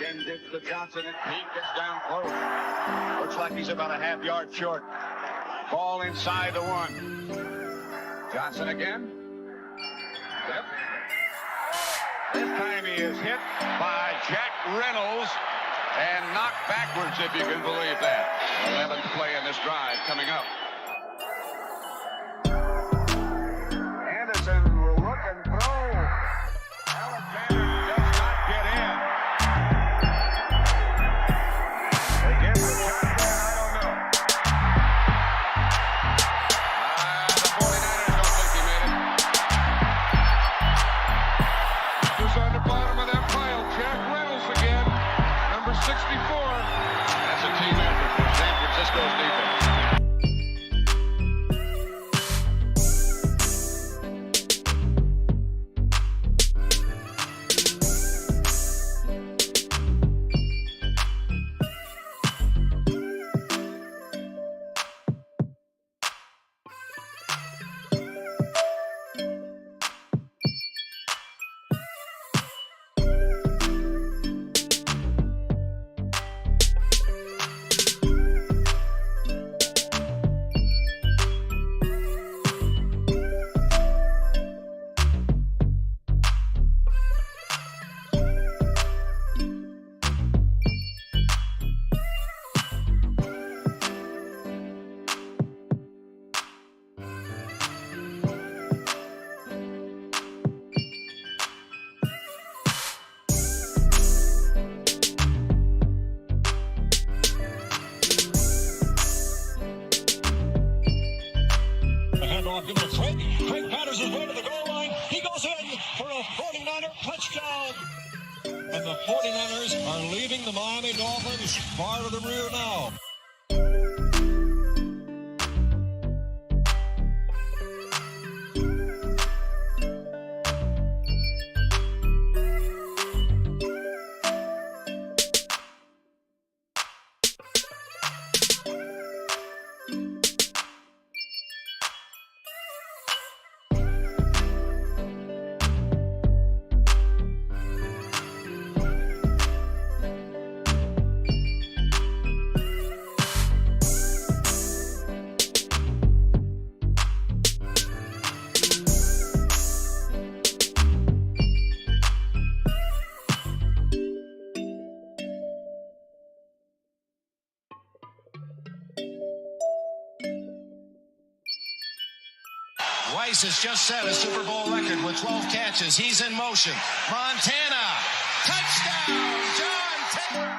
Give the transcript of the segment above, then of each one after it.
Again, dips to Johnson, and he gets down close. Looks like he's about a half yard short. Ball inside the 1. Johnson again. Yep. This time he is hit by Jack Reynolds and knocked backwards, if you can believe that. 11th play in this drive coming up. Anderson will look and throw. Alexander does not get in. They give the touchdown, I don't know. The 49ers don't think he made it. Just on the bottom of that pile, Jack Reynolds again, number 64. That's a team effort for San Francisco's defense. Craig Patterson is way to the goal line. He goes in for a 49er touchdown. And the 49ers are leaving the Miami Dolphins far to the rear now. Rice has just set a Super Bowl record with 12 catches. He's in motion. Montana, touchdown, John Taylor.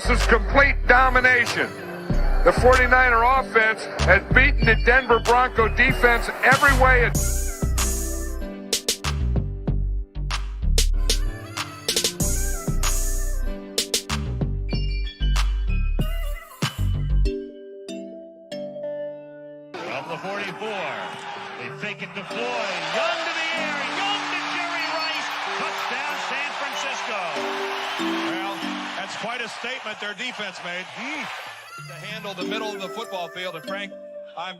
This is complete domination. The 49er offense has beaten the Denver Bronco defense every way. From the 44, they fake it to Floyd. Young to the air, Young to Jerry Rice. Touchdown, San Francisco. Well, that's quite a statement their defense made to handle the middle of the football field. And Frank, I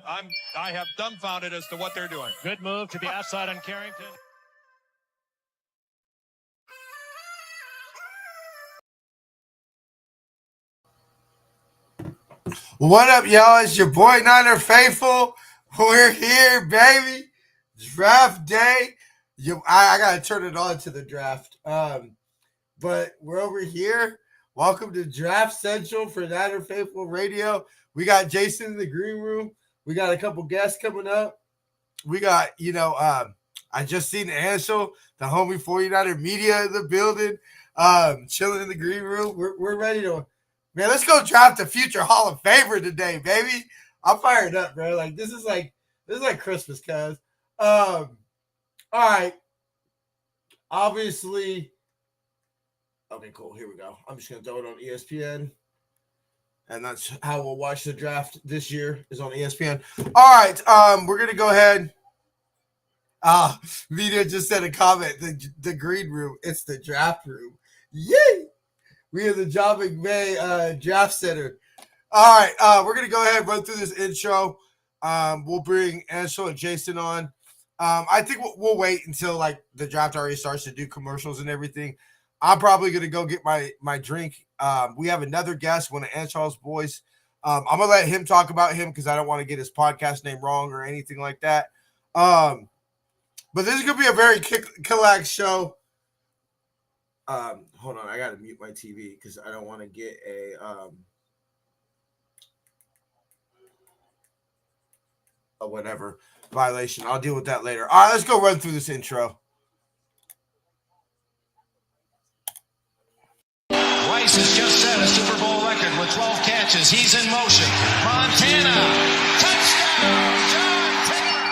have dumbfounded as to what they're doing. Good move to the outside on Carrington. What up, y'all? It's your boy Niner Faithful. We're here, baby. draft day. I gotta turn it on to the draft. But we're over here. Welcome to Draft Central for Niner Faithful Radio. We got Jason in the green room. We got a couple guests coming up. We got, I just seen Ansel, the homie 49er media in the building, chilling in the green room. We're ready to, man, let's go draft the future Hall of Famer today, baby. I'm fired up, bro. Like, this is like Christmas, cuz. All right. Obviously, okay, cool. Here we go. I'm just going to throw it on ESPN. And that's how we'll watch the draft this year, is on ESPN. All right. We're going to go ahead. Vita just said a comment. The green room. It's the draft room. Yay! We are the John McVay Draft Center. All right. We're going to go ahead and run through this intro. We'll bring Ansel and Jason on. I think we'll wait until like the draft already starts to do commercials and everything. I'm probably gonna go get my drink. We have another guest, one of Anshal's boys. I'm gonna let him talk about him because I don't want to get his podcast name wrong or anything like that. But this is gonna be a very chillax show. Hold on, I gotta mute my TV because I don't want to get a whatever violation. I'll deal with that later. All right, let's go run through this intro. Rice has just set a Super Bowl record with 12 catches. He's in motion. Montana. Touchdown, John Taylor.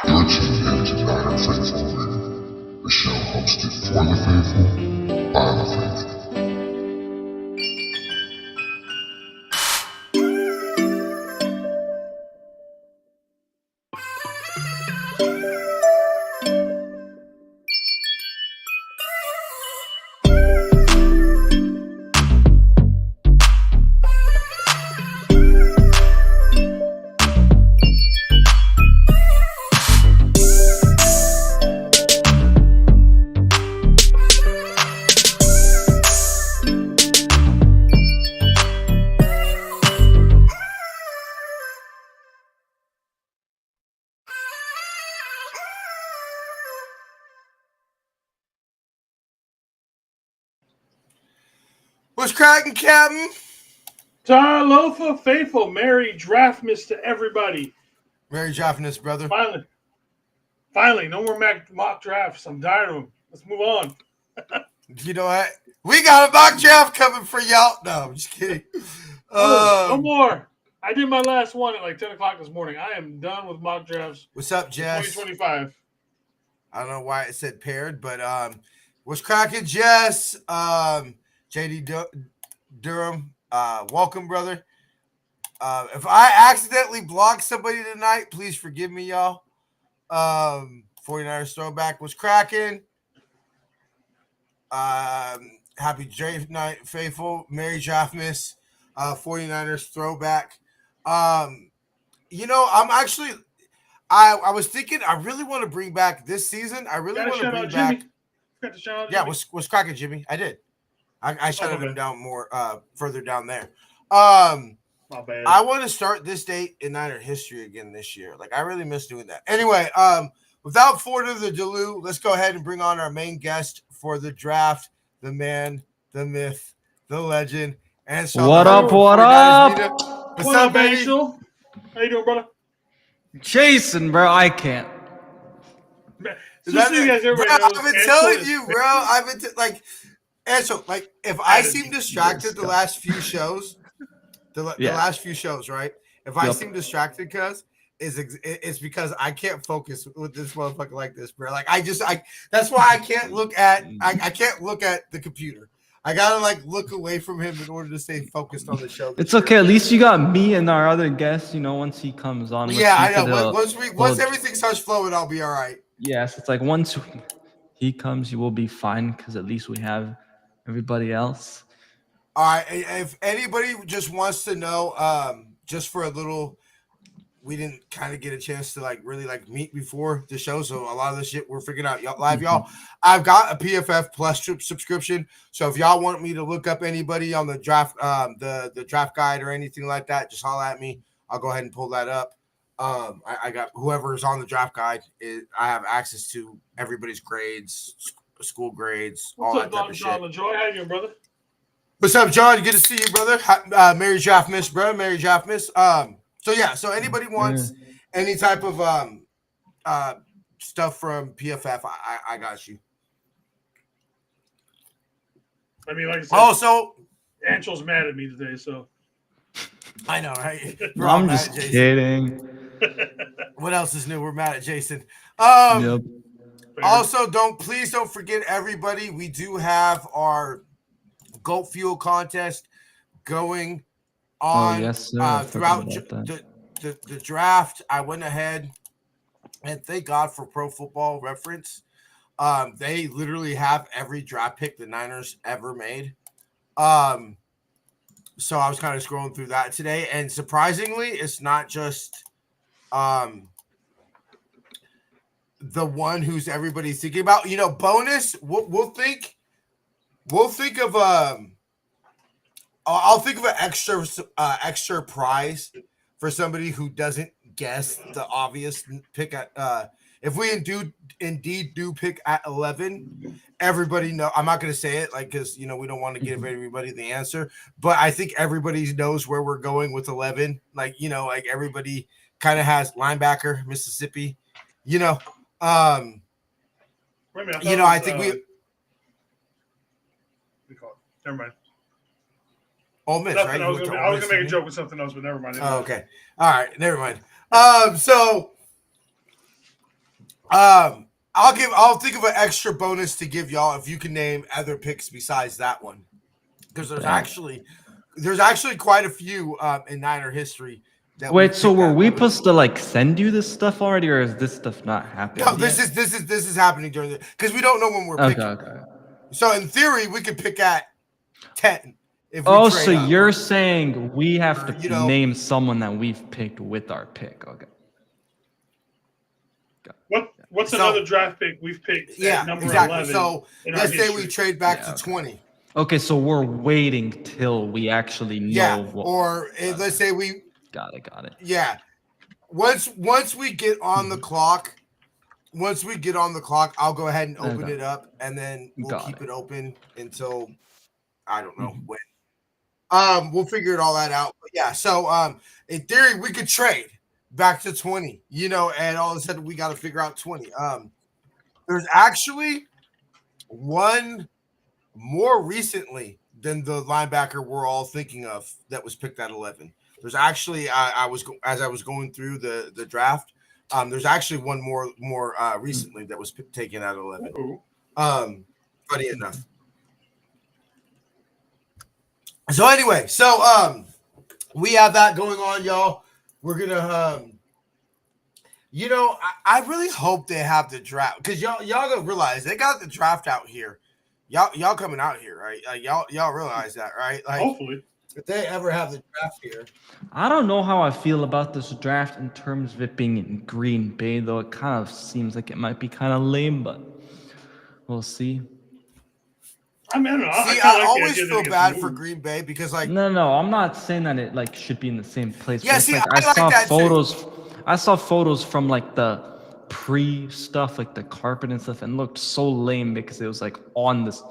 You're tuned into Niner Faithful Radio, the show hosted for the faithful, by the faithful. What's cracking, Captain? Talofa faithful, Merry Draftmas to everybody. Merry Draftmas, brother. Finally, no more mock drafts. I'm tired of them. Let's move on. You know what? We got a mock draft coming for y'all. No, I'm just kidding. No more. I did my last one at like 10 o'clock this morning. I am done with mock drafts. What's up, Jess? 2025. I don't know why it said paired, but what's cracking, Jess? JD Durham, welcome, brother. If I accidentally blocked somebody tonight, please forgive me, y'all. 49ers throwback was cracking. Happy draft night, faithful. Merry Draftmas. 49ers throwback. I'm actually I was thinking I really want to bring back this season. I really want to bring back. Got to shout out Yeah, Jimmy. was cracking, Jimmy. I did. I shouted him down more further down there. My bad. I want to start this date in Niner history again this year. Like, I really miss doing that. Anyway, without further ado, let's go ahead and bring on our main guest for the draft, the man, the myth, the legend, and so what up? What's What up, baby? Angel? How you doing, brother? Jason, bro, I can't. Just so you guys, everybody Bro, knows, I've been Angel telling is you, bro. I've been like, Ansel, like, if I seem distracted the last few shows, the last few shows, right? If I seem distracted, cuz it's because I can't focus with this motherfucker like this, bro. Like, that's why I can't look at I can't look at the computer. I gotta like look away from him in order to stay focused on the show. It's okay. At least you got me and our other guest. Once he comes on. Yeah, I know. Once everything starts flowing, I'll be all right. Yes, it's like once he comes, you will be fine because at least we have everybody else. All right. If anybody just wants to know, just for a little, we didn't kind of get a chance to like really like meet before the show, so a lot of the shit we're figuring out live, y'all. I've got a PFF Plus subscription, so if y'all want me to look up anybody on the draft, the draft guide or anything like that, just holler at me. I'll go ahead and pull that up. I got whoever's on the draft guide. I have access to everybody's grades, school grades, all What's that up, type of John shit. LaJoy? How you doing, brother? What's up, John? Good to see you, brother. Merry Draft Miss, bro. Merry Draft Miss. So anybody wants any type of stuff from PFF, I got you. I mean, like I said, Also, Angel's mad at me today, so I know, right? We're No, all I'm mad just at Jason. kidding. What else is new? We're mad at Jason. Yep. Also, please don't forget, everybody. We do have our Goat Fuel contest going on yes, sir. I throughout forgot about that. the draft. I went ahead and thank God for Pro Football Reference. They literally have every draft pick the Niners ever made. So I was kind of scrolling through that today, and surprisingly, it's not just the one who's everybody's thinking about. You know, bonus. We'll think of I'll think of an extra prize for somebody who doesn't guess the obvious pick at if we indeed do pick at 11, everybody know. I'm not going to say it because we don't want to give everybody the answer, but I think everybody knows where we're going with 11. Like everybody kind of has linebacker, Mississippi. I think we call it. Never mind. Ole Miss, Nothing, right? I was gonna make a joke with something else, but never mind. Oh, okay. All right, never mind. I'll think of an extra bonus to give y'all if you can name other picks besides that one, because there's actually quite a few in Niner history. Wait, so were we supposed to send you this stuff already, or is this stuff not happening? No, this is happening during the because we don't know when we're picking. Okay. So in theory, we could pick at 10. So you're saying we have to name someone that we've picked with our pick? Okay. What's another draft pick we've picked? Yeah, number exactly. 11 So let's say we trade back to 20. Okay, so we're waiting till we actually know. Yeah, let's say we. Got it. Yeah, once we get on the clock, I'll go ahead and open it up, and then we'll keep it open until I don't know when. We'll figure it all that out. But yeah, so in theory, we could trade back to 20, and all of a sudden we got to figure out 20. There's actually one more recently than the linebacker we're all thinking of that was picked at 11. There's actually as I was going through the draft, there's actually one more recently that was taken at 11. Funny enough. So anyway, we have that going on, y'all. We're gonna I really hope they have the draft because y'all gonna realize they got the draft out here. Y'all coming out here, right? Y'all realize that, right? Hopefully. If they ever have the draft here. I don't know how I feel about this draft in terms of it being in Green Bay, though it kind of seems like it might be kind of lame, but we'll see. I mean, I don't know. See, I always feel bad for Green Bay because No, I'm not saying that it should be in the same place. Yeah, see, I saw that photos. Too. I saw photos from the pre stuff, the carpet and stuff, and it looked so lame because it was on this,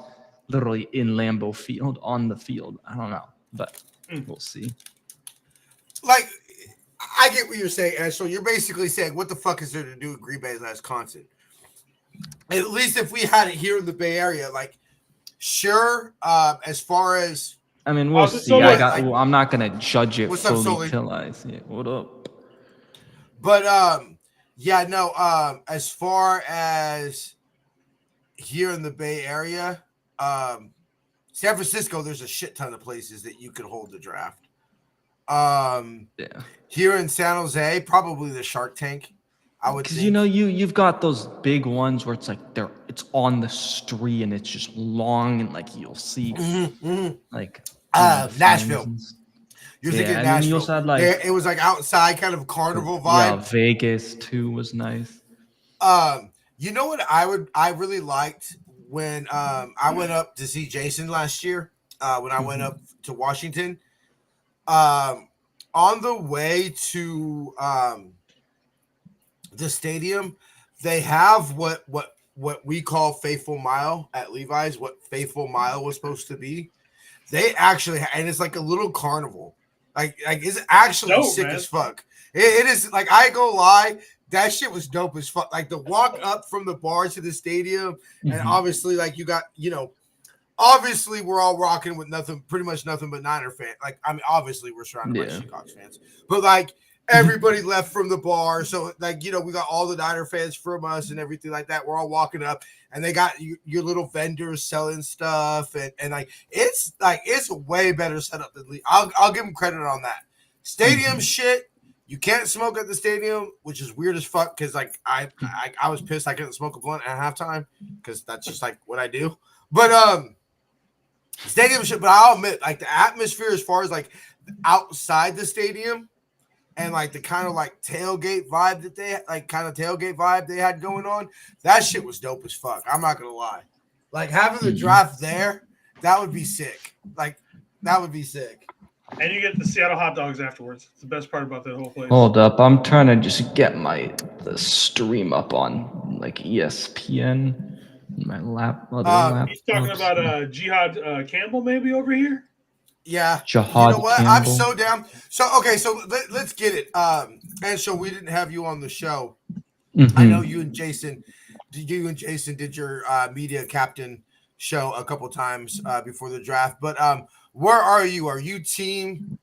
literally in Lambeau Field on the field. I don't know, but we'll see. I get what you're saying, Ash. So you're basically saying, what the fuck is there to do with Green Bay as content? At least if we had it here in the Bay Area, sure. As far as we'll see. I'm not gonna judge it fully till I see it. What up? But as far as here in the Bay Area, San Francisco, there's a shit ton of places that you could hold the draft. Here in San Jose, probably the Shark Tank. I would because you've got those big ones where it's it's on the street and it's just long and you'll see Nashville. You're thinking Nashville. You also had it was outside kind of carnival vibe. Yeah, Vegas too was nice. You know what I really liked when I went up to see Jason last year when I went up to Washington. On the way to the stadium, they have what we call Faithful Mile at Levi's, what Faithful Mile was supposed to be. They actually, and it's like a little carnival. Like it's actually Dope, sick man. as fuck. It is like, I ain't gonna lie, that shit was dope as fuck. Like the walk up from the bar to the stadium, and obviously, like you got, obviously we're all rocking with pretty much nothing but Niner fans. Like, I mean, obviously we're surrounded by Chicago fans, but like everybody left from the bar. So like, we got all the Niner fans from us and everything like that. We're all walking up, and they got your little vendors selling stuff. And like, it's way better set up than I'll give them credit on that. Stadium shit. You can't smoke at the stadium, which is weird as fuck. Cause like I was pissed I couldn't smoke a blunt at halftime, because that's just like what I do. But stadium shit. But I'll admit, like the atmosphere as far as like outside the stadium, and like the kind of like tailgate vibe that they had going on, that shit was dope as fuck. I'm not gonna lie. Like having the draft there, that would be sick. Like that would be sick. And you get the Seattle hot dogs afterwards. It's the best part about that whole place. Hold up, I'm trying to just get the stream up on like ESPN. My laptop. He's talking about Jihad Campbell maybe over here. Yeah. Jihad You know what? Campbell. I'm so down. So okay, so let's get it. And so we didn't have you on the show. I know you and Jason did your media captain show a couple times before the draft. But where are you? Are you team,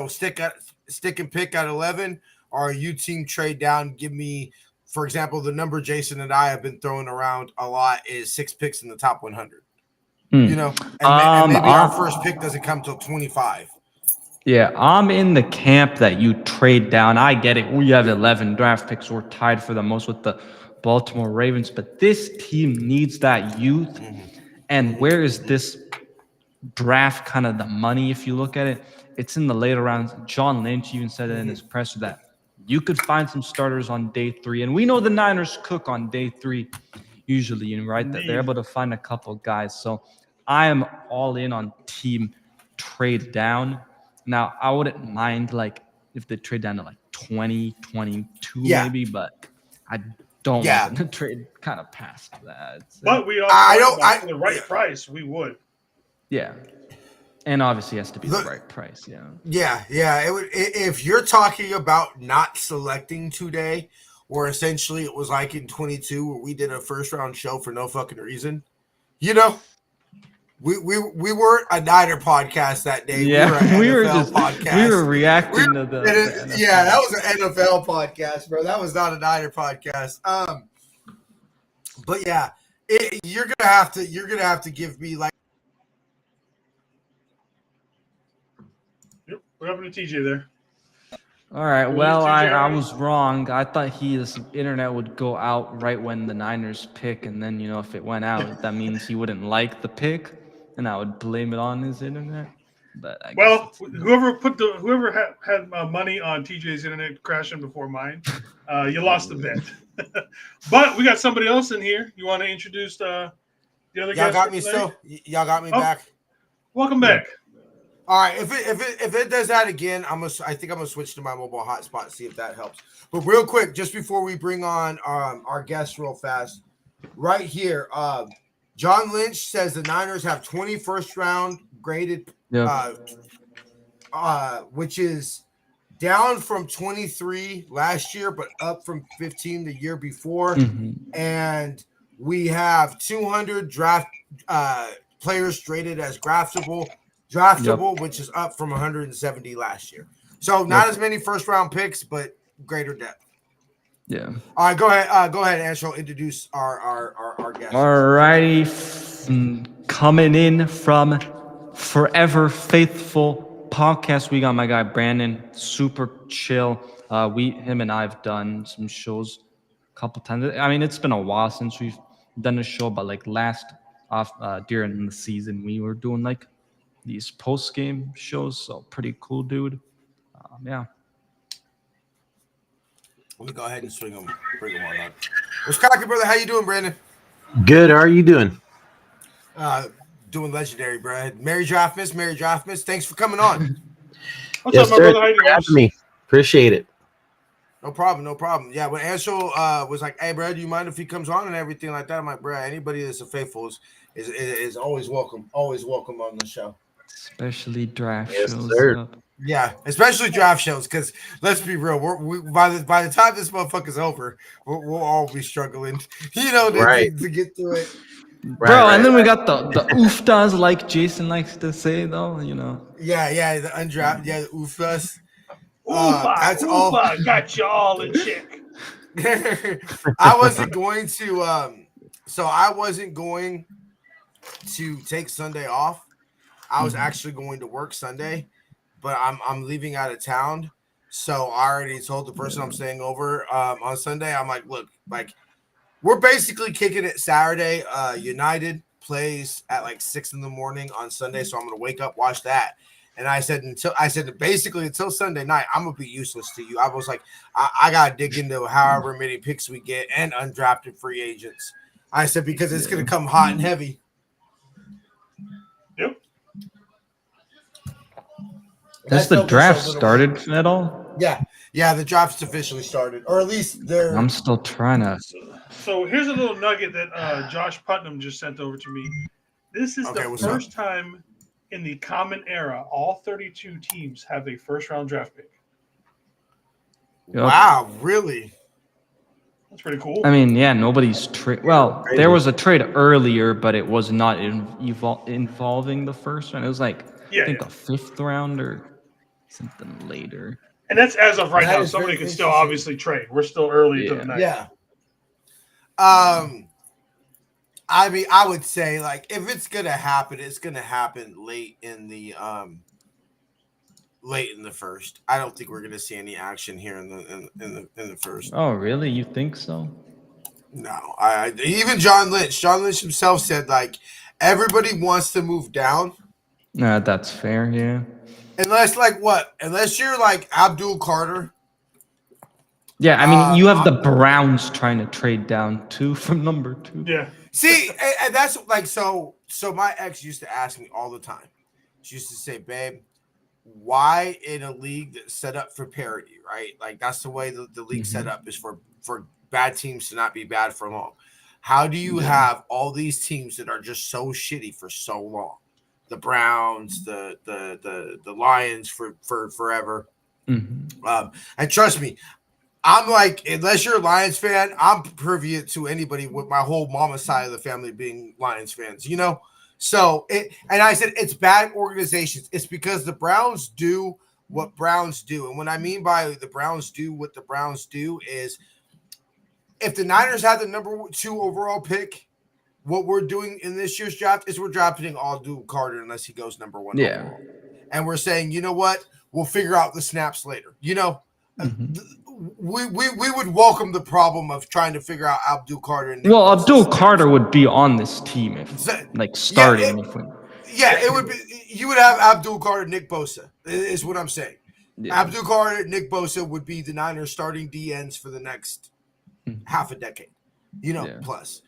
stick and pick at 11, or are you team trade down? Give me, for example, the number Jason and I have been throwing around a lot is 6 picks in the top 100. And maybe our first pick doesn't come till 25. Yeah, I'm in the camp that you trade down. I get it. We have 11 draft picks. We're tied for the most with the Baltimore Ravens, but this team needs that youth. And where is this draft kind of the money? If you look at it, it's in the later rounds. John Lynch even said it in his presser that you could find some starters on day 3. And we know the Niners cook on day 3 usually, right? That they're able to find a couple guys. So I am all in on team trade down. Now, I wouldn't mind like if they trade down to like 20, 22 maybe, but I don't want them to trade kind of past that. But we also for the right price, we would. Yeah. And obviously it has to be the right price, yeah. Yeah. It would, if you're talking about not selecting today, or essentially it was like in 22 where we did a first round show for no fucking reason, we weren't a Niner podcast that day. Yeah, we were an NFL podcast. We were reacting to the yeah, that was an NFL podcast, bro. That was not a Niner podcast. But yeah, you're gonna have to give me like. Yep, what happened to TJ there? All right. Well, I was wrong. I thought his internet would go out right when the Niners pick, and then if it went out, that means he wouldn't like the pick, and I would blame it on his internet. But whoever had money on TJ's internet crashing before mine, you lost the bet. But we got somebody else in here. You want to introduce the other guy? Y'all got me back. Welcome back. All right, if it does that again, I think I'm gonna switch to my mobile hotspot, see if that helps. But real quick, just before we bring on our guests real fast, right here, John Lynch says the Niners have 20 first round graded, which is down from 23 last year, but up from 15 the year before. And we have 200 draft players rated as draftable, which is up from 170 last year. So not as many first round picks, but greater depth. Yeah. All right, go ahead, Angelo. Introduce our guest. All righty, coming in from Forever Faithful Podcast, we got my guy Brandon. Super chill. Him and I have done some shows a couple times. I mean, it's been a while since we've done a show, but like during the season, we were doing like these post-game shows, so pretty cool, dude. Yeah. Let me go ahead and bring him on up. What's cracking, brother? How you doing, Brandon? Good. How are you doing? Doing legendary, bro. Merry Draft Miss. Thanks for coming on. What's up, my brother? How you doing? Thanks for having me. Appreciate it. No problem, no problem. Yeah, when Anshel was like, "Hey, bro, do you mind if he comes on and everything like that?" I'm like, "Bro, anybody that's a faithful is always welcome on the show." Especially draft Yes, shows. sir. Yep. Yeah, especially draft shows, because let's be real, by the time this motherfucker's over, we'll all be struggling, Right. to get through it. Bro, and then we Right. got the ooftas, like Jason likes to say, though. Yeah, the undraft, yeah, the UFAs. Oofa, That's all. oofa, got you all in check. I wasn't going to so I wasn't going to take Sunday off. I was actually going to work Sunday, but I'm leaving out of town. So I already told the person I'm staying over on Sunday. I'm like, look, like we're basically kicking it Saturday. United plays at like 6 a.m. on Sunday, so I'm gonna wake up, watch that. And I said basically until Sunday night, I'm gonna be useless to you. I was like, I gotta dig into however many picks we get and undrafted free agents. I said because it's gonna come hot and heavy. Yep. Has the draft started at all? Yeah, the draft's officially started, or at least they're. I'm still trying to. So here's a little nugget that Josh Putnam just sent over to me. This is the first time in the common era all 32 teams have a first-round draft pick. Yep. Wow, really? That's pretty cool. I mean, yeah, nobody's trade. Well, there was a trade earlier, but it was not involving the first round. It was like I think the 5th round or something later. And that's as of right now. Somebody can still obviously trade. We're still early to the night. Yeah. I mean, I would say like if it's gonna happen, it's gonna happen late in the first. I don't think we're gonna see any action here in the first. Oh, really? You think so? No, even John Lynch himself said like everybody wants to move down. Nah, that's fair. Yeah. Unless you're like Abdul Carter. Yeah, I mean, you have the Browns trying to trade down too from number 2. Yeah. See, and that's like so. My ex used to ask me all the time. She used to say, "Babe, why in a league that's set up for parity, right? Like that's the way the league set up is for bad teams to not be bad for long. How do you have all these teams that are just so shitty for so long? The Browns, the Lions for forever. And trust me, I'm like, unless you're a Lions fan, I'm privy to anybody with my whole mama's side of the family being Lions fans, So and I said it's bad organizations. It's because the Browns do what Browns do. And what I mean by the Browns do what the Browns do is if the Niners had the number 2 overall pick, what we're doing in this year's draft is we're drafting Abdul Carter unless he goes number 1 overall. And we're saying, you know what? We'll figure out the snaps later. We would welcome the problem of trying to figure out Abdul Carter. And Abdul Carter would be on this team if starting. It would be. You would have Abdul Carter, Nick Bosa is what I'm saying. Yeah. Abdul Carter, Nick Bosa would be the Niners starting DNs for the next half a decade, plus.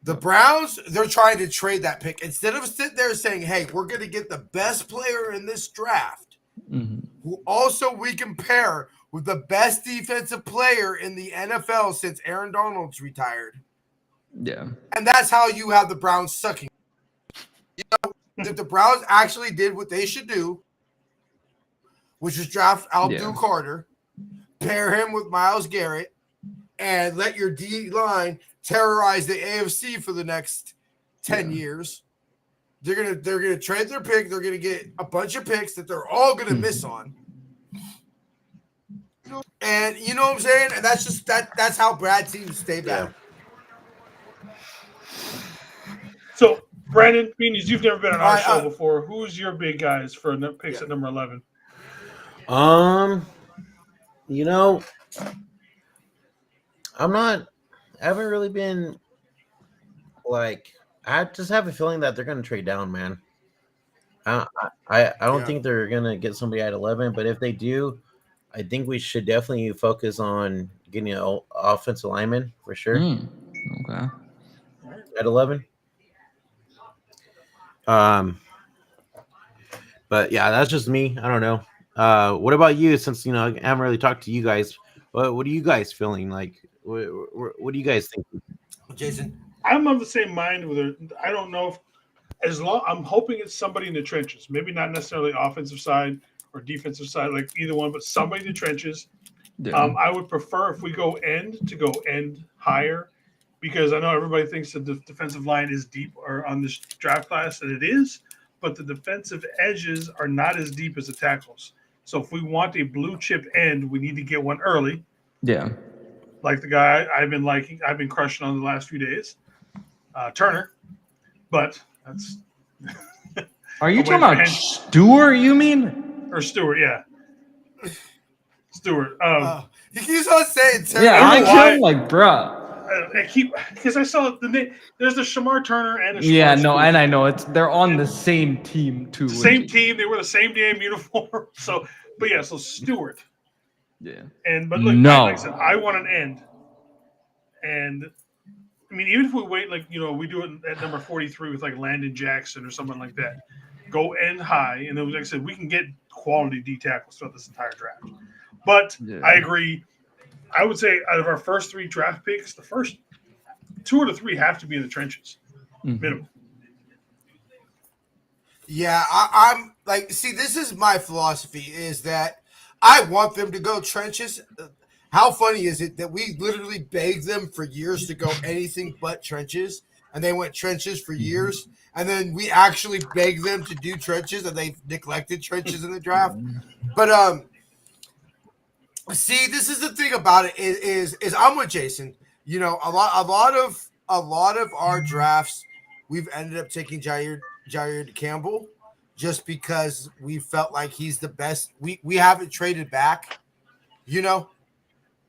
The Browns, they're trying to trade that pick. Instead of sitting there saying, hey, we're going to get the best player in this draft, who also we can pair with the best defensive player in the NFL since Aaron Donald's retired. Yeah. And that's how you have the Browns sucking. If the Browns actually did what they should do, which is draft Abdul Carter, pair him with Myles Garrett, and let your D-line terrorize the AFC for the next 10 years. They're gonna trade their pick. They're gonna get a bunch of picks that they're all gonna miss on. And you know what I'm saying? And that's just that's how bad teams stay bad. So Brandon, Beanies, you've never been on our show before. Who's your big guys for picks at number 11? I haven't really been like. I just have a feeling that they're going to trade down, man. I don't think they're going to get somebody at 11, but if they do, I think we should definitely focus on getting an offensive lineman for sure. Okay. At 11. But yeah, that's just me. I don't know. What about you? Since I haven't really talked to you guys. What are you guys feeling like? What do you guys think? Jason. I'm of the same mind with her. I don't know if I'm hoping it's somebody in the trenches. Maybe not necessarily offensive side or defensive side, like either one, but somebody in the trenches. Yeah. I would prefer if we go end higher, because I know everybody thinks that the defensive line is deep or on this draft class, and it is, but the defensive edges are not as deep as the tackles. So if we want a blue chip end, we need to get one early, Yeah. like the guy I've been crushing on the last few days, Turner. But that's Are you I'm talking waiting for about him. Stewart? You mean? Or Stewart, yeah. Stewart. He keeps on saying Turner. Yeah, I I don't know why. am like, bruh. I keep because I saw the name. There's the Shamar Turner and a Shamar Yeah, no, Stewart. and I know they're on the same team too. Same team. They wear the same damn uniform. So, but yeah, so Stewart. Yeah. But look, No. like I said, I want an end. And I mean, even if we wait, like we do it at number 43 with like Landon Jackson or someone like that, go end high, and then like I said, we can get quality D tackles throughout this entire draft. But I agree. I would say out of our first 3 draft picks, the first 2 or the 3 have to be in the trenches, minimum. Yeah, I'm like, see, this is my philosophy is that I want them to go trenches. How funny is it that we literally begged them for years to go anything but trenches, and they went trenches for years, and then we actually begged them to do trenches, and they neglected trenches in the draft. But see, this is the thing about it is I'm with Jason. A lot of our drafts, we've ended up taking Jair Campbell just because we felt like he's the best. We haven't traded back,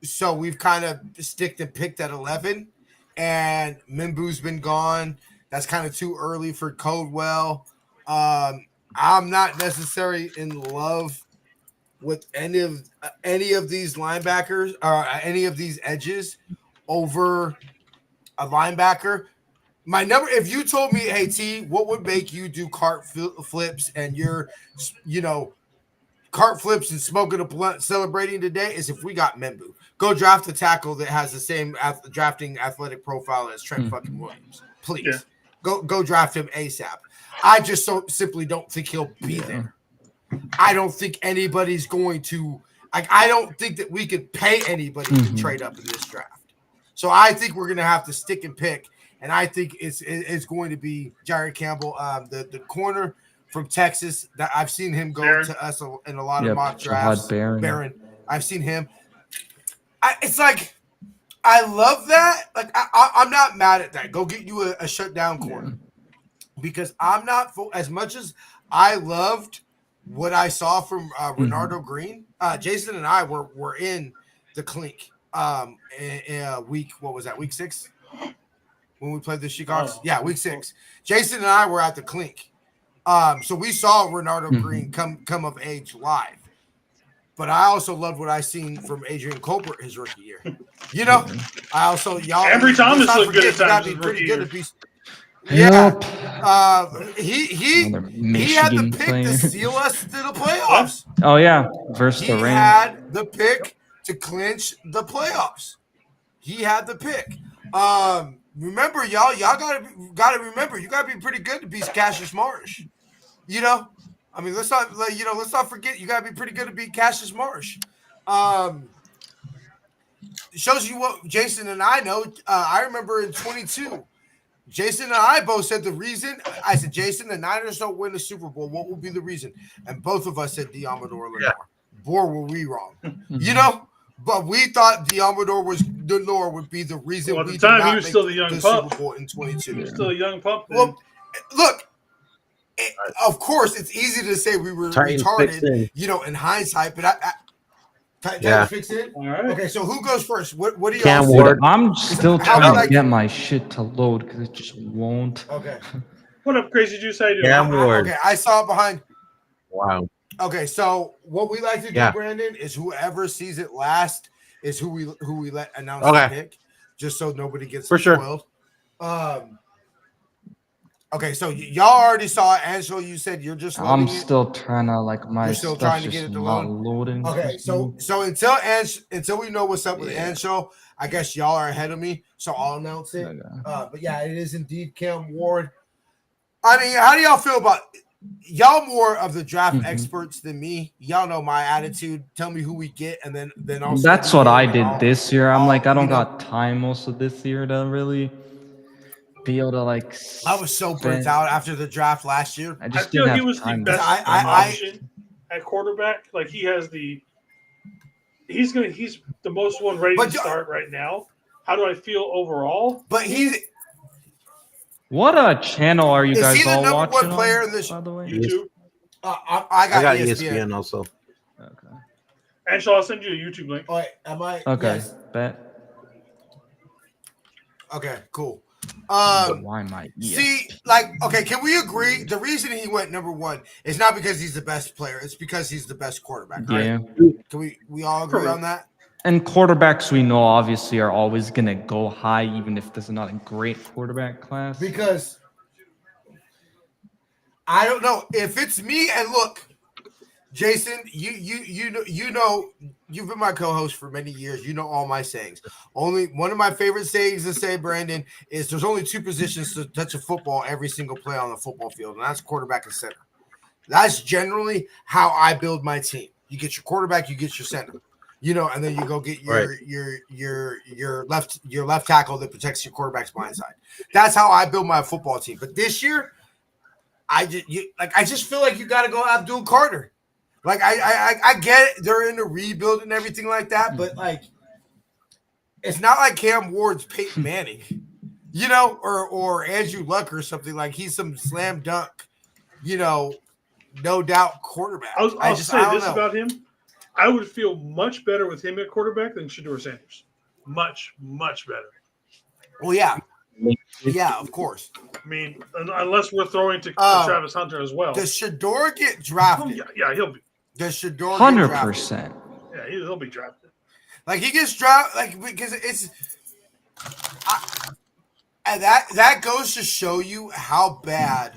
so we've kind of sticked and picked at 11, and Mimbu's been gone. That's kind of too early for Codewell. I'm not necessarily in love with any of these linebackers or any of these edges over a linebacker. My number, if you told me, hey T, what would make you do cart flips and you're, cart flips and smoking a blunt celebrating today, is if we got Membu. Go draft a tackle that has the same drafting athletic profile as Trent fucking Williams. Please. Yeah. Go draft him ASAP. I just simply don't think he'll be there. I don't think anybody's going to I don't think that we could pay anybody to trade up in this draft. So I think we're gonna have to stick and pick. And I think it's going to be Jair Campbell, the corner from Texas. That I've seen him go to us in a lot of mock drafts. Barron. I've seen him. It's like I love that. Like I'm not mad at that. Go get you a shutdown corner, because I'm not as much as I loved what I saw from Renardo Green. Jason and I were in the clink in week. What was that? Week 6. When we played the Chicago, week 6. Jason and I were at the clink, so we saw Renardo Green come of age live. But I also loved what I seen from Adrian Colbert his rookie year. I also Ambry Thomas looked good at times. Be pretty good at these. Yep. He had the pick to seal us to the playoffs. Oh yeah, versus the Rams. He had the pick to clinch the playoffs. He had the pick. Remember, y'all gotta remember, you gotta be pretty good to beat Cassius Marsh. I mean, let's not forget, you gotta be pretty good to beat Cassius Marsh. It shows you what Jason and I know. I remember in 22, Jason and I both said the reason. I said, Jason, the Niners don't win the Super Bowl. What will be the reason? And both of us said Diamador Lenore. Yeah. Boy, were we wrong. But we thought Lenore would be the reason. Well, at the time, he was still the young pup. Super Bowl in 22. He was still a young pup. Well, look, of course, it's easy to say we were retarded, in hindsight. But Titans fix it. All right. Okay, so who goes first? What do you? Cam Ward. I'm still trying to get my shit to load because it just won't. Okay. What up, Crazy Juice? How you doing? Cam Ward. Okay, I saw it behind. Wow. Okay, so what we like to do, Brandon, is whoever sees it last is who we let announce the pick, just so nobody gets spoiled. Okay, so y'all already saw it. Angelo, you said you're just loading I'm it. still trying to like my You're still stuff's trying to just get it to not load? loading. Okay, for so some- until we know what's up with Yeah. Ancho, I guess y'all are ahead of me, so I'll announce it. Okay. But yeah, it is indeed Cam Ward. I mean, how do y'all feel about y'all? More of the draft Mhm. experts than me. Y'all know my attitude. Tell me who we get, and then I'll. That's step what in I and did this year. I'm like, I you don't know, got time most of this year to really be able to like. I was so burnt spend- out after the draft last year. I I just feel didn't he have was the time. best to spend option at quarterback. Like he has he's the most one ready But to start right now. How do I feel overall? But he's What channel are you is guys he the all number watching one player on, in this? by the way? YouTube. I I got ESPN. ESPN also. Okay. And so I'll send you a YouTube link. Oh, wait, am I? Okay. Yes. Bet. Okay. Cool. Why my See, like, okay, can we agree? The reason he went number one is not because he's the best player; it's because he's the best quarterback. Right? Yeah. Can we all agree on that? And quarterbacks we know obviously are always gonna go high, even if there's not a great quarterback class. Because I don't know if it's me. And look, Jason, you know you've been my co-host for many years. You know all my sayings. Only one of my favorite sayings to say, Brandon, is there's only two positions to touch a football every single play on the football field, and that's quarterback and center. That's generally how I build my team. You get your quarterback, you get your center, you know, and then you go get your left tackle that protects your quarterback's blind side. That's how I build my football team. But this year, I just feel like you got to go Abdul Carter. Like I get it, they're in the rebuild and everything like that, but like it's not like Cam Ward's Peyton Manning, you know, or Andrew Luck or something. Like he's some slam dunk, you know, no doubt quarterback. I'll say this about him. I would feel much better with him at quarterback than Shedeur Sanders. Much, much better. Well, yeah. Yeah, of course. I mean, unless we're throwing to Travis Hunter as well. Does Shedeur get drafted? Yeah, he'll be. Does Shedeur 100%. Yeah, he'll be drafted. Like he gets drafted, like because it's, and that goes to show you how bad,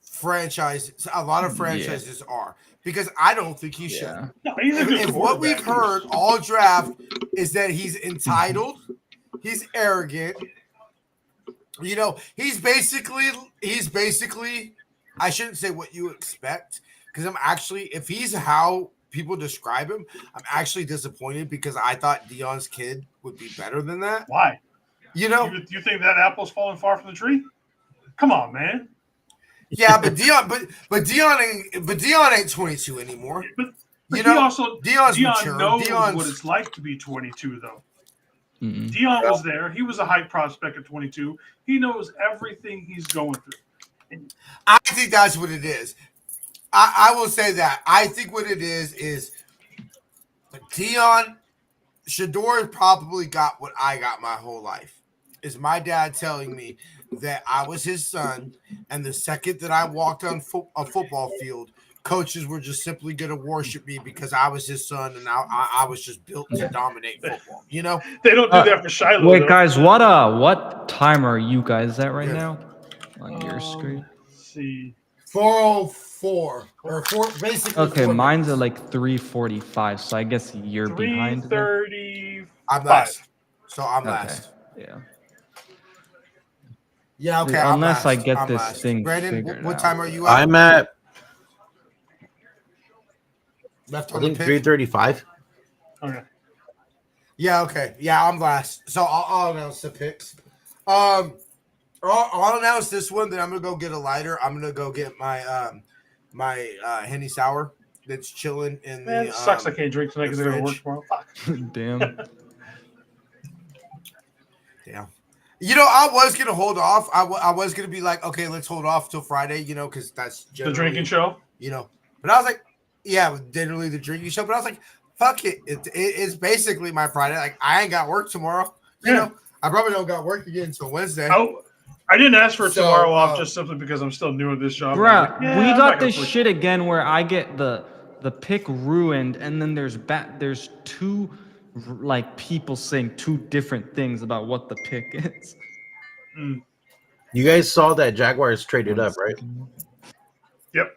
franchises, a lot of franchises are. Because I don't think he should. No, he's a good if what we've heard all draft is that he's entitled, he's arrogant. You know, he's basically. I shouldn't say what you expect because I'm actually, if he's how people describe him, I'm actually disappointed because I thought Deion's kid would be better than that. Why? You know, you think that apple's falling far from the tree? Come on, man. Yeah, but Deion ain't 22 anymore. But you know, Deion mature. knows what it's like to be 22, though. Mm-hmm. Deion was there. He was a high prospect at 22. He knows everything he's going through. I think that's what it is. I will say that. I think what it is Deion, Shedeur probably got what I got my whole life. Is my dad telling me that I was his son, and the second that I walked on a football field, coaches were just simply going to worship me because I was his son, and I was just built to dominate football. You know, they don't do that for Shiloh. Wait, guys, what time are you guys at right now on your screen? Let's see, 4:04 or 4 basically. Okay, mine's at like 3:45, so I guess you're behind. 3:35. I'm last, so I'm last. Yeah. Yeah, okay. Unless I get I'm this last. thing. Brandon, what time are you at? I'm at. Left I on think the pick? 3:35. Okay. Yeah, okay. Yeah, I'm last. So I'll announce the picks. I'll announce this one. Then I'm gonna go get a lighter. I'm gonna go get my my Henny Sour that's chilling in Man, the. it sucks. I can't drink tonight because I gotta work tomorrow. Fuck. Damn. Yeah. You know, I was gonna hold off. I was gonna be like, okay, let's hold off till Friday. You know, because that's the drinking show. You know, but I was like, yeah, generally the drinking show. But I was like, fuck it. It's basically my Friday. Like I ain't got work tomorrow. You know, I probably don't got work again until Wednesday. I didn't ask for tomorrow off just simply because I'm still new at this job. Bruh, like, we got this shit again where I get the pick ruined, and then there's two like people saying two different things about what the pick is. You guys saw that Jaguars traded up, right? Yep.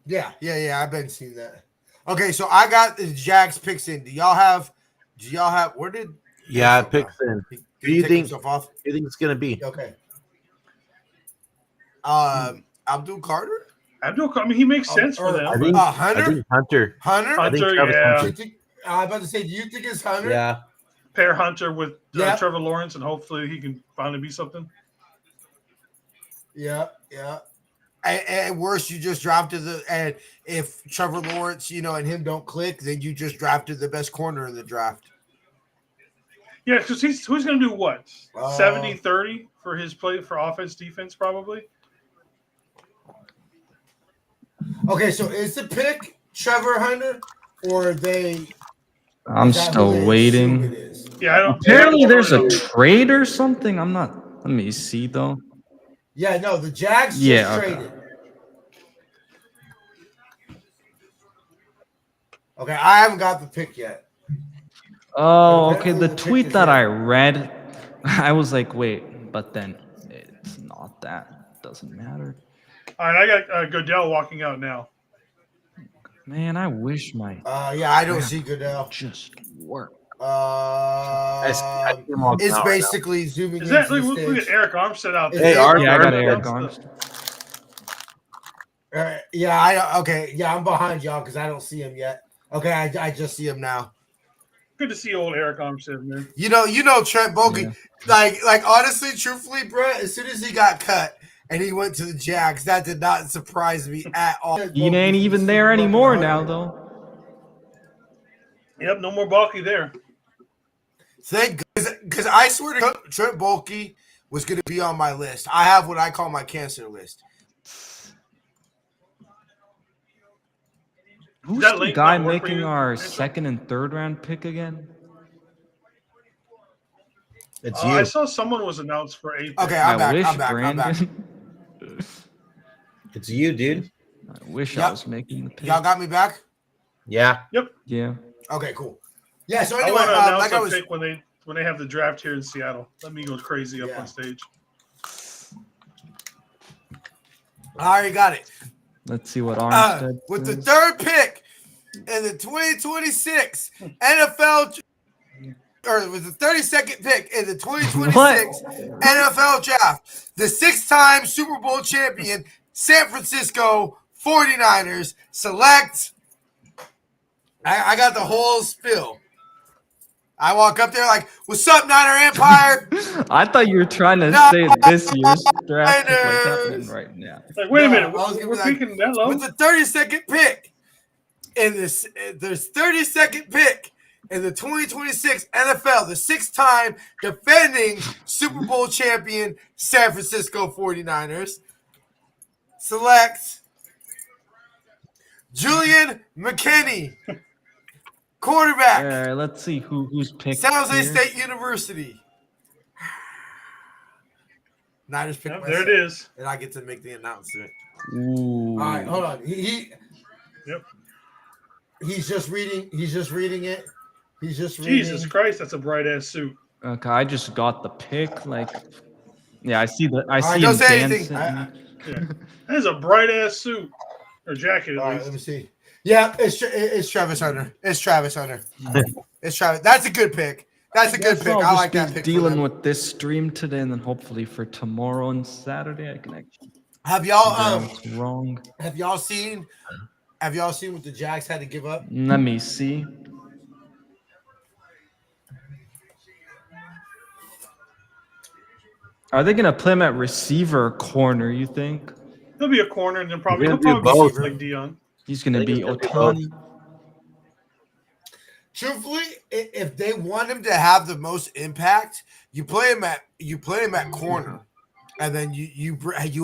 Yeah. I've been seeing that. Okay, so I got the Jags picks in. Do y'all have? Where did? Yeah, Enzo picks go? in. Did Who do he you take think? himself off? Who do you think it's gonna be? Okay. Abdul Carter. I mean, he makes sense for or- them. I but- think Hunter? I think Hunter. Hunter. I think Hunter, Travis yeah. Hunter. I'm about to say, do you think it's Hunter? Yeah. Pair Hunter with Yeah. Trevor Lawrence, and hopefully he can finally be something. Yeah. And worse, you just drafted and if Trevor Lawrence, and him don't click, then you just drafted the best corner in the draft. Yeah, because who's going to do what? Uh, 70-30 for his play for offense, defense, probably? Okay, so is the pick Trevor Hunter, or are they? I'm is that who still they assume waiting. It is? Yeah, I don't. Apparently, there's a know. trade or something. I'm not. Let me see though. Yeah, no, the Jags just Yeah, okay. traded. Okay, I haven't got the pick yet. Oh, But okay. The apparently the pick tweet is that in. I read, I was like, wait, but then it's not that. Doesn't matter. All right, I got Goodell walking out now. Man, I wish my Yeah, I don't see Goodell. just work. I see him walking It's out right basically zooming Is that into look, the look at stage. Eric Armstead out there? Hey, Arm- Yeah, I got Armstead. Eric Armstead. I'm behind y'all because I don't see him yet. Okay, I just see him now. Good to see old Eric Armstead, man. You know Trent Baalke. Like honestly, truthfully, bro, as soon as he got cut and he went to the Jags, that did not surprise me at all. He ain't even there anymore now, though. Yep, no more Balky there. Thank because I swear to God, Trent Baalke was going to be on my list. I have what I call my cancer list. Who's that the link guy not work for making you, our Rachel? second and third round pick again? It's you. I saw someone was announced for 8th. Okay, I I'm back. wish I'm back. Brandon. It's you, dude. I wish Yep. I was making the pick. Y'all got me back? Yeah. Yeah. Okay, cool. Yeah, so I anyway, want to announce like I a was pick when they have the draft here in Seattle. Let me go crazy up Yeah. on stage. I already got it. Let's see what Armstead With the says. third pick in the 2026 NFL, or with the 32nd pick in the 2026 NFL draft, the 6-time Super Bowl champion San Francisco 49ers select. I got the whole spill. I walk up there like, "What's up, Niner Empire?" I thought you were trying to say this year's draft pick like happening right now. Like, wait a No, minute, I was gonna we're be like, picking that low? with the 32nd pick in this, there's 32nd pick in the 2026 NFL, the 6-time defending Super Bowl champion San Francisco 49ers select Julian McKinney, quarterback, All right, let's see who's picked. San Jose here. State University. Niners pick Yep, myself, there it is. and I get to make the announcement. Ooh. All right, hold on. Yep. He's just reading. He's just reading it. He's just reading. Jesus Christ, that's a bright ass suit. Okay, I just got the pick. Like, yeah, I see the. I All right, see don't him say anything. dancing. Yeah. That is a bright ass suit. Or jacket, at All right, least. let me see. Yeah, it's Travis Hunter. It's Travis Hunter. It's Travis. That's a good pick. That's a good Guess pick. I'll I just like be that pick. for dealing them. with this stream today, and then hopefully for tomorrow and Saturday, I can actually. Have y'all what's wrong? have y'all seen what the Jags had to give up? Let me see. Are they gonna play him at receiver or corner? You think He'll be a corner, and then probably He'll he'll do probably both. be like Dion. he's gonna think be he's gonna do both. Otani? Truthfully, if they want him to have the most impact, you play him at corner, and then you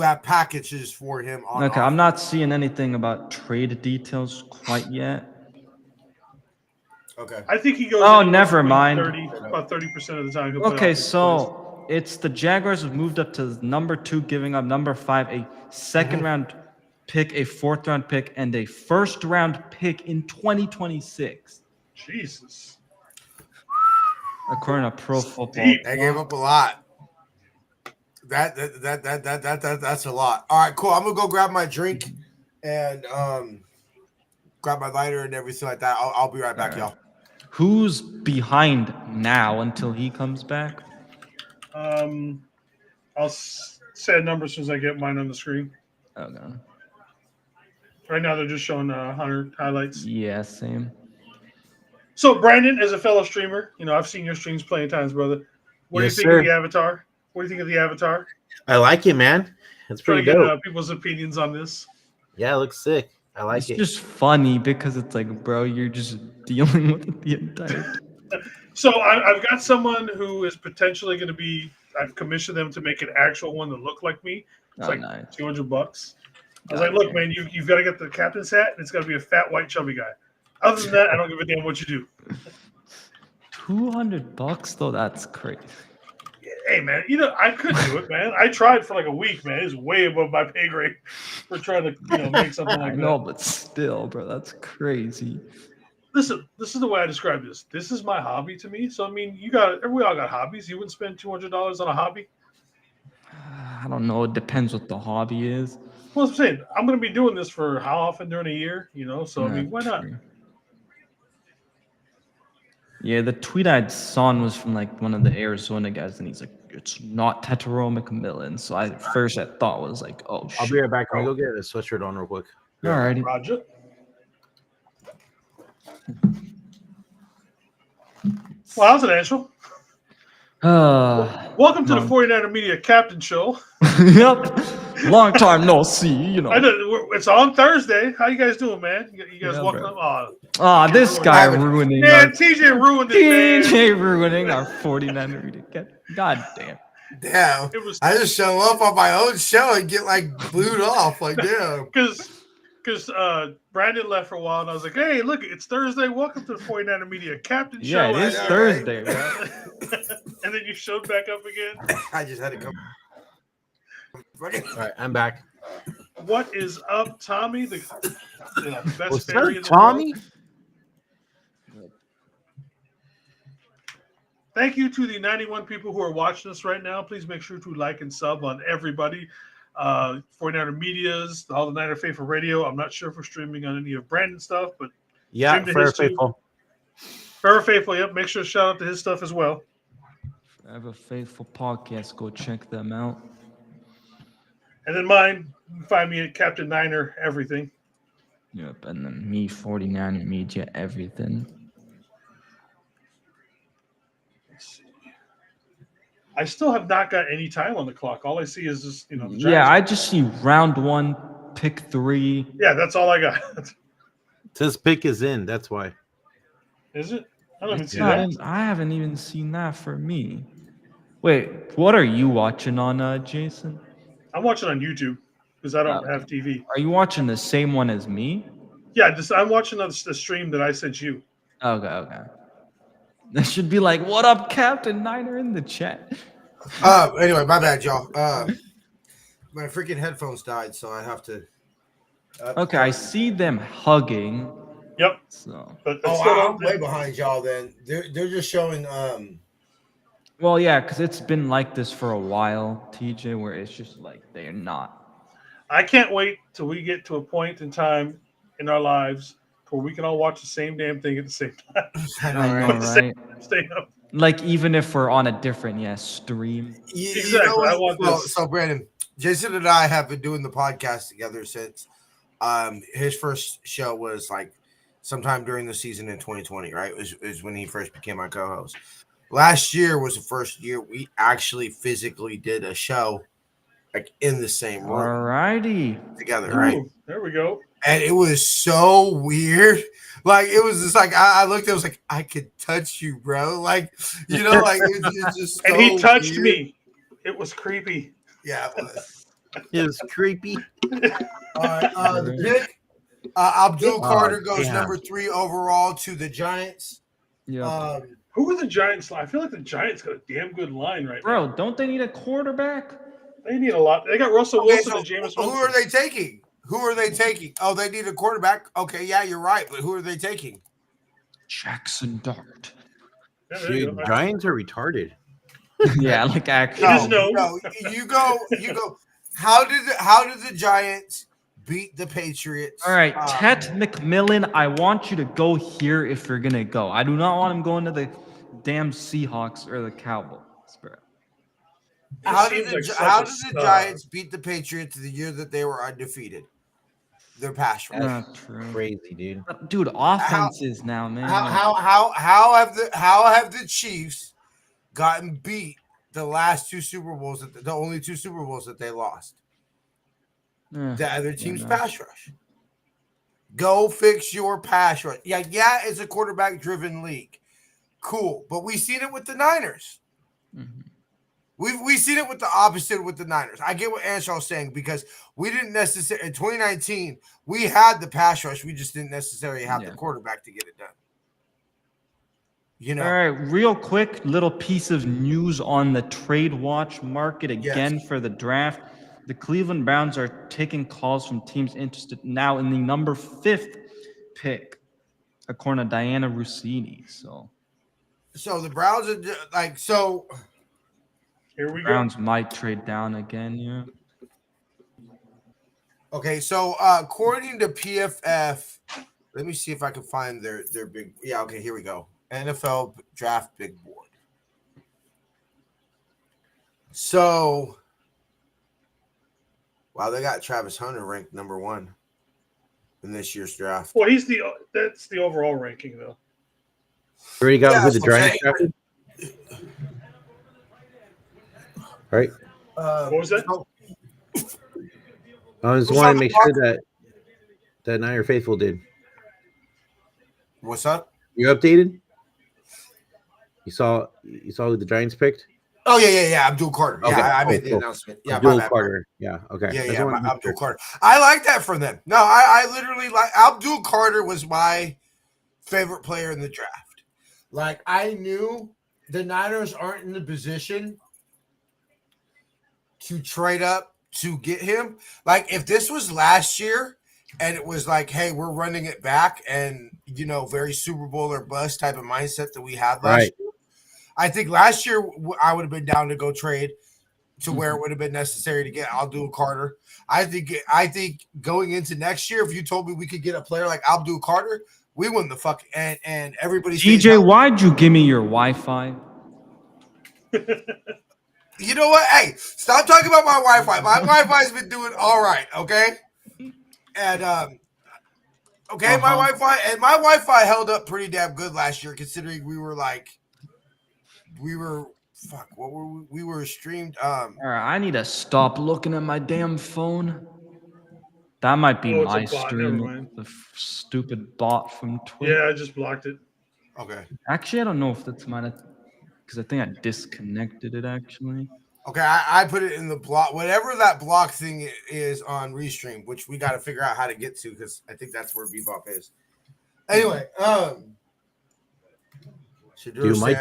have packages for him on. Okay, I'm not seeing anything about trade details quite yet. Okay. I think he goes. Oh, anywhere never between mind. About 30% of the time. He'll play Okay, offensive so it's the Jaguars have moved up to number 2, giving up number 5, a second round pick, a 4th round pick, and a 1st round pick in 2026. plays. Jesus. According to Pro Football. Deep. They gave up a lot. That's a lot. All right, cool. I'm gonna go grab my drink and grab my lighter and everything like that. I'll be right back, y'all. Who's behind now until he comes back? I'll say a number as soon as I get mine on the screen. Okay. Right now, they're just showing Hunter highlights. Yeah, same. So, Brandon, as a fellow streamer, I've seen your streams plenty of times, brother. What Yes, do you think sir. of the avatar? What do you think of the avatar? I like it, man. It's Trying pretty to get dope. people's opinions on this. Yeah, it looks sick. I like It's it. just funny because it's like, bro, you're just dealing with it the entire time. So, I've got someone who is potentially going to be. I've commissioned them to make an actual one that look like me. It's like nice. $200. I was like, look, man, you've got to get the captain's hat, and it's got to be a fat, white, chubby guy. Other than that, I don't give a damn what you do. $200 though, that's crazy. Hey, man, I couldn't do it, man. I tried for like a week, man. It's way above my pay grade for trying to, make something like I that. know, but still, bro, that's crazy. Listen, this is the way I describe this. This is my hobby to me. So I mean, we all got hobbies. You wouldn't spend $200 on a hobby. I don't know. It depends what the hobby is. Well, I'm saying I'm going to be doing this for how often during a year, So I mean, why not? True. Yeah, the tweet I saw was from like one of the Arizona guys, and he's like, "It's not Tetaro McMillan." So I thought was like, "Oh shit." I'll be right back. Let me go get a sweatshirt on real quick. Alrighty. Roger. Well, how's it, Angel? Welcome to the 49er Media Captain Show. Yep. Long time no see, It's on Thursday. How you guys doing, man? You guys welcome up? This guy ruining Man, TJ ruined it, man. TJ ruining our 49er Media. God damn. Damn. I just show up on my own show and get like booed off. Like, damn. Because Brandon left for a while, and I was like, hey, look, it's Thursday. Welcome to the 49er Media Captain Show. Yeah, it is Thursday, right? And then you showed back up again. I just had to come. All right, I'm back. What is up, Tommy? The best What's fairy in up, the Tommy? world. Thank you to the 91 people who are watching us right now. Please make sure to like and sub on everybody. 49er Medias, all the Niner Faithful Radio. I'm not sure if we're streaming on any of Brandon's stuff, but Yeah, Forever Faithful. Forever Faithful, yep. Make sure to shout out to his stuff as well. Forever Faithful Podcast. Go check them out. And then mine, you can find me at Captain Niner Everything. Yep, and then me, 49er Media, everything. Let's see. I still have not got any time on the clock. All I see is just, the Giants. Yeah, I just see round 1, pick 3. Yeah, that's all I got. It says pick is in. That's why. Is it? I don't even see that. I haven't even seen that for me. Wait, what are you watching on, Jason? I'm watching on YouTube because I don't have TV. Are you watching the same one as me? Yeah, I'm watching the stream that I sent you. Okay. That should be like, what up, Captain Niner in the chat. Anyway, my bad, y'all. My freaking headphones died, so I have to. Okay, I see them hugging. Yep. So. But I'm way behind y'all. Then they're just showing. Well, yeah, because it's been like this for a while, TJ, where it's just like they're not. I can't wait till we get to a point in time in our lives where we can all watch the same damn thing at the same time. I know, right? Stay up. Like, even if we're on a different, stream. Exactly. I want this. So, Brandon, Jason and I have been doing the podcast together since his first show was like sometime during the season in 2020, right? It was when he first became my co-host. Last year was the first year we actually physically did a show like in the same room. Alrighty. Together, right? Ooh, there we go. And it was so weird. Like, it was just like, I looked, I was like, I could touch you, bro. Like, like, it's just so and he touched weird. me. It was creepy. Yeah, it was. It was creepy. All right, the pick, Abdul Carter goes damn. number 3 overall to the Giants. Yeah. Who are the Giants? I feel like the Giants got a damn good line right Bro, now. don't they need a quarterback? They need a lot. They got Russell Wilson and Jameis Winston. Who are they taking? Oh, they need a quarterback. Okay, yeah, you're right. But who are they taking? Jackson Dart. Yeah, there you Dude, go. Giants are retarded. Yeah, like actually. It is no. No, you go. How did the Giants beat the Patriots? All right, Ted McMillan, I want you to go here if you're gonna go. I do not want him going to the damn Seahawks or the Cowboys, bro. How seems did like the, such how a did the stud. Giants beat the Patriots the year that they were undefeated? Their pass rush. Not true. Crazy, dude. Dude, offenses now, man. How have the Chiefs gotten beat the last two Super Bowls, the only two Super Bowls that they lost? The other team's pass rush. Go fix your pass rush. Yeah, it's a quarterback-driven league. Cool, but we've seen it with the Niners. Mhm. We've seen it with the opposite with the Niners. I get what Anshaw's saying because we didn't necessarily in 2019 we had the pass rush. We just didn't necessarily have the quarterback to get it done. You know. All right, real quick, little piece of news on the trade watch market again for the draft. The Cleveland Browns are taking calls from teams interested now in the number 5th pick, according to Diana Rossini. So the Browns are like so. Here we Browns might trade down again. Yeah. Okay, so according to PFF, let me see if I can find their big. Yeah, okay, here we go. NFL draft big board. So, wow, they got Travis Hunter ranked number 1 in this year's draft. Well, that's the overall ranking though. You already got who the that's what I'm Giants drafted? Right. What was that? I just wanted to make sure that Niner faithful did. What's up? You updated? You saw who the Giants picked? Oh yeah. Abdul Carter. Yeah, Okay, I made the cool. announcement. Yeah, Abdul my bad. Carter. Yeah. Okay. Yeah. Abdul Carter. I like that from them. No, I literally like Abdul Carter was my favorite player in the draft. Like I knew the Niners aren't in the position to trade up to get him. Like if this was last year and it was like, hey, we're running it back and very Super Bowl or bust type of mindset that we had last year. I think last year I would have been down to go trade to where it would have been necessary to get Abdul Carter. I think going into next year, if you told me we could get a player like Abdul Carter, we win the fuck and everybody. DJ, why'd you give me your Wi-Fi? You know what? Hey, stop talking about my Wi-Fi. My Wi-Fi's been doing all right, okay? And my Wi-Fi held up pretty damn good last year, considering we were streamed. All right, I need to stop looking at my damn phone. That might be my stream. The stupid bot from Twitch. Yeah, I just blocked it. Okay. Actually, I don't know if that's mine because I think I disconnected it actually. Okay, I put it in the block, whatever that block thing is on Restream, which we got to figure out how to get to because I think that's where Bebop is. Anyway, Dude, my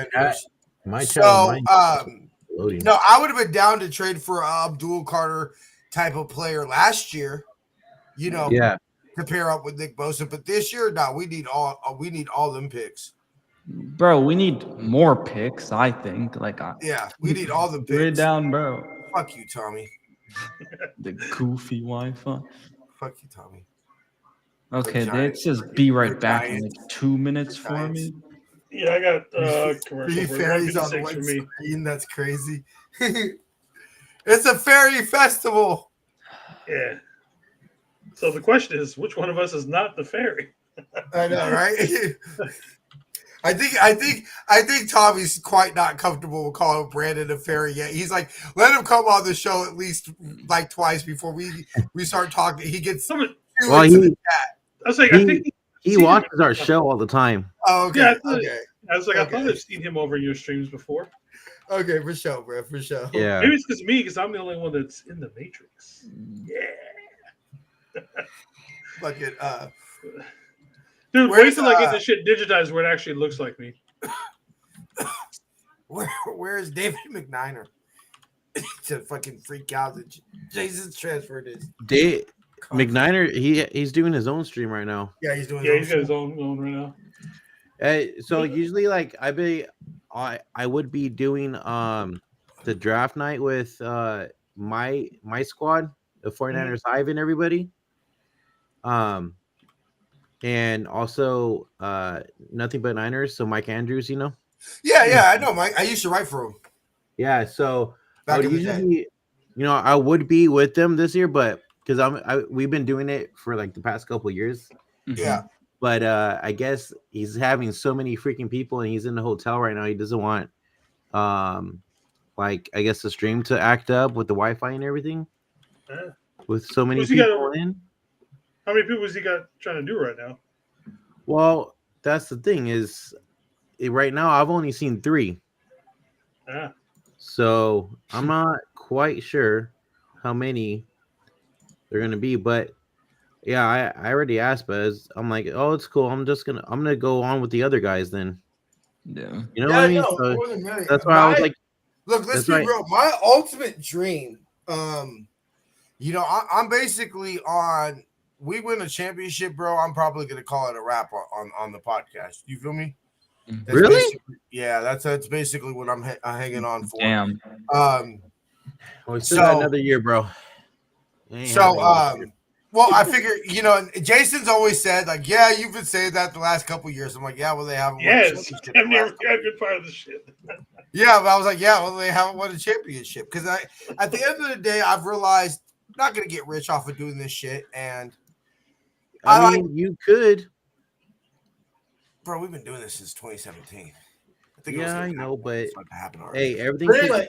chat, no, I would have been down to trade for Abdul Carter type of player last year, to pair up with Nick Bosa, but this year, no, we need all them picks. Bro, we need more picks, I think. We need all the picks. Put it down, bro. Fuck you, Tommy. The goofy Wi-Fi. Fuck you, Tommy. Okay, it says be right back in like 2 minutes for me. Yeah, I got commercial. Fairies on the one screen. That's crazy. It's a fairy festival. Yeah. So the question is, which one of us is not the fairy? I know, right? I think Tommy's quite not comfortable with calling Brandon a fairy yet. He's like, let him come on the show at least like twice before we start talking. He gets into the chat. I was like, I think he watches our show all the time. Oh, okay. Yeah, I was like, I thought I've seen him over your streams before. Okay, for sure, bro, for sure. Yeah. Maybe it's because I'm the only one that's in the Matrix. Yeah. Look at dude, wait till I get this shit digitized where it actually looks like me. Where's David McNiner? To fucking freak out that Jason's transferred his. McNiner, he's doing his own stream right now. Yeah, he's doing. Yeah, he's got his own right now. So usually, like I would be doing the draft night with my squad, the 49ers Hive and everybody. And also nothing but Niners. So Mike Andrews, you know. Yeah, I know, Mike. I used to write for him Yeah, so I back would in the usually day. be, I would be with them this year, but because we've been doing it for like the past couple years. Yeah. But I guess he's having so many freaking people, and he's in the hotel right now. He doesn't want, like I guess the stream to act up with the Wi-Fi and everything. Yeah. With so many Who's he got people over- in. How many people has he got trying to do right now? Well, that's the thing is, right now I've only seen 3. Yeah. So I'm not quite sure how many they're gonna be, but yeah, I already asked, but I'm like, oh, it's cool. I'm gonna go on with the other guys then. Yeah. You know what I mean? No, So more than million. that's why I was like, Look, let's that's be why- real. My ultimate dream, I'm basically on. We win a championship, bro. I'm probably gonna call it a wrap on the podcast. You feel me? That's Really? Yeah, that's basically what I'm hanging on for. Damn. we still got another year, bro. Well, I figure, Jason's always said, like, yeah, you've been saying that the last couple of years. I'm like, yeah, well, they haven't won a Yes, championship. I've never got a good part of the shit. Yeah, but I was like, yeah, well, they haven't won a championship. Because at the end of the day, I've realized I'm not going to get rich off of doing this shit. And I mean, you could. Bro, we've been doing this since 2017. I know, but happen hey, everything. But anyway,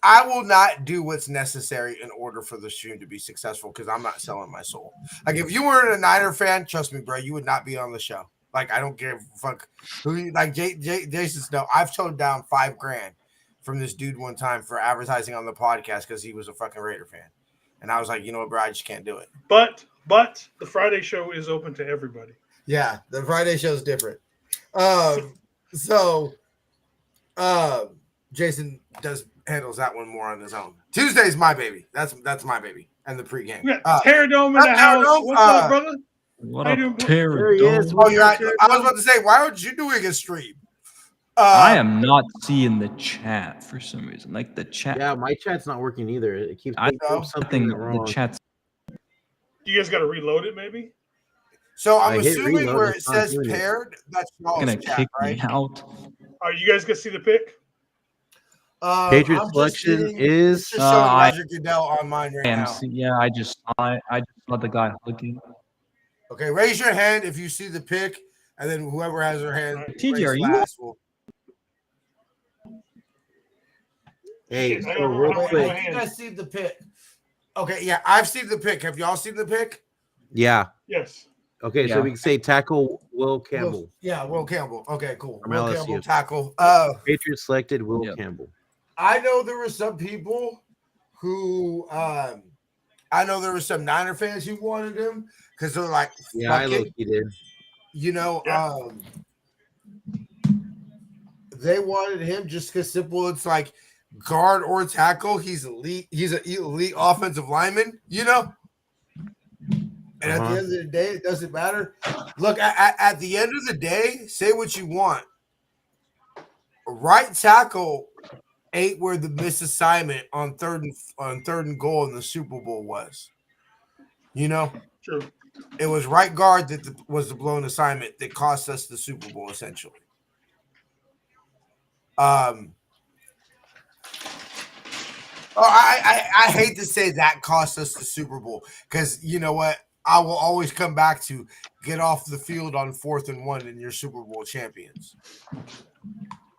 I will not do what's necessary in order for the stream to be successful because I'm not selling my soul. Like, if you weren't a Niner fan, trust me, bro, you would not be on the show. Like, I don't give a fuck who. Like, Jason's no, I've toned down $5,000 from this dude one time for advertising on the podcast because he was a fucking Raider fan, and I was like, you know what, bro, I just can't do it. But the Friday show is open to everybody. Yeah, the Friday show is different. Jason handles that one more on his own. Tuesday's my baby. That's my baby. And the pregame. Terradome in the house. What's up, brother? What How up, you doing? Terradome? Oh, I was about to say, why aren't you doing a stream? I am not seeing the chat for some reason. Like the chat. Yeah, my chat's not working either. It keeps I know something the wrong. chat's You guys got to reload it, maybe? So I I'm hit assuming reload, where it's it not says doing it. paired, that's gonna y'all's chat, kick right? me out. You guys can see the pick? Patriot I'm just selection kidding. is It's just showing Roger Goodell on mine right now. AMC. Yeah, I just saw the guy hugging. Okay, raise your hand if you see the pick, and then whoever has their hand TJ, raised are you- last will. Hey, Shit, I so don't real know how quick. my I think I hands. see the pick. Okay, yeah, I've seen the pick. Have y'all seen the pick? Yeah. Yes. Okay, Yeah. so we can say tackle Will Campbell. Will Campbell. Okay, cool. From Will LSU. Campbell tackle. Patriots selected Will Yep. Campbell. I know there were some people who I know there were some Niner fans who wanted him because they're like, Yeah, I fuck it. low-key did. They wanted him just because simple. It's like guard or tackle. He's elite. He's an elite offensive lineman, And at the end of the day, it doesn't matter. Look, at the end of the day, say what you want. Right tackle ain't where the misassignment on third and goal in the Super Bowl was. True. It was right guard that was the blown assignment that cost us the Super Bowl, essentially. I hate to say that cost us the Super Bowl because you know what? I will always come back to get off the field on 4th and 1 and you're Super Bowl champions. I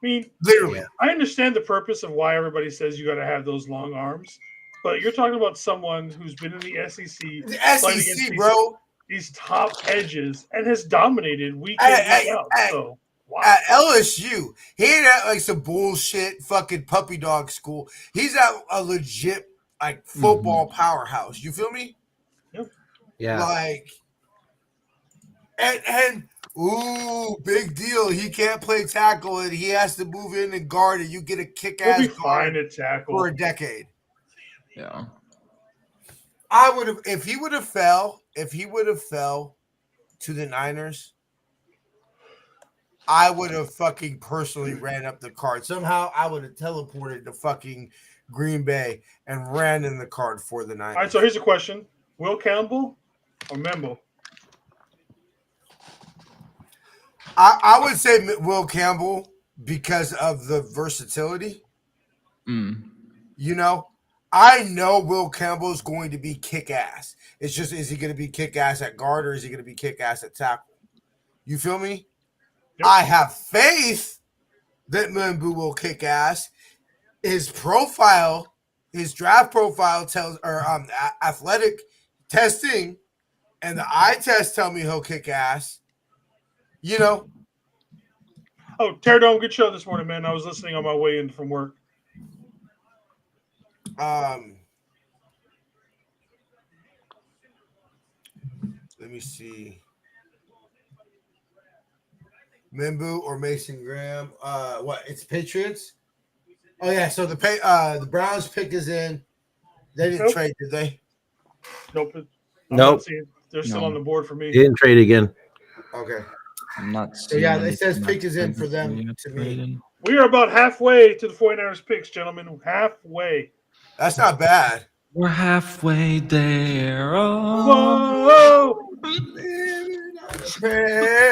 mean, Literally. I understand the purpose of why everybody says you got to have those long arms, but you're talking about someone who's been in the SEC, The playing SEC, against bro. these top edges, and has dominated week in, week out. So, wow. At LSU, he ain't at like some bullshit fucking puppy dog school. He's at a legit like football powerhouse. You feel me? Yeah. Like, and big deal. He can't play tackle and he has to move in and guard and you get a kick He'll ass be guard fine at tackle. for a decade. Yeah. I would have if he would have fell to the Niners. I would have fucking personally ran up the card. Somehow I would have teleported to fucking Green Bay and ran in the card for the Niners. All right, so here's a question: Will Campbell or Membo? I would say Will Campbell because of the versatility. You know, I know Will Campbell is going to be kick ass. It's just, is he going to be kick ass at guard or is he going to be kick ass at tackle? You feel me? Yep. I have faith that Mbu will kick ass. His profile, his draft profile tells, or athletic testing and the eye test tell me he'll kick ass. You know, Oh, Tear Dome, good show this morning, man. I was listening on my way in from work. let me see. Mbu or Mason Graham. What? It's Patriots. Oh yeah. So the Browns pick is in. They didn't Nope. trade, did they? Nope. I'm Nope. not seeing- They're still on the board for me. He didn't trade again. Okay. I'm not So seeing. yeah, it says anything pick is in that's for them been to me. traded. We are about halfway to the 49ers picks, gentlemen. Halfway. That's not bad. We're halfway there. Oh. Whoa!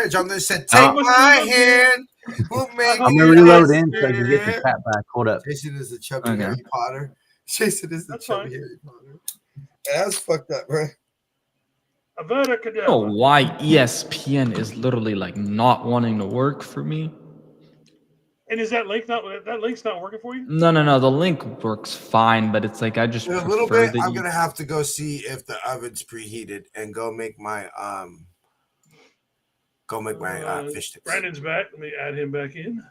Jonathan said, "Take my hand. We'll make I'm it gonna reload in so I faster." can get the chat back. Hold up. Jason is the chubby Okay. Harry Potter. Jason is the That's chubby fine. Harry Potter. Yeah, that's fucked up, bro. Avada I don't know Kedavra. why ESPN is literally like not wanting to work for me. And is that link's not working for you? No. The link works fine, but it's like I just In a prefer little bit, that I'm you- gonna have to go see if the oven's preheated and go make my fish sticks. Brandon's back. Let me add him back in.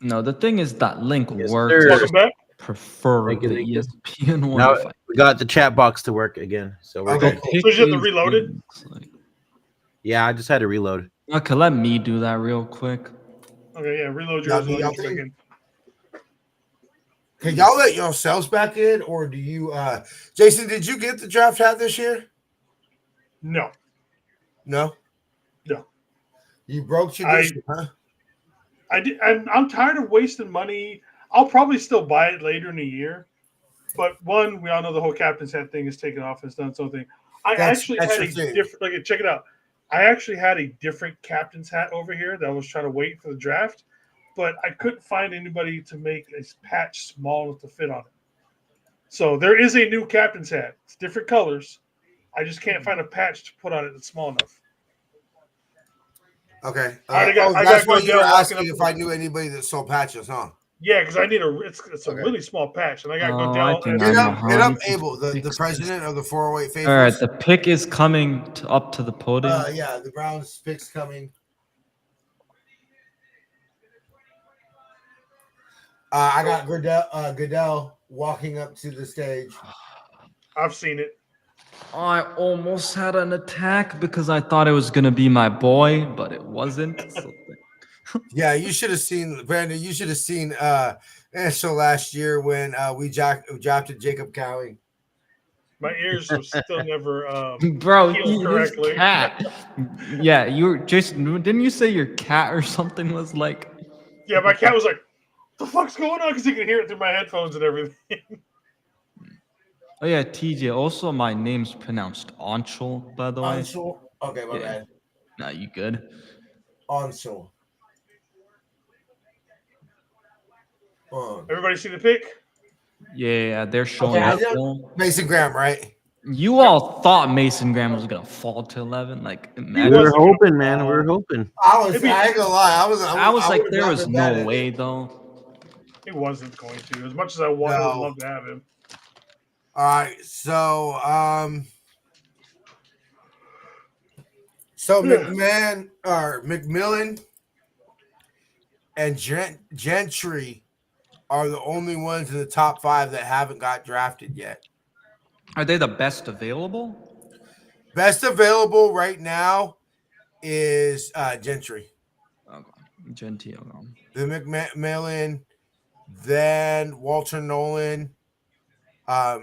No, the thing is that link Yes, works. sir. Welcome back. Prefer Thank you, the thank you. ESPN one. Now if I- we got the chat box to work again, so we're Okay, good. cool. Pick So you have to is reload it? in, looks like. Yeah, I just had to reload. Okay, let me do that real quick. Okay, yeah, reload Y'all yours. do I'll y'all get you back thing? in. Can y'all let yourselves back in, or do you Jason, did you get the draft hat this year? No. No? No. You broke tradition, huh? I did, I'm tired of wasting money. I'll probably still buy it later in the year. But one, we all know the whole captain's hat thing is taken off and it's done something. I That's actually had your a thing. different, like, check it out. I actually had a different captain's hat over here that I was trying to wait for the draft, but I couldn't find anybody to make a patch small enough to fit on it. So there is a new captain's hat. It's different colors. I just can't find a patch to put on it that's small enough. Okay. I got that's why you were Goodell walking asking up if to I knew anybody that sold patches, huh? Yeah, because I need it's a Okay. really small patch, and I got Oh, Goodell. I think Hit I'm up 100% Abel, the fixed. president of the 408 faithfuls. All right, the pick is coming up to the podium. Yeah, the Browns pick's coming. I got Goodell walking up to the stage. I've seen it. I almost had an attack because I thought it was gonna be my boy, but it wasn't. So Yeah, you should have seen Brandon. You should have seen so last year when we drafted Jacob Cowing. My ears are still never bro, healed his correctly. cat. Yeah, you were Jason. Didn't you say your cat or something was like? Yeah, my cat was like, "The fuck's going on?" Because he can hear it through my headphones and everything. Oh yeah, TJ. Also, my name's pronounced Anshul, by the way. Onshore. Okay, my Yeah. bad. Nah, you good? Onshore. Everybody see the pick? Yeah, they're showing Okay, I up. don't- Mason Graham, right? You all thought Mason Graham was gonna fall to 11. Like, We imagine. were wasn't hoping, man. We were hoping. I ain't gonna lie. I was like, would've there not was been mad no at way it. though. He wasn't going to. As much as I would No. love to have him. All right, so McMillan and Gentry are the only ones in the top 5 that haven't got drafted yet. Are they the best available? Best available right now is Gentry. Okay. Gentile. The McMillan, then Walter Nolan. Yeah,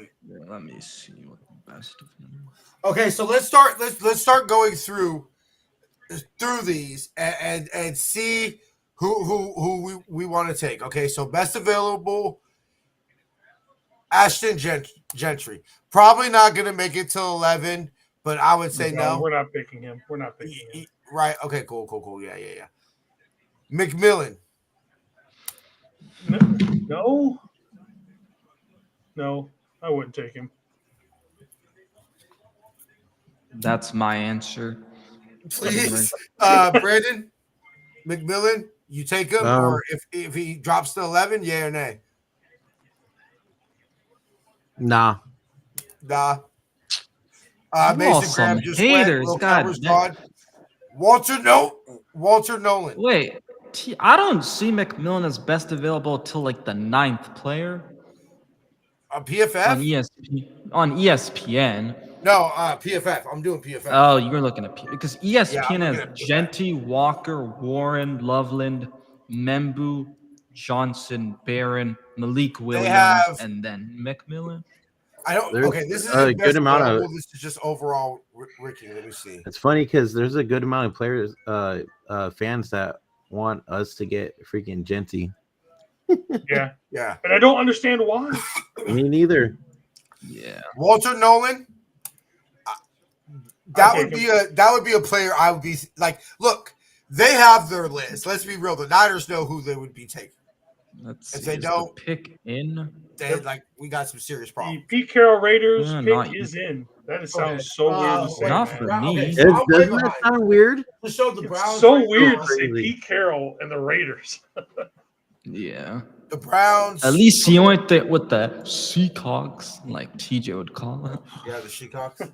let me see what the best of them. Okay, so let's start going through through these and see who we want to take. Okay, so best available, Ashton Gentry. Probably not going to make it till 11, but I would say no. We're not picking him. We're not picking him. Right. Okay, cool. Yeah. McMillan. No, I wouldn't take him. That's my answer. Please. Brandon, McMillan, you take him, or if he drops to 11, yeah or nay? Nah. Mason Graham just haters. went. God, gone. Walter Nolan. Wait, I don't see McMillan as best available till like the 9th player On PFF? on ESPN. No, PFF. I'm doing PFF. Oh, you're looking at because ESPN Yeah, has Genty, Walker, Warren, Loveland, Membu, Johnson, Barron, Malik Williams, and then McMillan. I don't. There's Okay, this is a good amount of. This is just overall Ricky. Let me see. It's funny because there's a good amount of players, fans that want us to get freaking Genty. Yeah, Yeah, and I don't understand why. Me neither. Yeah, Walter Nolan. That would be a player I would be like. Look, they have their list. Let's be real. The Niners know who they would be taking. Let's if see. they don't pick in, they we got some serious problems. The Pete Carroll Raiders not pick is in. That sounds so weird to say. not man. for me. Okay, so Doesn't that sound weird? To show the Browns. It's so weird to say crazy. Pete Carroll and the Raiders. Yeah, The Browns. at least he went there with the Seahawks, like TJ would call it. Yeah, the Seahawks.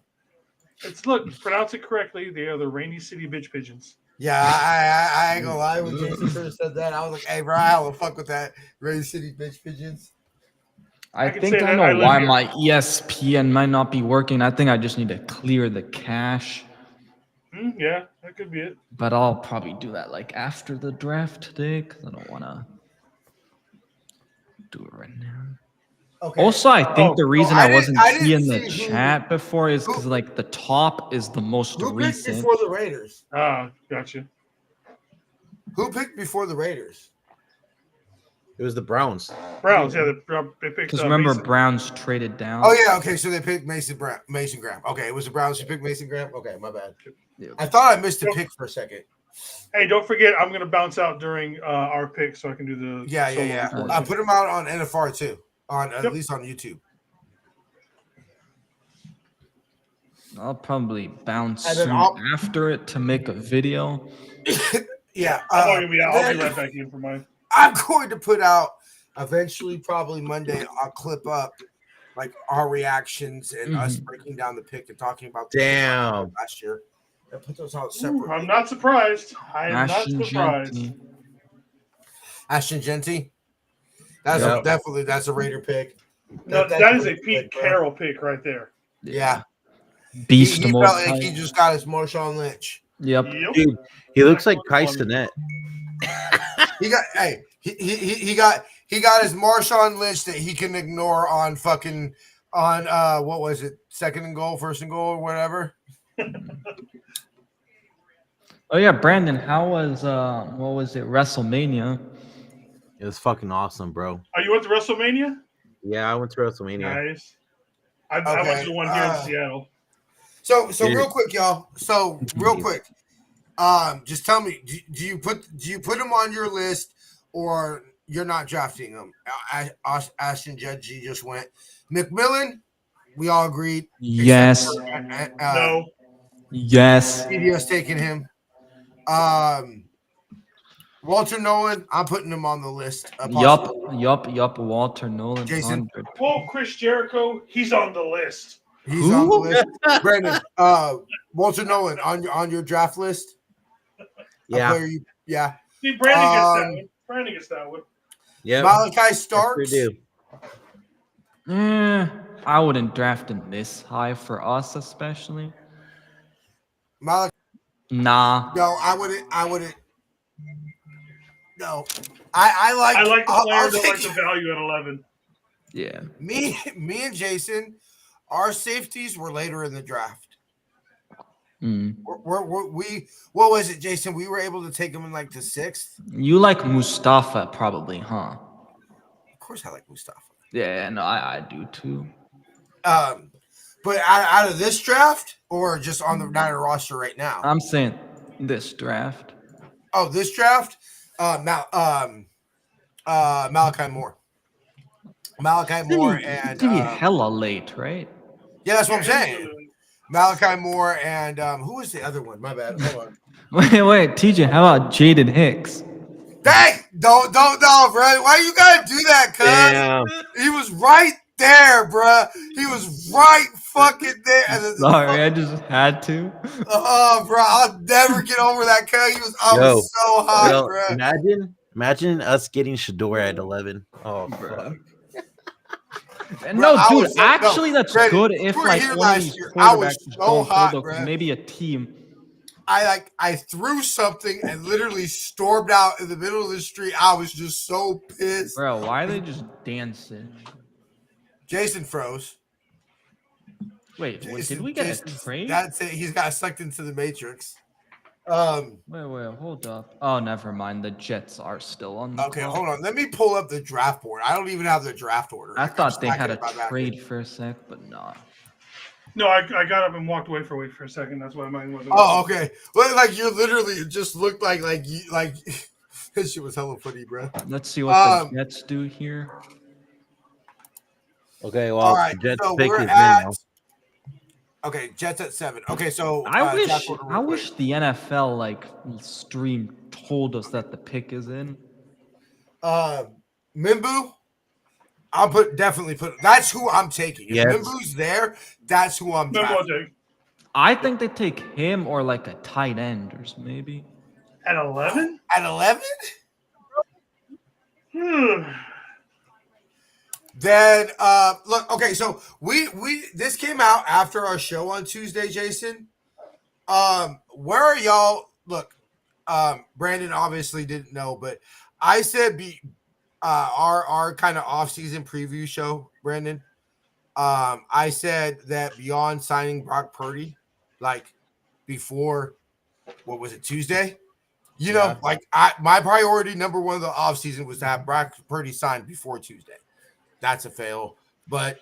Pronounce it correctly. They are the Rainy City Bitch Pigeons. Yeah, I ain't gonna lie. When Jason first said that, I was like, "Hey, bro, I don't fuck with that Rain City bitch pigeons." I can think say I that know I live why here. my ESPN might not be working. I think I just need to clear the cache. Yeah, that could be it. But I'll probably do that like after the draft today because I don't want to do it right now. Okay. Also, I think the reason I wasn't seeing the see chat before is because like the top is the most Who picked recent. before the Raiders? Gotcha. Who picked before the Raiders? It was the Browns. Browns, yeah, they picked. Because remember, Mason. Browns traded down. Oh yeah, okay. So they picked Mason Graham. Okay, it was the Browns who picked Mason Graham. Okay, my bad. Yep. I thought I missed a pick for a second. Hey, don't forget, I'm gonna bounce out during our pick so I can do the. Yeah. report. I put them out on NFR too, at least on YouTube. I'll probably bounce And then soon after it to make a video. Yeah, I'll be right back in for mine. I'm going to put out eventually, probably Monday. I'll clip up like our reactions and us breaking down the pick and talking about the Damn. last year. And put those out Ooh, separately. I'm not surprised. I am Ashton not surprised. Genty. Ashton Genty. That's Yep. definitely that's a Raider pick. No, That's that is a good Pete pick, bro. Carroll pick right there. Yeah, Beast he mode. felt like he just got his Marshawn Lynch. Yep. Yep. Dude, he looks like Kai Cenat. He got he got his Marshawn Lynch that he can ignore on fucking on what was it, second and goal, first and goal, or whatever. Oh yeah, Brandon, how was what was it, WrestleMania? It was fucking awesome, bro. Oh, you went to WrestleMania? Yeah, I went to WrestleMania. Nice. I went to the one here in Seattle. So Dude. real quick, y'all. So real quick, just tell me, do you put them on your list, or you're not drafting them? Ashton Judge just went. McMillan, we all agreed. Yes. No. Yes. CBS taking him. Walter Nolan, I'm putting him on the list. Yup. Walter Nolan. Jason. 100. Quote Chris Jericho, he's on the list. He's on the list. Brandon, Walter Nolan on your draft list. Yeah. Yeah. See, Brandon gets that one. Brandon gets that one. Yeah. Malachi Starks. do. I wouldn't draft him this high for us, especially. Malachi. Nah. No, I wouldn't. No, I like the I'll players that take like the value at 11. Yeah. me and Jason. Our safeties were later in the draft. Mm. What was it, Jason? We were able to take him in like the 6th. You like Mustafa, probably, huh? Of course, I like Mustafa. Yeah, no, I do too. But out of this draft, or just on the Niner roster right now? I'm saying this draft. Oh, this draft, Malachi Moore. Malachi Moore and to be hella late, right? yeah, that's what I'm saying. Malachi Moore and who was the other one? My bad. Hold on. Wait, TJ, how about Jaden Hicks? Dang! Don't, bro. Why you gotta do that, cuz? Damn. He was right there, bro. He was right fucking there. And Sorry, I just had to. Oh, bro, I'll never get over that, cuz. I was so hot, bro. Imagine us getting Shador at 11. Oh, Bro. Bro, No, I dude, was so- actually, that's Brandon, good you if were like here one of last these year. I was quarterbacks so don't hot, hold up, 'cause bro. maybe a team. I threw something and literally stormed out in the middle of the street. I was just so pissed. Bro, why are they just dancing? Jason froze. Wait, did we get a trade? That's it. He's got sucked into the Matrix. Wait, hold up. Oh, never mind. The Jets are still on the Okay, clock. hold on. Let me pull up the draft board. I don't even have the draft order. I Like, I'm thought they had stacking a it by back. trade for a sec, but no. No, I got up and walked away for a second. That's why mine wasn't. Oh, okay. Well, like you literally it just looked like this shit was hella funny, bro. Let's see what the Jets do here. Okay, well, All right, Jets so pick we're is at now. okay. Jets at 7. Okay, so I draft order real I quick. wish the NFL like stream told us that the pick is in. Mimbu. Definitely put. That's who I'm taking. If Yes. Mimbu's there, that's who I'm drafting. I think they take him or like a tight end or maybe. At 11? At 11? Then look, okay, so we this came out after our show on Tuesday, Jason. Where are y'all? Look, Brandon obviously didn't know, but I said our kind of off-season preview show, Brandon. I said that beyond signing Brock Purdy, like before what was it, Tuesday? You know, like my priority number one of the offseason was to have Brock Purdy signed before Tuesday. That's a fail, but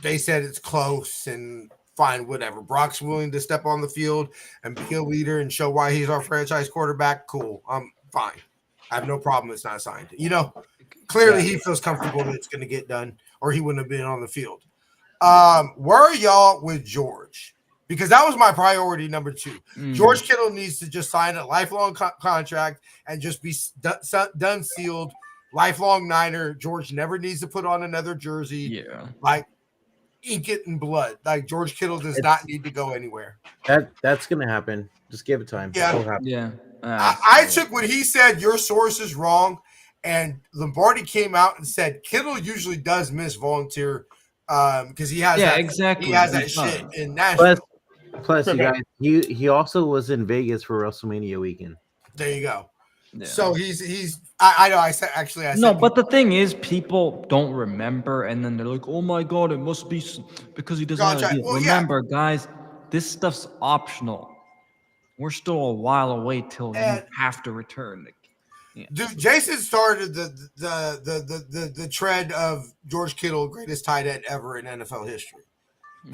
they said it's close and fine, whatever. Brock's willing to step on the field and be a leader and show why he's our franchise quarterback. Cool. I'm fine. I have no problem. It's not signed. You know, clearly he feels comfortable that it's going to get done or he wouldn't have been on the field. Where are y'all with George? Because that was my priority number 2. George Kittle needs to just sign a lifelong contract and just be done, sealed. Lifelong Niner. George never needs to put on another jersey. Yeah. Like, ink it in blood. Like, George Kittle does not need to go anywhere. That's gonna happen. Just give it time. Yeah. It'll happen. Yeah. I took what he said, your source is wrong, and Lombardi came out and said Kittle usually does miss volunteer because he has exactly. He has that shit in Nashville. Plus, you guys, he also was in Vegas for WrestleMania weekend. There you go. Yeah. So he's I know I said no, but the thing is, people don't remember, and then they're like, "Oh my god, it must be because he doesn't have a deal." Remember, guys, this stuff's optional. We're still a while away till you have to return. Yeah. Dude, Jason started the trend of George Kittle, greatest tight end ever in NFL history,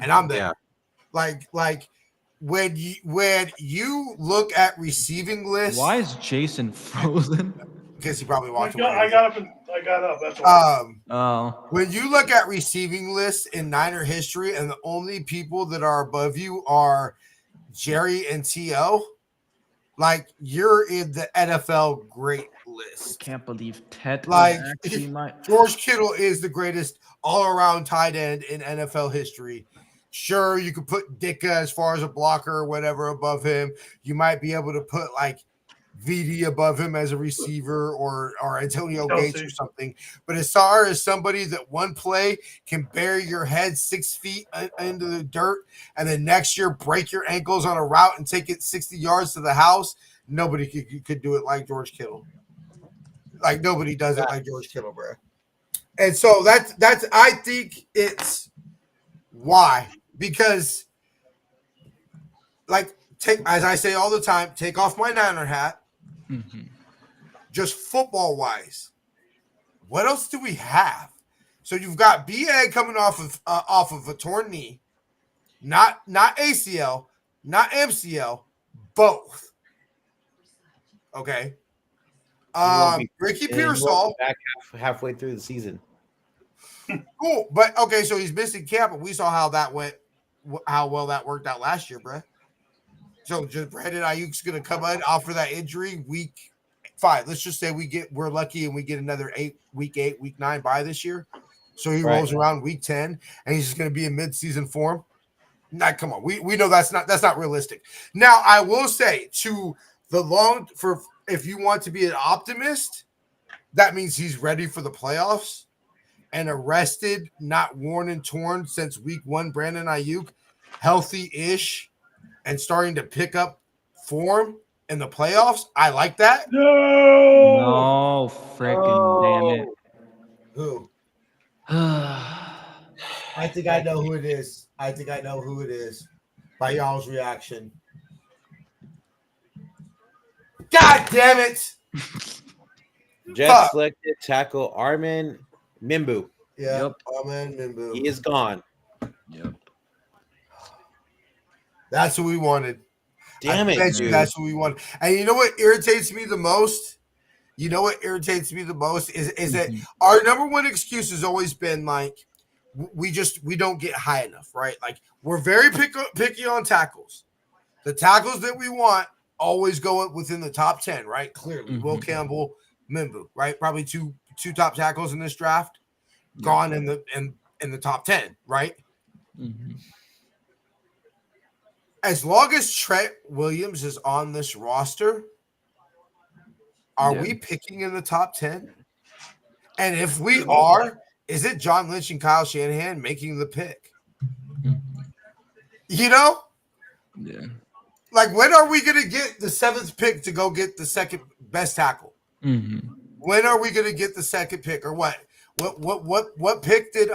and I'm there. Like when you look at receiving lists, why is Jason frozen? Because he probably watched. I got up. That's why. When you look at receiving lists in Niner history, and the only people that are above you are Jerry and T.O., like you're in the NFL great list. Can't believe Ted. Like George Kittle is the greatest all-around tight end in NFL history. Sure, you could put Dicka as far as a blocker or whatever above him. You might be able to put like VD above him as a receiver or Antonio Gates or something. But as far as somebody that one play can bury your head 6 feet into the dirt and then next year break your ankles on a route and take it 60 yards to the house, nobody could do it like George Kittle. Like nobody does it like George Kittle, bro. And so that's I think it's why. Because like as I say all the time, take off my Niner hat. Mm-hmm. Just football wise, what else do we have? So you've got BA coming off of a torn knee, not ACL, not MCL, both. Okay. He won't be. Ricky And he won't Pearsall, be back halfway through the season. cool, but okay, so he's missing camp, but we saw how that went, how well that worked out last year, bruh. So just Brandon Ayuk's gonna come in off of that injury week 5. Let's just say we're lucky and we get another week 9 bye this year. So he rolls around week 10 and he's just gonna be in mid-season form. Nah, come on. We know that's not realistic. Now I will say to the if you want to be an optimist, that means he's ready for the playoffs and arrested, not worn and torn since week 1. Brandon Ayuk, healthy-ish and starting to pick up form in the playoffs. I like that. No, freaking damn it. Who? I think I know who it is. By y'all's reaction. God damn it! Jets selected tackle Armin Mimbu. Yeah, Yep. Armin Mimbu. He is gone. Yep. That's who we wanted. Damn it, dude. That's what we want. And you know what irritates me the most? Is that our number one excuse has always been like we don't get high enough, right? Like we're very picky on tackles. The tackles that we want always go within the top 10, right? Clearly, Will Campbell, Mimbu, right? Probably two top tackles in this draft, gone in the top 10, right? Mm-hmm. As long as Trent Williams is on this roster, are we picking in the top 10? And if we are, is it John Lynch and Kyle Shanahan making the pick? You know? Yeah. Like, when are we going to get the 7th pick to go get the second best tackle? Mm-hmm. When are we going to get the second pick or what? What pick did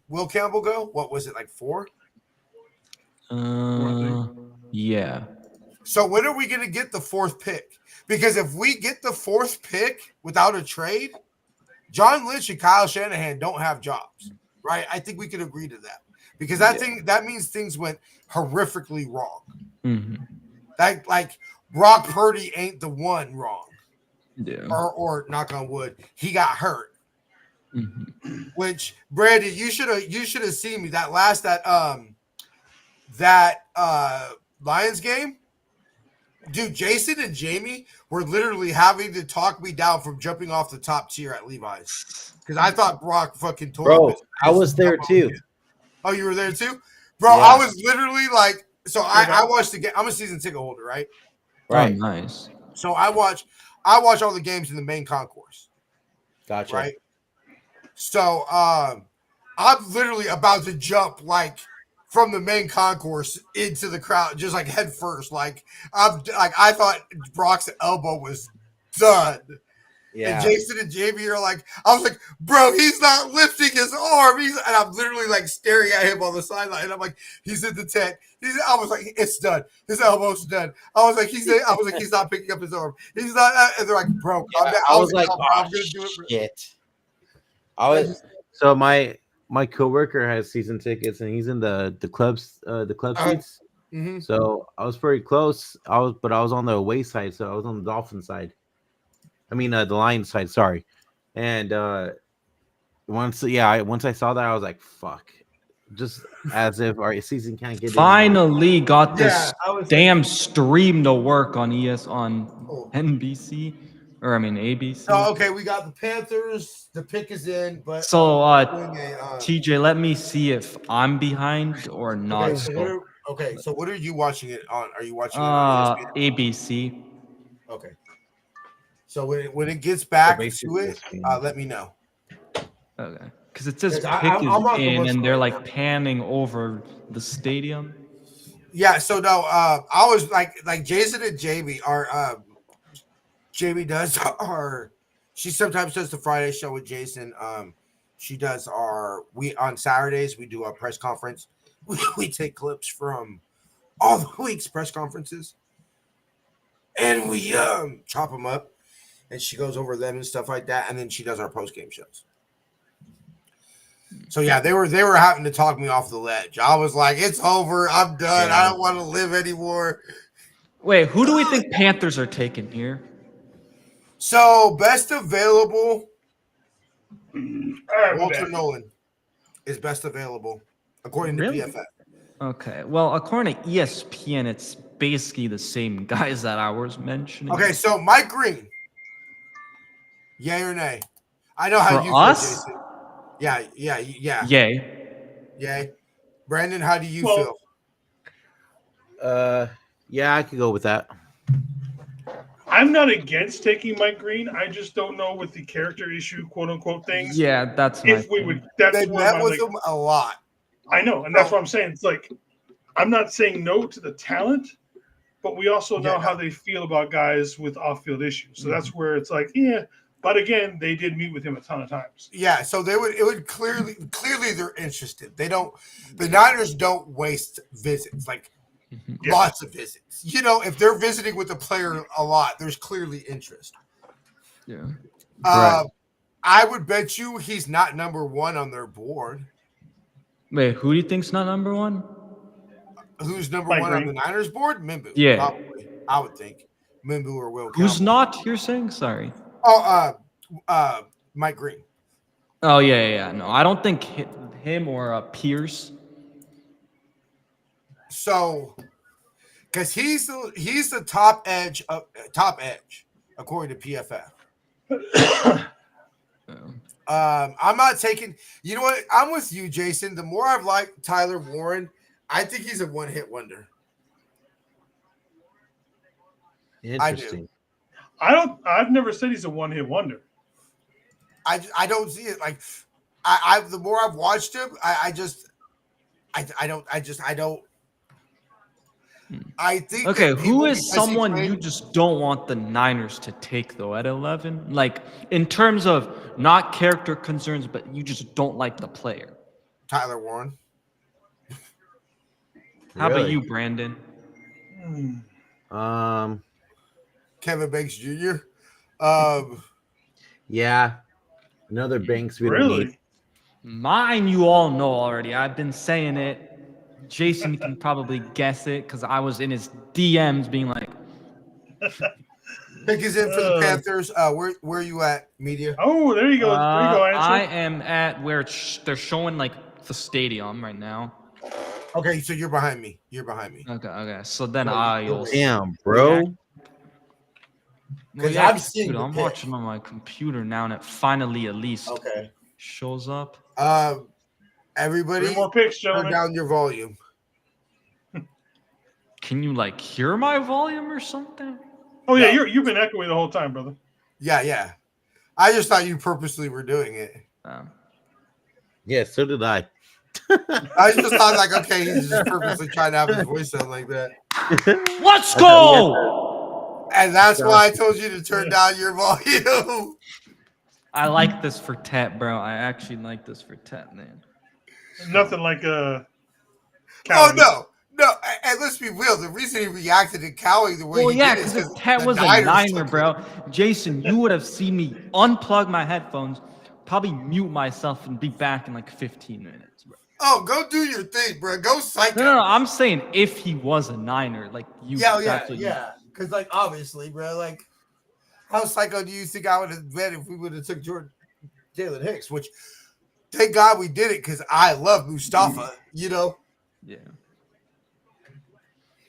Will Campbell go? What was it, like 4? Yeah. So when are we going to get the 4th pick? Because if we get the 4th pick without a trade, John Lynch and Kyle Shanahan don't have jobs, right? I think we can agree to that because that means things went horrifically wrong. Mm-hmm. Like Brock Purdy ain't the one wrong. Yeah. Or knock on wood, he got hurt. Mm-hmm. Which Brandon, you should have seen me that Lions game. Dude, Jason and Jamie were literally having to talk me down from jumping off the top tier at Levi's because I thought Brock fucking tore Bro, up his I was there too. Oh, you were there too? Bro, Yeah. I was literally like, so I watched the game. I'm a season ticket holder, right? Right. Oh, nice. So I watch all the games in the main concourse. Gotcha. Right. So I'm literally about to jump like from the main concourse into the crowd, just like head first. Like I thought Brock's elbow was done. Yeah. And Jason and Jamie are like, I was like, bro, he's not lifting his arm. And I'm literally like staring at him on the sideline. And I'm like, he's in the tent. I was like, it's done. His elbow's done. I was like, he's not picking up his arm. He's not. And they're like, bro, calm down. I was like, bro, oh, I'm gonna do it, bro. Shit. So my coworker has season tickets and he's in the club seats. Mm-hmm. So I was pretty close. I was on the away side, so I was on the Dolphin side. I mean the Lions side, sorry. And once I saw that, I was like, fuck. Just as if our season can't get finally got this damn stream to work on NBC or ABC. Oh, okay, we got the Panthers. The pick is in, but so TJ, let me see if I'm behind or not. So what are you watching it on? Are you watching it on ABC? Okay. So when it gets back to it, let me know. Okay. Because it says pick is in, and they're like panning over the stadium. Yeah. So no, I was like Jason and Jamie are. Jamie does she sometimes does the Friday show with Jason. She does on Saturdays we do a press conference. We take clips from all the week's press conferences, and we chop them up, and she goes over them and stuff like that, and then she does our post game shows. So yeah, they were having to talk me off the ledge. I was like, it's over. I'm done. I don't want to live anymore. Wait, who do we think Panthers are taking here? So best available, All right, Walter Nolan is best available according to Really? PFF. Okay, well, according to ESPN, it's basically the same guys that I was mentioning. Okay, so Mike Green, yay or nay? I know how For you us? feel, Jason. Yeah. Yay. Brandon, how do you Well, feel? Yeah, I could go with that. I'm not against taking Mike Green. I just don't know with the character issue, quote unquote things. Yeah, that's my If we thing. would, that's They where met my, with him a lot. I know, and that's what I'm saying. It's like I'm not saying no to the talent, but we also know how they feel about guys with off-field issues. So that's where it's like, yeah. But again, they did meet with him a ton of times. Yeah, so it would clearly they're interested. The Niners don't waste visits, like lots of visits. You know, if they're visiting with a player a lot, there's clearly interest. Yeah. I would bet you he's not number one on their board. Wait, who do you think's not number one? Who's number Mike one Green. on the Niners board? Mimbu. Yeah. Probably. I would think Mimbu or Will. Who's Campbell. not? You're saying? Sorry. Oh, Mike Green. Oh yeah. No, I don't think him or Pierce. So, because he's the top edge according to PFF. I'm not taking. You know what? I'm with you, Jason. The more I've liked Tyler Warren, I think he's a one-hit wonder. Interesting. I've never said he's a one-hit wonder. I don't see it. Like the more I've watched him, I think. Okay, that who people, is because he someone played- you just don't want the Niners to take though at 11? Like in terms of not character concerns, but you just don't like the player. Tyler Warren. How about Really? you, Brandon? Kevin Banks Jr. Yeah, another Banks we don't Really? need. Mine, you all know already. I've been saying it. Jason can probably guess it because I was in his DMs being like, Pick is in for the Panthers. Where are you at, media? Oh, there you go. There you go, Answer. I am at where they're showing like the stadium right now. Okay, so you're behind me. Okay. So then I'll. Damn, bro. Because yeah, I'm seeing dude, the I'm pick. watching on my computer now, and it finally at least Okay. shows up. Everybody, Three more picks, turn gentlemen. down your volume. Can you like hear my volume or something? Oh yeah, you've been echoing the whole time, brother. Yeah. I just thought you purposely were doing it. Yeah, so did I. I just thought like, okay, he's just purposely trying to have his voice sound like that. Let's go! And that's why I told you to turn down your volume. I like this for Tet, bro. I actually like this for Tet, man. Nothing like Oh Cowboys. no. And let's be real. The reason he reacted to cowing the way Well, he yeah, did is because if because Tet the was a Niners Niner, took bro, it. Jason, you would have seen me unplug my headphones, probably mute myself, and be back in like 15 minutes, bro. Oh, go do your thing, bro. Go psycho. No. I'm saying if he was a Niner, like you. that's what you- Yeah. Because like obviously, bro, like how psycho do you think I would have been if we would have took Jalen Hicks? Which thank God we did it because I love Mustafa. You know. Yeah.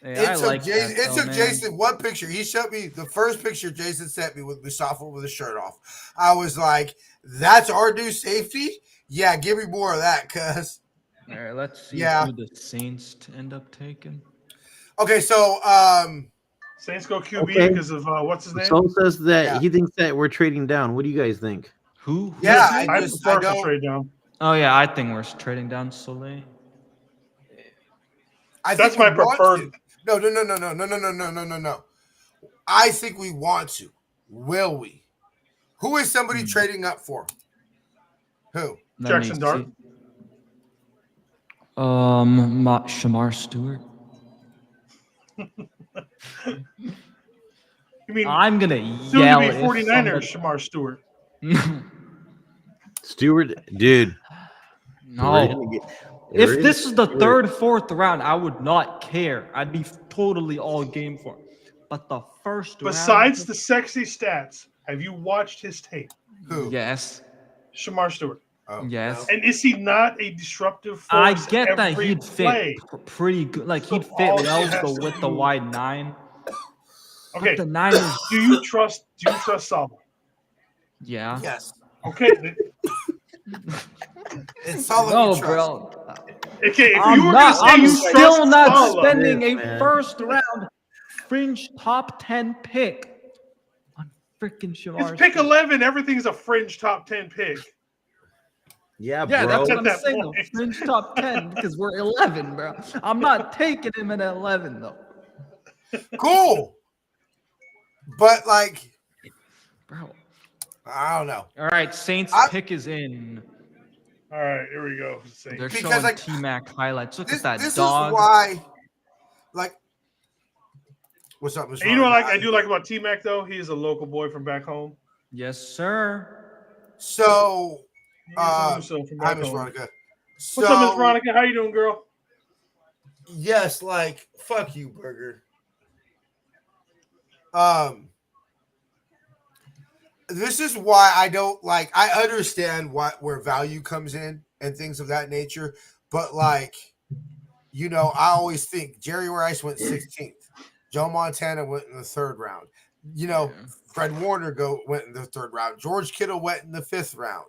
Hey, I like that, It though, took man. Jason one picture. He showed me the first picture Jason sent me with Mustafa with his shirt off. I was like, "That's our new safety." Yeah, give me more of that, cuz. All right, let's see Yeah. who the Saints end up taking. Okay, so Saints go QB Okay. because of what's his name? Soul says that Yeah. he thinks that we're trading down. What do you guys think? Who? yeah, I I prefer to don't. trade down. Oh yeah, I think we're trading down Soleil. I That's think we my want preferred. to. No. I think we want to. Will we? Who is somebody trading up for? Who? Let Jackson me Dart. see. Shamar Stewart. You mean I'm gonna soon yell to be if 49ers, Shamar Stewart? Stewart, dude. No. We're If gonna this is the Stewart. third, fourth round, I would not care. I'd be totally all game for it. But the first Besides round, the sexy stats, have you watched his tape? Who? yes, Shamar Stewart. Oh, yes. no. And is he not a disruptive I force get that every he'd play? fit pretty good. Like So he'd fit all he well has to with the do- wide 9. Okay. But the Niners, Do you trust Saleh? yeah. Yes. Okay. It's solid. No, You trust. bro. Okay, if I'm you were not. going to say I'm you still trust not Saleh, spending a man. first round fringe top 10 pick on freaking Shamar. it's pick Stewart. 11. Everything's a fringe top 10 pick. Yeah, Yeah, bro. that's what At I'm that saying. point. A fringe top 10 because we're 11, bro. I'm not taking him at 11 though, Cool. But like, bro. I don't know. All right, Saints I- pick is in. All right, here we go. Saints. They're Because, showing like, T-Mac highlights. Look This at that this dog. is why. Like, what's up, Mr. And you know what Ronald? I do like about T-Mac, though? He is a local boy from back home. Yes, sir. So, He hi, is from Miss back home. Veronica. What's up, Miss Veronica? How you doing, girl? Yes, like, fuck you, Burger. This is why I don't like. I understand where value comes in and things of that nature, but like, you know, I always think Jerry Rice went 16th, Joe Montana went in the 3rd round. You know, Fred Warner went in the 3rd round. George Kittle went in the 5th round.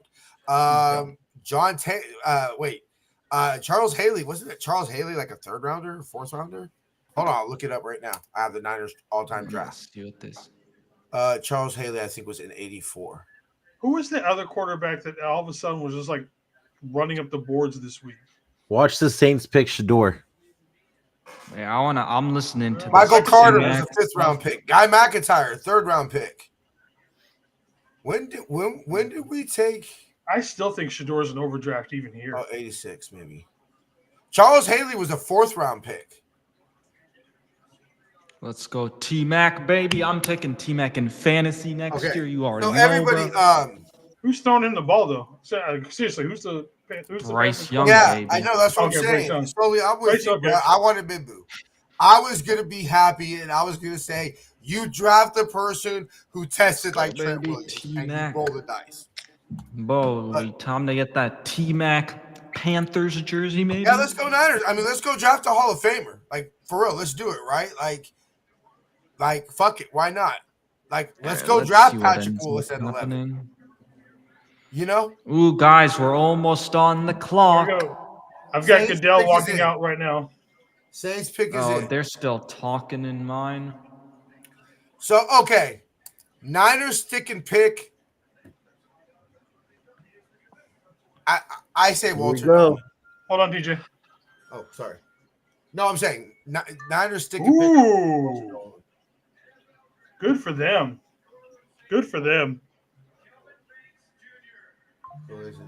Charles Haley, wasn't it Charles Haley like a 3rd rounder, 4th rounder? Hold on, I'll look it up right now. I have the Niners all-time draft. See what this. Charles Haley, I think, was in 84. Who was the other quarterback that all of a sudden was just like running up the boards this week? Watch the Saints pick Shador. Yeah, I'm listening to Michael this Carter was T-Mac a 5th round pick. Guy McIntyre, 3rd round pick. When did we take? I still think Shador's an overdraft even here. 86 maybe. Charles Haley was a 4th round pick. Let's go T-Mac, baby. I'm taking T-Mac in fantasy next year. You already So know, everybody, bro. Who's throwing him the ball though? Seriously, who's the Bryce Young, yeah, baby. I know that's what Okay, I'm Bryce saying. Young. Slowly, I'm with Bryce you, Young, bro. okay. I wanted Bimbu. I was gonna be happy, and I was gonna say you draft the person who tested like Trent baby, Williams, and you T-Mac. roll the dice. Boy, time to get that T-Mac Panthers jersey, maybe. Yeah, let's go Niners. I mean, let's go draft a Hall of Famer. Like for real, let's do it, right? Like fuck it, why not? Like let's go draft Patrick Willis at 11. happening. You know? Ooh, guys, we're almost on the clock. Here we go. I've got Saints Goodell pick is walking in. out right now. Saints pick is Oh, in. they're still talking in mine. So okay, Niners stick and pick. I say Walter. go. Nolan. Hold on, DJ. Oh, sorry. No, I'm saying Niners stick and pick. Ooh, good for them. Good for them. Who is it?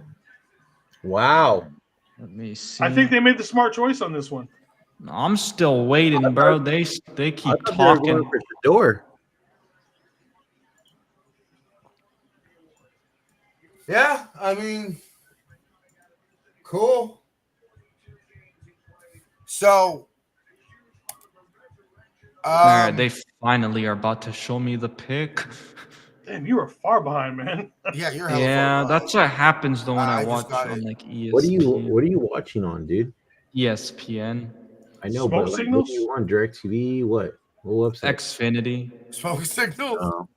Wow. Let me see. I think they made the smart choice on this one. I'm still waiting, bro. They keep I thought they were talking. going for Shador. Yeah, I mean, cool. So, All right, they finally are about to show me the pick. Damn, you were far behind, man. yeah, you're hella Yeah, far behind. that's what happens though when I I just watch got on it. like ESPN. What are you watching on, dude? ESPN, I know, Smoke but like, signals? what do you on DirecTV? What website? Xfinity, Smoke signals. Oh.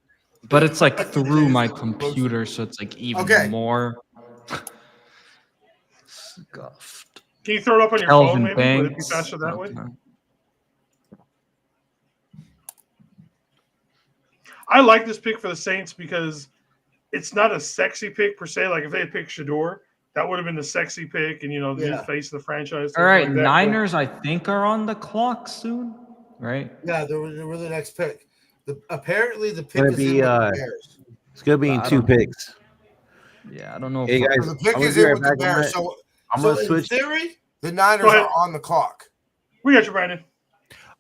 but it's like Back in the through days, my it was computer, so it's like even Okay. more scuffed. Can you throw it up on your phone, Kelvin maybe? Would it be Banks. faster that way? Okay. I like this pick for the Saints because it's not a sexy pick per se. Like if they had picked Shador, that would have been the sexy pick, and the new face of the franchise. All right, like that. Niners, I think are on the clock soon, right? Yeah, they were the next pick. Apparently, the pick Gonna is be, in with the Bears. It's gonna be in I 2 don't know. picks. Yeah, I don't know. Hey, if guys, So the pick I'm gonna is be in right with the back. Bears. So I'm gonna in switch. theory, the Niners Go ahead. are on the clock. We got you, Brandon.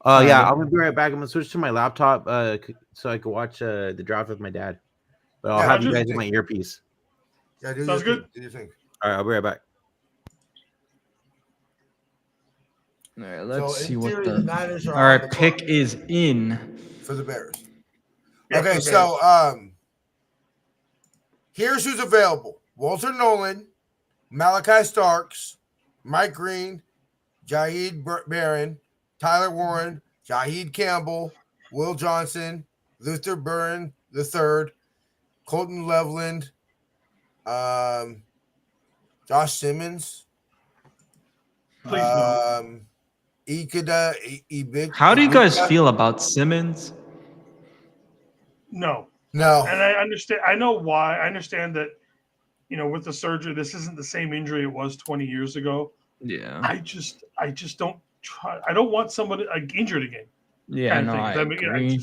Yeah, Alright. I'm gonna be right back. I'm gonna switch to my laptop so I can watch the draft with my dad. But I'll Yeah, have do you your guys in my earpiece. Yeah, do Sounds your good. thing. Do your thing. All right, I'll be right back. All right, So let's see in what theory, the Niners are all on the right, clock pick is in. for the Bears. Yeah, Okay, for the so Bears. here's who's available: Walter Nolan, Malachi Starks, Mike Green, Jaheed Barron, Tyler Warren, Jaheed Campbell, Will Johnson, Luther Burn III, Colton Loveland, Josh Simmons, Please no. Ikeda How do you guys Ibuka. feel about Simmons? No. No, And I understand. I know why. I understand that, with the surgery, this isn't the same injury it was 20 years ago. Yeah. I just don't try. I don't want somebody injured again. Yeah, Kind of no, thing. I That mean, agree.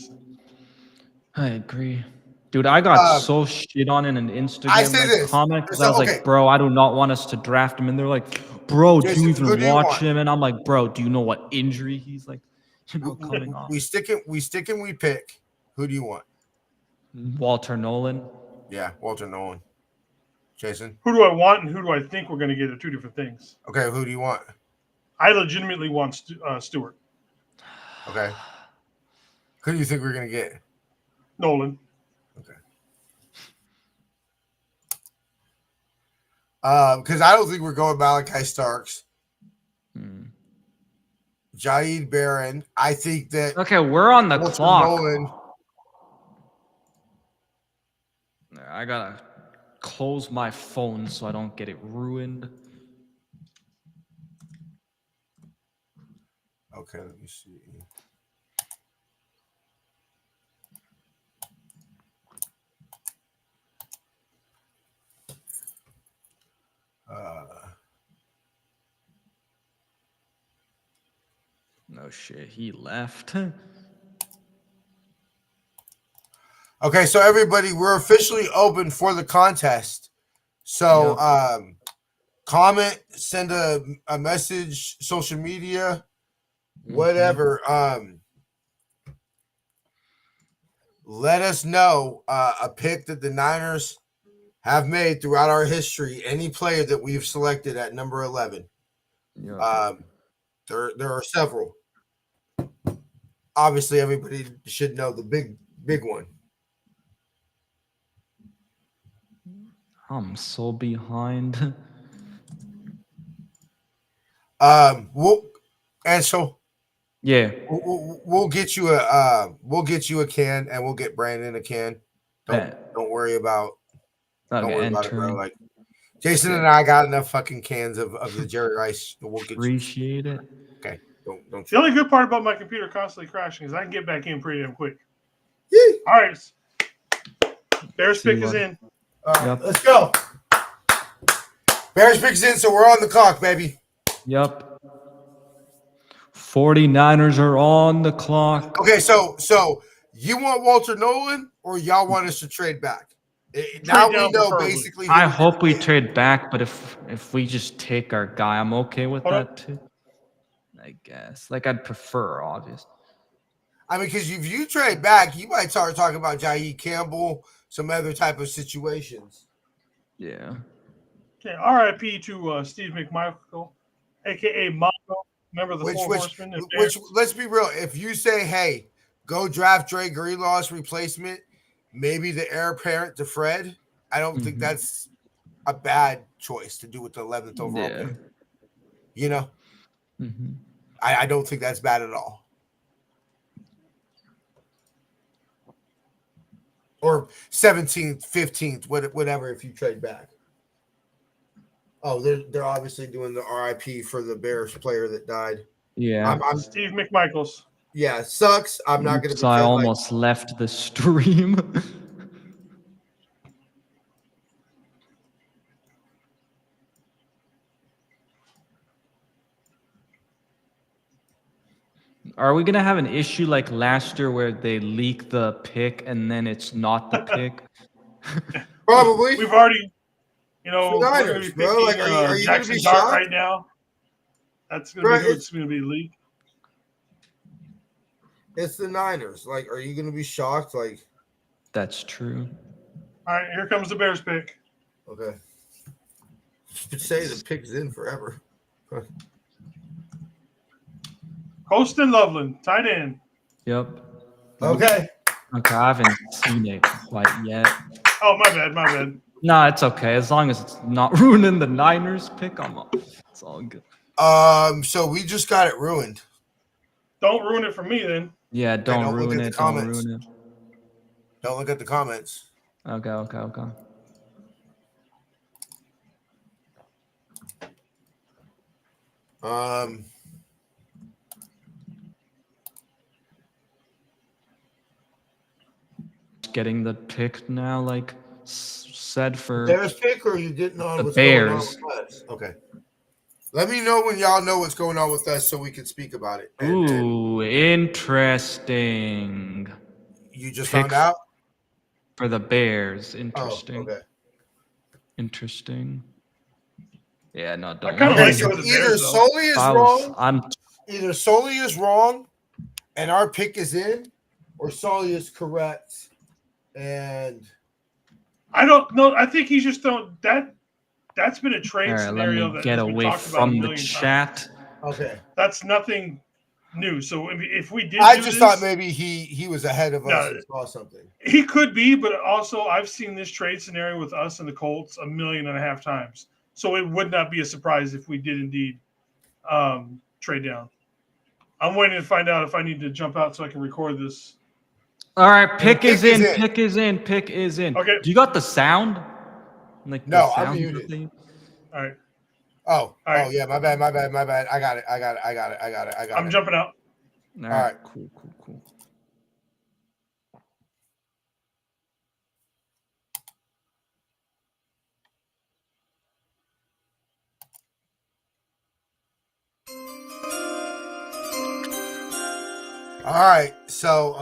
I agree. Dude, I got so shit on in an I Instagram say like this. comment because I So was okay, like, bro, I do not want us to draft him. And they're like, bro, do you Jason, who even do you watch want? him? And I'm like, bro, do you know what injury he's like, coming off? We stick it. We pick. Who do you want? Walter Nolan. Yeah, Walter Nolan. Jason. who do I want and who do I think we're going to get are two different things. Okay, who do you want? I legitimately want Stewart. Okay. Who do you think we're gonna get? Nolan. Okay. Because I don't think we're going Malachi Starks. Jaheed Barron. I think that Okay, we're on the Walter clock. Nolan. I gotta close my phone so I don't get it ruined. Okay, let me see. No shit, he left. Okay, so everybody, we're officially open for the contest. So comment, send a message, social media, whatever. Let us know a pick that the Niners have made throughout our history, any player that we've selected at number 11. There are several. Obviously, everybody should know the big one. I'm so behind. We'll Yeah. we'll get you a can, and we'll get Brandon a can. Don't worry about it, bro. Like Jason and I got enough fucking cans of the Jerry Rice. We'll get Appreciate it. Okay. Don't The only good part about my computer constantly crashing is I can get back in pretty damn quick. Yee. All right. Bears pick is in. Let's go. Bears picks in, so we're on the clock, baby. Yep. 49ers are on the clock. Okay, so you want Walter Nolan, or y'all want us to trade back? Now we down, know preferably. basically. Who I we're hope gonna we get. trade back, but if we just take our guy, I'm okay with Hold that too. I guess. Like I'd prefer, obviously. I mean, because if you trade back, you might start talking about Jaheed Campbell, some other type of situations. Yeah. Okay, R.I.P. to Steve McMichael, a.k.a. Mongo, member of the Which Four Horsemen. and Bears. let's be real. If you say, "Hey, go draft Dre Greenlaw's replacement," maybe the heir apparent to Fred, I don't think that's a bad choice to do with the 11th overall pick. You know, I don't think that's bad at all. Or 17th, 15th, whatever. If you trade back. Oh, they're obviously doing the RIP for the Bears player that died. Yeah. I'm Steve McMichaels. Yeah, sucks. I'm not going to. So I almost left the stream. Are we gonna have an issue like last year where they leak the pick and then it's not the pick? Probably. We've already, we're going to Niners, be bro. picking Like, are you going to Jackson be Dart shocked? right now. That's going to be who it's going to be leaked. It's the Niners. Like, are you gonna be shocked? Like, That's true. All right, here comes the Bears pick. okay. Say the pick's in forever. Colston Loveland, tight end. Yep. Okay. Okay, I haven't seen it quite yet. Oh, my bad. No, it's okay. As long as it's not ruining the Niners pick, it's all good. So we just got it ruined. Don't ruin it for me then. Yeah, don't ruin it. Don't ruin it. Don't look at the comments. Okay. Getting the pick now, like said for Bears pick, or are you getting on the what's Bears. going on with us? Okay. Let me know when y'all know what's going on with us so we can speak about it. Ooh, interesting. You just Pick found out? For the Bears. Interesting. Oh, okay. Interesting. Yeah, no, don't. I kind of like So it with the either Bears, though. Sully is wrong. Either Sully is wrong, and our pick is in, or Sully is correct, and I don't know. I think he's just don't that. That's been a trade all right, scenario let me that get has been away talked about a from the million chat. times. Okay. That's nothing new. So if we did, I just thought maybe he was ahead of us No. and saw something. he could be, but also I've seen this trade scenario with us and the Colts 1.5 million times. So it would not be a surprise if we did indeed trade down. I'm waiting to find out if I need to jump out so I can record this. All right, pick is in. in. Pick is in. Pick is in. Okay. Do you got the sound? Like No, the I'm sound muted. thing? All right. Oh, right. oh yeah, my bad. I got it. I'm jumping out. All right. Cool. All right, so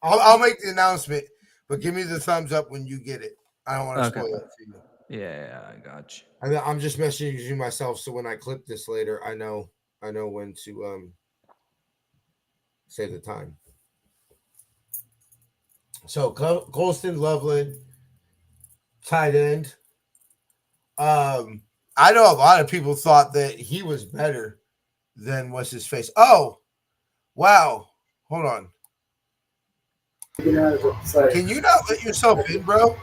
I'll make the announcement, but give me the thumbs up when you get it. I don't want to spoil it for you. Yeah, I got you. I'm just messaging myself, so when I clip this later, I know when to say the time. So Colston Loveland, tight end. I know a lot of people thought that he was better than what's his face. Oh, wow. Hold on. Can you not let yourself in, bro?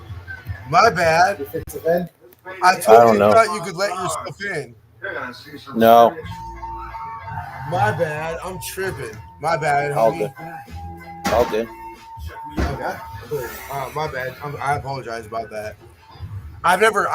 My bad. I totally thought you could let yourself in. No. My bad. I'm tripping. My bad, homie. All good. Okay. Cool. My bad. I apologize about that. I've never.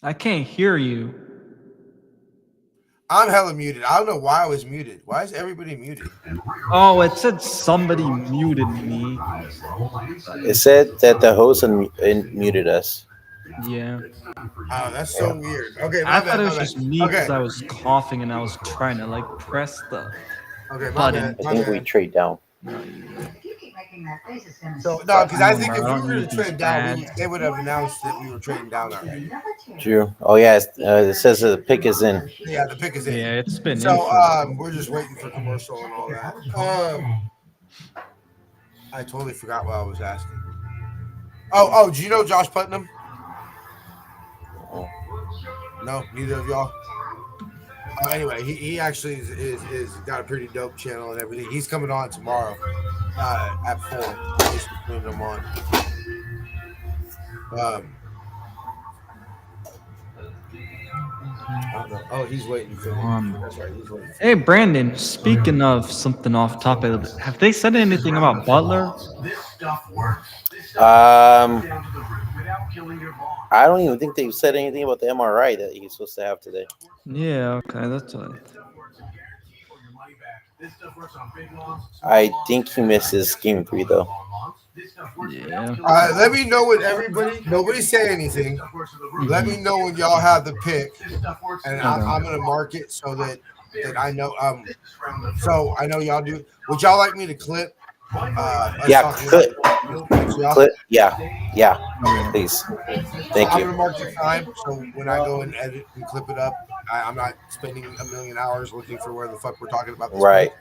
I can't hear you. I'm hella muted. I don't know why I was muted. Why is everybody muted? Oh, it said somebody muted me. It said that the host muted us. Yeah. Oh, that's so weird. Okay, I thought it was just me because I was coughing and I was trying to like press the button. I think we trade down. So no, because I think if we were to trade down, they would have announced that we were trading down already. True. Oh yeah, it says the pick is in. Yeah, the pick is in. Yeah, it's been. So we're just waiting for commercial and all that. I totally forgot what I was asking. Oh, do you know Josh Putnam? No, neither of y'all. Anyway, he actually is got a pretty dope channel and everything. He's coming on tomorrow at 4. Just putting him on. I don't know. Oh, he's waiting for me. That's right. He's waiting. Hey, Brandon, speaking of something off topic, have they said anything about Butler? I don't even think they've said anything about the MRI that he's supposed to have today. Yeah, okay, that's what. I think he misses game 3 though. Yeah. Let me know when everybody. Nobody say anything. Let me know when y'all have the pick, and I'm gonna mark it so that I know. So I know y'all do. Would y'all like me to clip? Yeah, clip. Yeah, please. Thank I'm you. gonna mark the time so when I go and edit and clip it up, I'm not spending a million hours looking for where the fuck we're talking about this. Right.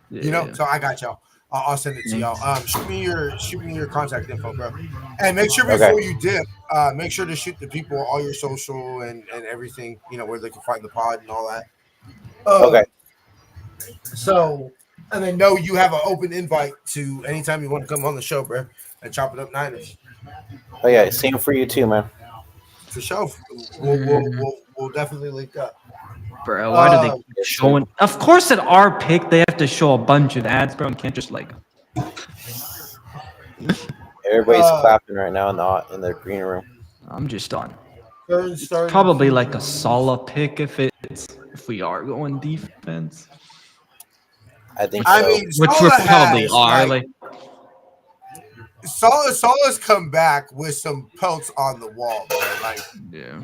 You know, so I got y'all. I'll send it to y'all. Shoot me your contact info, bro. And make sure before you dip, make sure to shoot the people all your social and everything. You know where they can find the pod and all that. Okay. So, and then know you have an open invite to anytime you want to come on the show, bro, and chop it up Niners. Oh yeah, same for you too, man. For sure, we'll definitely link up. Bro, why do they keep showing? Of course, at our pick, they have to show a bunch of ads, bro. And can't just like. Everybody's clapping right now in the green room. I'm just on. It's probably like a Sala pick if we are going defense. I think so. I mean, which we probably are. Like Sala's come back with some pelts on the wall, bro. Like, yeah.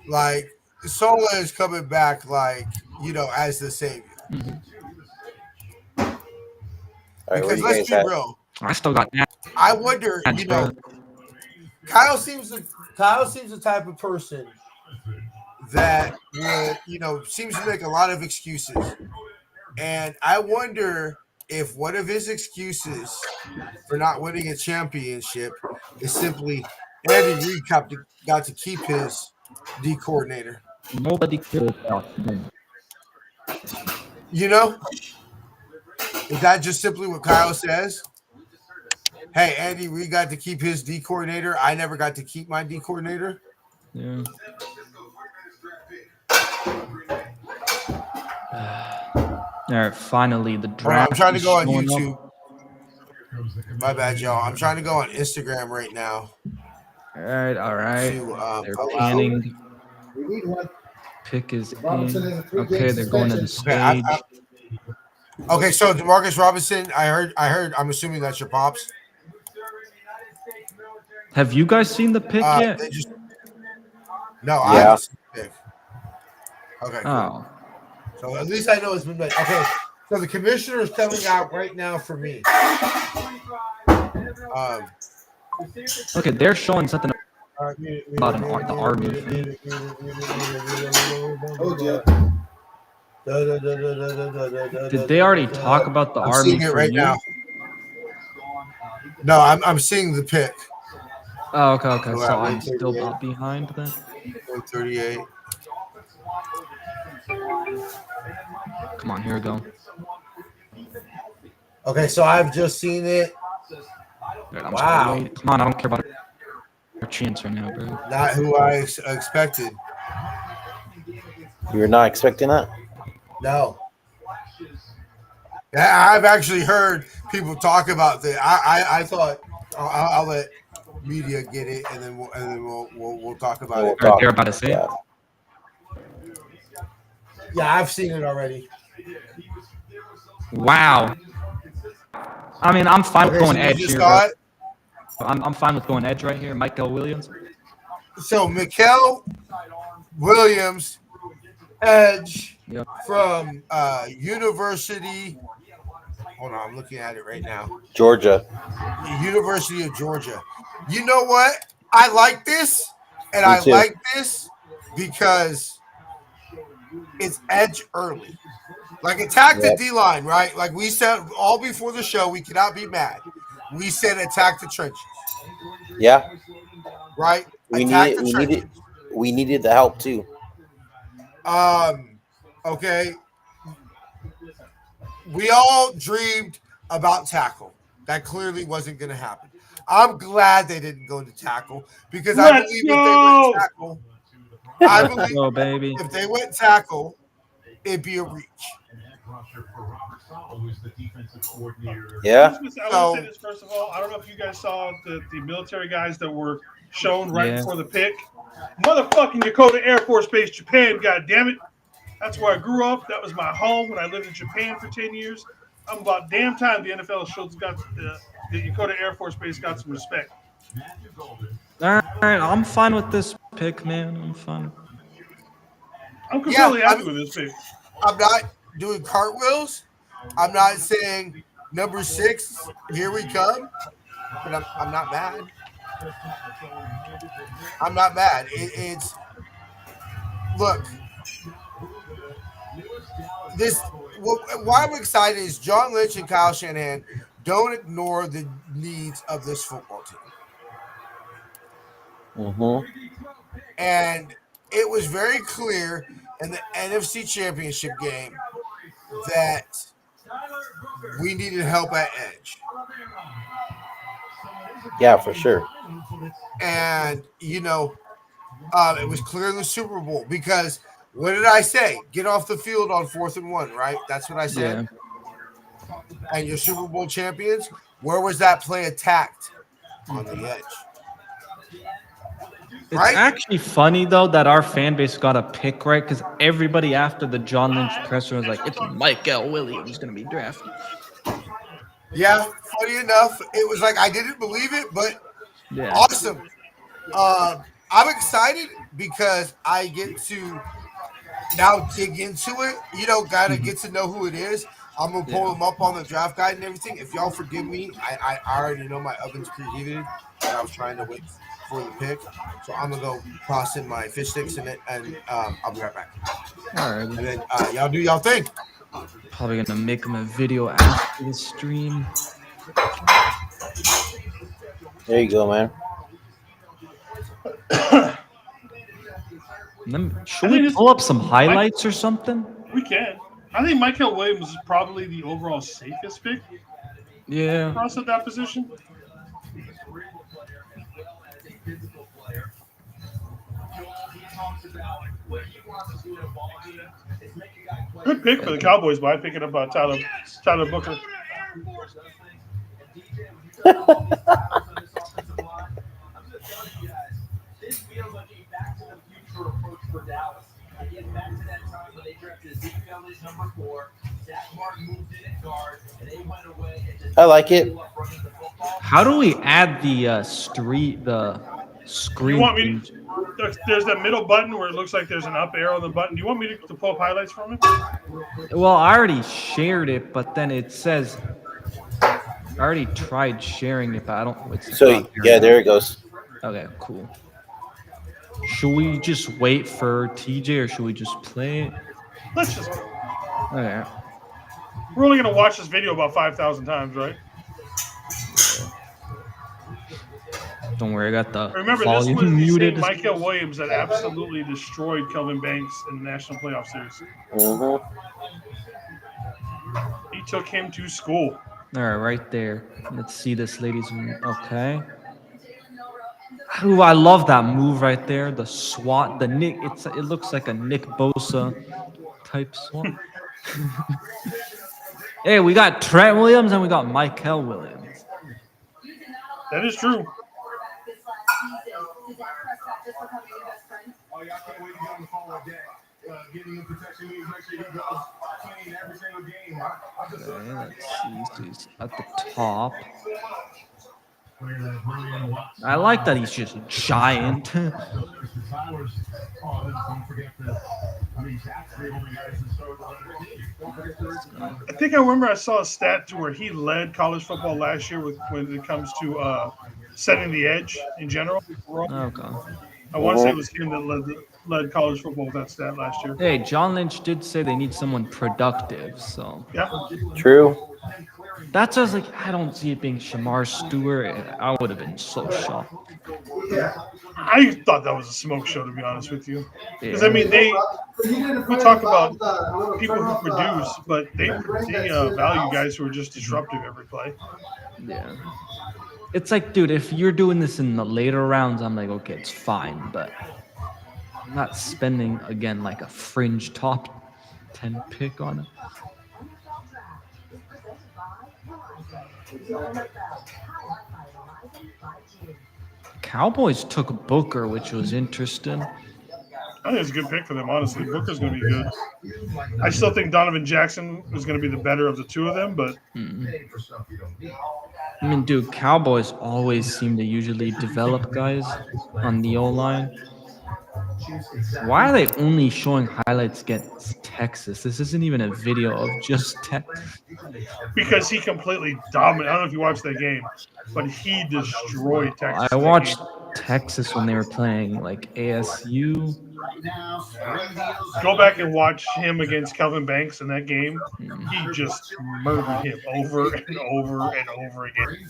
Like Sola is coming back, like, you know, as the savior. Because let's be real. I still got. I wonder, you know, Kyle seems the type of person that would, you know, seems to make a lot of excuses, and I wonder if one of his excuses for not winning a championship is simply Andy Reid got to keep his D coordinator. Nobody could. You know, is that just simply what Kyle says? Hey, Andy Reid got to keep his D coordinator. I never got to keep my D coordinator. Yeah. All right, finally the draft. I'm trying to go on YouTube. My bad, y'all. I'm trying to go on Instagram right now. All right. They're panning. Pick is in. Okay, they're going to the stage. Okay, so Demarcus Robinson, I heard. I'm assuming that's your pops. Have you guys seen the pick yet? No, I haven't seen the pick. Okay, cool. Oh. So at least I know it's been made. Okay, so the commissioner is coming out right now for me. Okay, they're showing something about the army. Did they already talk about the army seeing it right now? No, I'm seeing the pick. Oh, okay. So I'm still up behind then. 38. Come on, here we go. Okay, so I've just seen it. Wow. Come on, I don't care about our chance right now, bro. Not who I expected. You were not expecting that? No. Yeah, I've actually heard people talk about that. I thought I'll let media get it, and then we'll talk about it. They're about to say it. Yeah, I've seen it already. Wow. I mean, I'm fine with going edge here. Bro. I'm fine with going edge right here. Michael Williams. So Mikel Williams, edge from University. Hold on, I'm looking at it right now. Georgia. University of Georgia. You know what? I like this, and I like this because it's edge early. Like, attack the D-line, right? Like we said all before the show, we cannot be mad. We said attack the trenches. Yeah. Right? We needed the help too. Okay. We all dreamed about tackle. That clearly wasn't going to happen. I'm glad they didn't go to tackle because I believe if they went to tackle, I Let's believe go, baby. if they went tackle, it'd be a reach. Yeah. I want to say this first of all. I don't know if you guys saw the military guys that were shown right Yeah. before the pick. Motherfucking Yokota Air Force Base, Japan. God damn it. That's where I grew up. That was my home when I lived in Japan for 10 years. I'm about damn time the NFL shows got the Yokota Air Force Base got some respect. All right, I'm fine with this pick, man. I'm fine. I'm Yeah, completely happy with this pick. I'm not doing cartwheels. I'm not saying number 6, here we come. But I'm not mad. I'm not mad. It's look. This why I'm excited is John Lynch and Kyle Shanahan don't ignore the needs of this football team. And it was very clear in the NFC Championship game that we needed help at edge. Yeah, for sure. And, it was clear in the Super Bowl because what did I say? Get off the field on 4th and 1, right? That's what I said. Yeah. And your Super Bowl champions, where was that play attacked? On the edge. It's actually funny though that our fan base got a pick right because everybody after the John Lynch presser was like, "It's Michael Williams gonna be drafted." Yeah, funny enough, it was like I didn't believe it, but Yeah. awesome. I'm excited because I get to now dig into it. Gotta get to know who it is. I'm gonna pull them up on the draft guide and everything. If y'all forgive me, I already know my oven's preheated, but I was trying to wait for the pick. So I'm gonna go toss in my fish sticks in it, and I'll be right back. All right. And then y'all do y'all thing. Probably gonna make him a video after the stream. There you go, man. Should we pull up some highlights or something? We can. I think Michael Williams is probably the overall safest pick. Yeah. For us at that position. Good pick for the Cowboys by picking up Tyler Booker. I like it. How do we add the screen? You want me to, there's that middle button where it looks like there's an up arrow on the button. Do you want me to pull up highlights from it? Well, I already shared it, but then it says I already tried sharing it, but I don't. There it goes. Okay, cool. Should we just wait for TJ or should we just play it? Let's just go. Okay. We're only going to watch this video about 5,000 times, right? Don't worry, I got the Remember, volume this was muted. the same Michael Williams that absolutely destroyed Kelvin Banks in the National Playoff Series. He took him to school. All right there. Let's see this, ladies and okay. Ooh, I love that move right there. The swat, the Nick. It looks like a Nick Bosa type swat. Hey, we got Trent Williams and we got Michael Williams. That is true. Okay, let's see. So he's at the top. I like that he's just giant. I think I remember I saw a stat to where he led college football last year when it comes to setting the edge in general. Okay. I want to say it was him that led college football with that stat last year. Hey, John Lynch did say they need someone productive, so. Yeah. True. That's just like, I don't see it being Shamar Stewart. I would have been so shocked. I thought that was a smoke show, to be honest with you. Because, Yeah. I mean, we talk about people who produce, but they value guys who are just disruptive every play. Yeah. It's like, dude, if you're doing this in the later rounds, I'm like, okay, it's fine. But I'm not spending again like a fringe top 10 pick on it. Cowboys took Booker, which was interesting. I think it's a good pick for them, honestly. Booker's going to be good. I still think Donovan Jackson is going to be the better of the two of them, but I mean, dude, Cowboys always seem to usually develop guys on the O-line. Why are they only showing highlights against Texas? This isn't even a video of just Texas. because he completely dominated. I don't know if you watched that game, but he destroyed Texas. I watched Texas when they were playing like ASU. Go back and watch him against Kelvin Banks in that game. He just murdered him over and over and over again.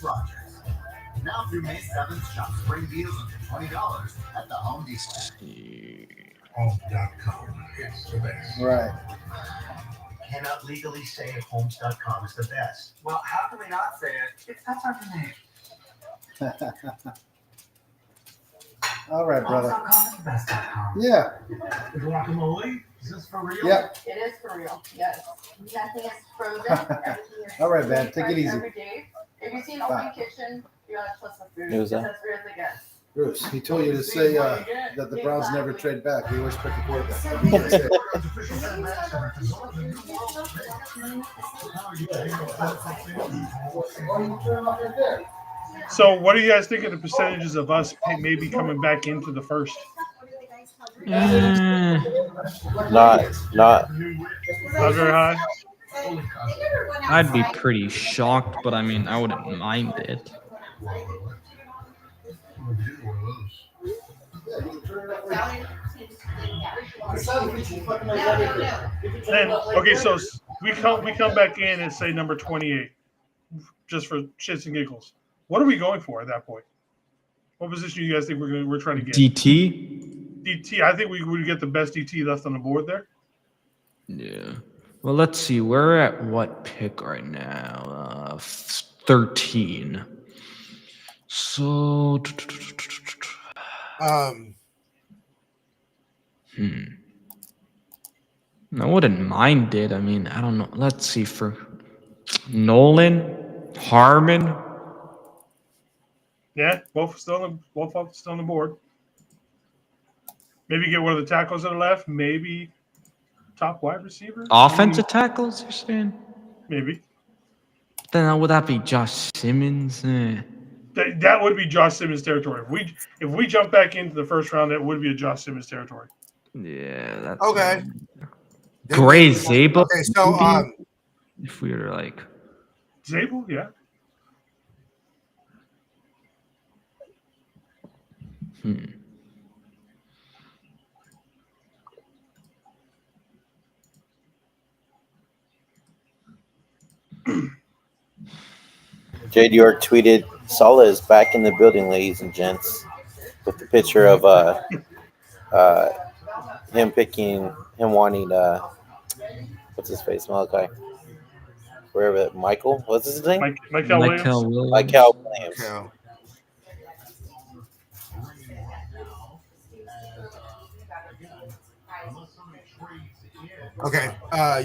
Now through May 7th, shop spring deals up to $20 at the Home Depot. Home.com. It's the best. Right. Cannot legally say if Homes.com is the best. Well, how can we not say it? That's our name. All right, brother. Homes.com is the best.com. Yeah. Guacamole? Is this for real? Yep. It is for real, yes. Nothing is frozen. Everything is All right, man. Take fresh it easy. every day. If you see an open kitchen, you're not trust the food. Who's that? That's really good. Bruce, he told you to say that the Browns never trade back. We always pick the quarterback. So, what do you guys think of the percentages of us maybe coming back into the first? Not Not very high. I'd be pretty shocked, but I mean, I wouldn't mind it. And, okay, so we come back in and say number 28, just for shits and giggles. What are we going for at that point? What position do you guys think we're trying to get? DT? DT. I think we would get the best DT left on the board there. Yeah. Well, let's see. We're at what pick right now? 13. So. I wouldn't mind it. I mean, I don't know. Let's see. For Nolan, Harmon. Yeah, both still on the board. Maybe get one of the tackles that are left. Maybe top wide receiver. Offensive tackles, you're saying? Maybe. Then would that be Josh Simmons? That would be Josh Simmons territory. If we jump back into the first round, that would be a Josh Simmons territory. Yeah, that's Okay. Gray Zabel. Okay, so if we were like Zabel, yeah. Jade York tweeted, "Sala is back in the building, ladies and gents," with the picture of him wanting what's his face, Malachi, wherever Michael, what's his name? Michael Williams. Michael Williams. Okay. Okay,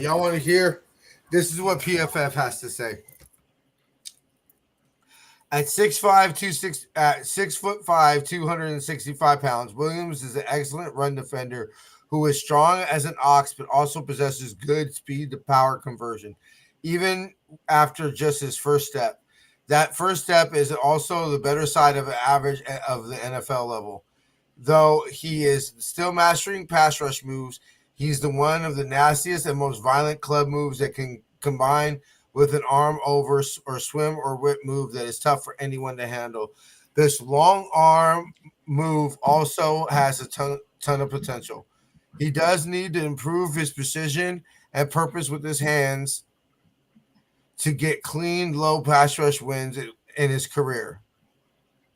y'all want to hear? This is what PFF has to say. At 6'5", 265 pounds, Williams is an excellent run defender who is strong as an ox, but also possesses good speed to power conversion, even after just his first step. That first step is also the better side of an average of the NFL level. Though he is still mastering pass rush moves, he's the one of the nastiest and most violent club moves that can combine with an arm over or swim or whip move that is tough for anyone to handle. This long arm move also has a ton of potential. He does need to improve his precision and purpose with his hands to get clean, low pass rush wins in his career.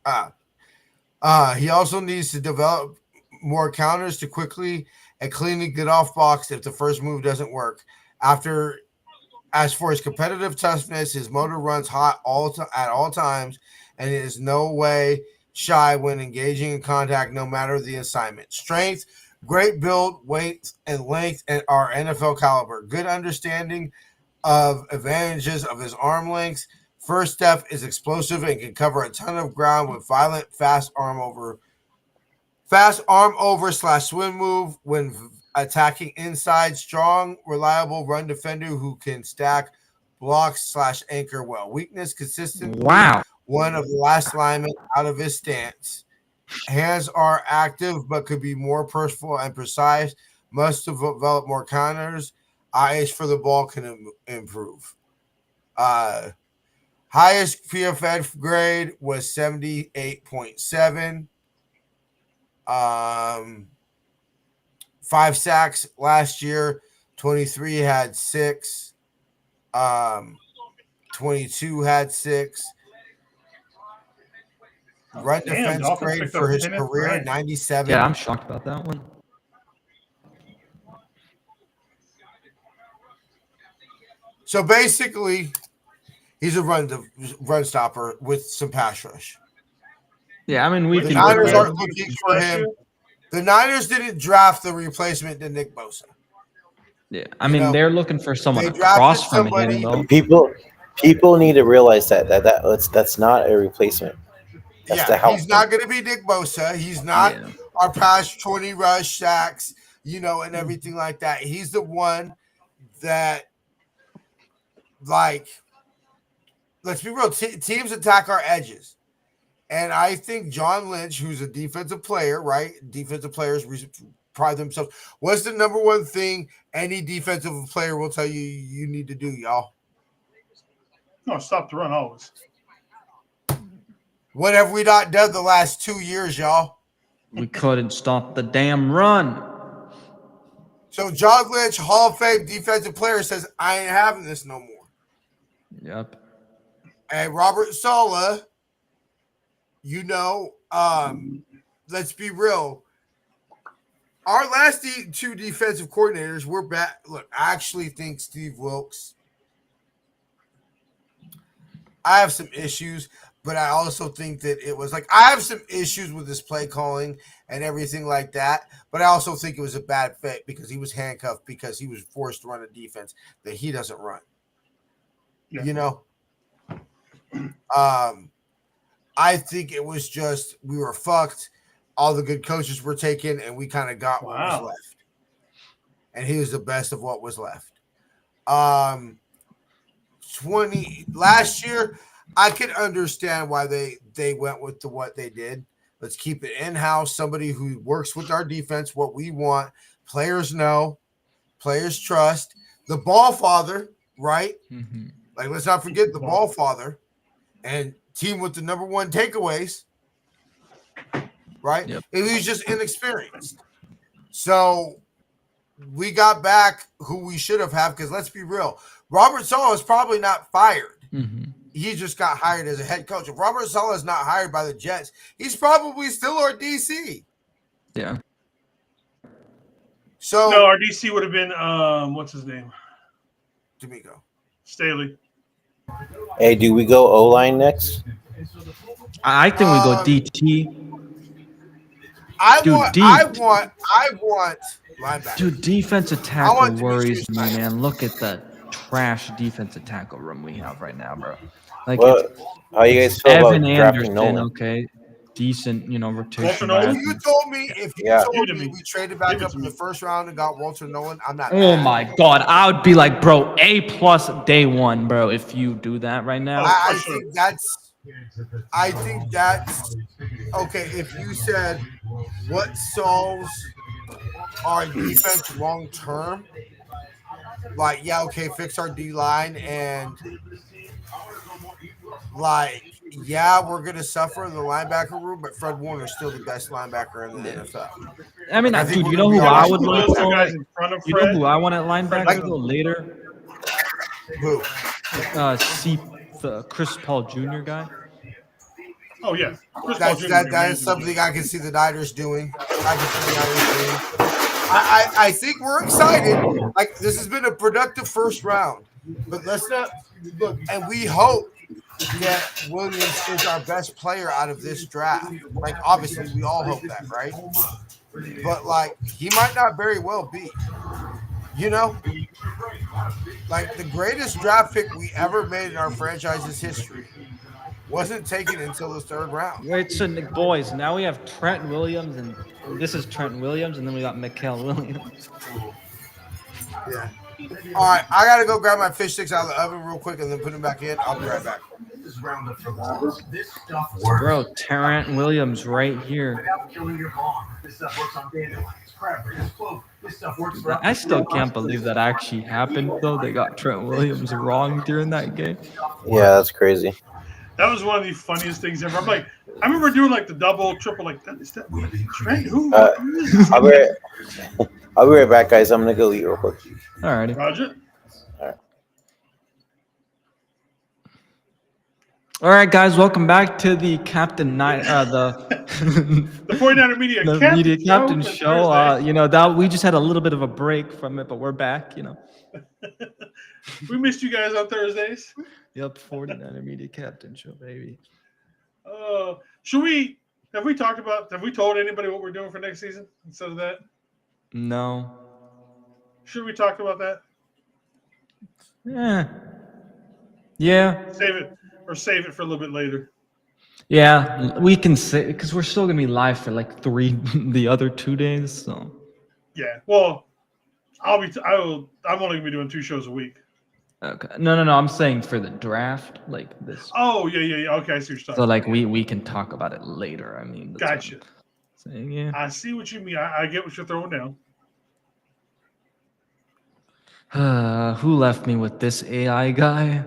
He also needs to develop more counters to quickly and cleanly get off box if the first move doesn't work. As for his competitive toughness, his motor runs hot at all times, and is no way shy when engaging in contact, no matter the assignment. Strength, Great build, weight, and length, and are NFL caliber. Good understanding of advantages of his arm length. First step is explosive and can cover a ton of ground with violent, fast arm over / swim move when attacking inside. Strong, reliable run defender who can stack blocks / anchor well. Weakness, consistently Wow. one of the last linemen out of his stance. Hands are active but could be more purposeful and precise. Must develop more counters. Eyes for the ball can improve. Highest PFF grade was 78.7. 5 sacks last year. 23 had 6. 22 had 6. Run defense Dolphins grade picked for up his Kenneth career, Bryant. 97. Yeah, I'm shocked about that one. So basically, he's a run stopper with some pass rush. Yeah, I mean, we The can. Niners do aren't that. looking for him. The Niners didn't draft the replacement to Nick Bosa. Yeah, I mean, they're looking for someone They across drafted from somebody. him, though. People need to realize that's not a replacement. That's the Yeah, help. he's not going to be Nick Bosa. He's not Yeah. our past 20 rush sacks, and everything like that. He's the one that, like, let's be real, teams attack our edges. And I think John Lynch, who's a defensive player, right? Defensive players pride themselves. What's the number one thing any defensive player will tell you you need to do, y'all? No, stop the run always. What have we not done the last 2 years, y'all? We couldn't stop the damn run. So John Lynch, Hall of Fame defensive player, says, I ain't having this no more. Yep. And Robert Saleh, let's be real. Our last 2 defensive coordinators were bad. Look, I actually think Steve Wilkes, I have some issues, but I also think that it was like, I have some issues with his play calling and everything like that, but I also think it was a bad fit because he was handcuffed because he was forced to run a defense that he doesn't run. Yeah. I think it was just, we were fucked. All the good coaches were taken, and we kind of got what was left. And he was the best of what was left. Last year, I could understand why they went with what they did. Let's keep it in-house. Somebody who works with our defense, what we want. Players know. Players trust. The ball father, right? Mm-hmm. Like, let's not forget the ball father. And team with the number 1 takeaways, right? Yep. He was just inexperienced. So we got back who we should have had, because let's be real, Robert Saleh is probably not fired. Mm-hmm. He just got hired as a head coach. If Robert Saleh is not hired by the Jets, he's probably still our DC. Yeah. So no, our DC would have been what's his name? D'Amico. Staley. Hey, do we go O-line next? I think we go DT. I want linebacker. Dude, defensive tackle worries me, man. Look at the trash defensive tackle room we have right now, bro. Like, how you guys feel Evan about drafting Anderson, Nolan? okay, decent, rotation. If you told me we traded back up in the first round and got Walter Nolan, I'm not. Oh my god, I would be like, bro, A+ day one, bro. If you do that right now, I think that's okay. If you said what solves our defense long term, like, yeah, okay, fix our D line, and like, yeah, we're gonna suffer in the linebacker room, but Fred Warner's still the best linebacker in the NFL. I mean, dude, you know who I would like? You know who I want at linebacker though later? Who? The Chris Paul Jr. guy. Oh yeah, that is something I can see the Niners doing. I think we're excited. Like, this has been a productive first round, but let's not look. And we hope that Williams is our best player out of this draft. Like, obviously, we all hope that, right? but like he might not very well be. You know, like the greatest draft pick we ever made in our franchise's history wasn't taken until the third round. Wait, so Nick, boys, now we have Trent Williams, and this is Trent Williams, and then we got Mikael Williams. Yeah. All right, I gotta go grab my fish sticks out of the oven real quick and then put them back in. I'll be right back. This is Roundup for Lawns. This stuff works. Bro, Trent Williams right here. Without killing your lawn. This stuff works on dandelions, crabberries, clover. This stuff works for. I still can't believe that actually happened, though. They got Trent Williams wrong during that game. Yeah, that's crazy. That was one of the funniest things ever. I'm like, I remember doing like the double, triple, like that. Is that Trent? Who? I'll be right back, guys. I'm gonna go eat real quick. Alrighty. Roger. All right, guys, welcome back to the Captain Night, the 49er Media the Captain Media Captain for Show. Thursday. You know that we just had a little bit of a break from it, but we're back. You know. We missed you guys on Thursdays. Yep, 49er Media Captain Show, baby. Have we told anybody what we're doing for next season instead of that? No. Should we talk about that? Yeah. Save it for a little bit later. Yeah, we can say because we're still gonna be live for like the other 2 days. So. Yeah. Well, I'm only gonna be doing 2 shows a week. Okay. No. I'm saying for the draft, like this. Oh yeah. Okay, I see what you're talking. So like we can talk about it later. I mean. Gotcha. Saying, yeah. I see what you mean. I get what you're throwing down. Who left me with this AI guy?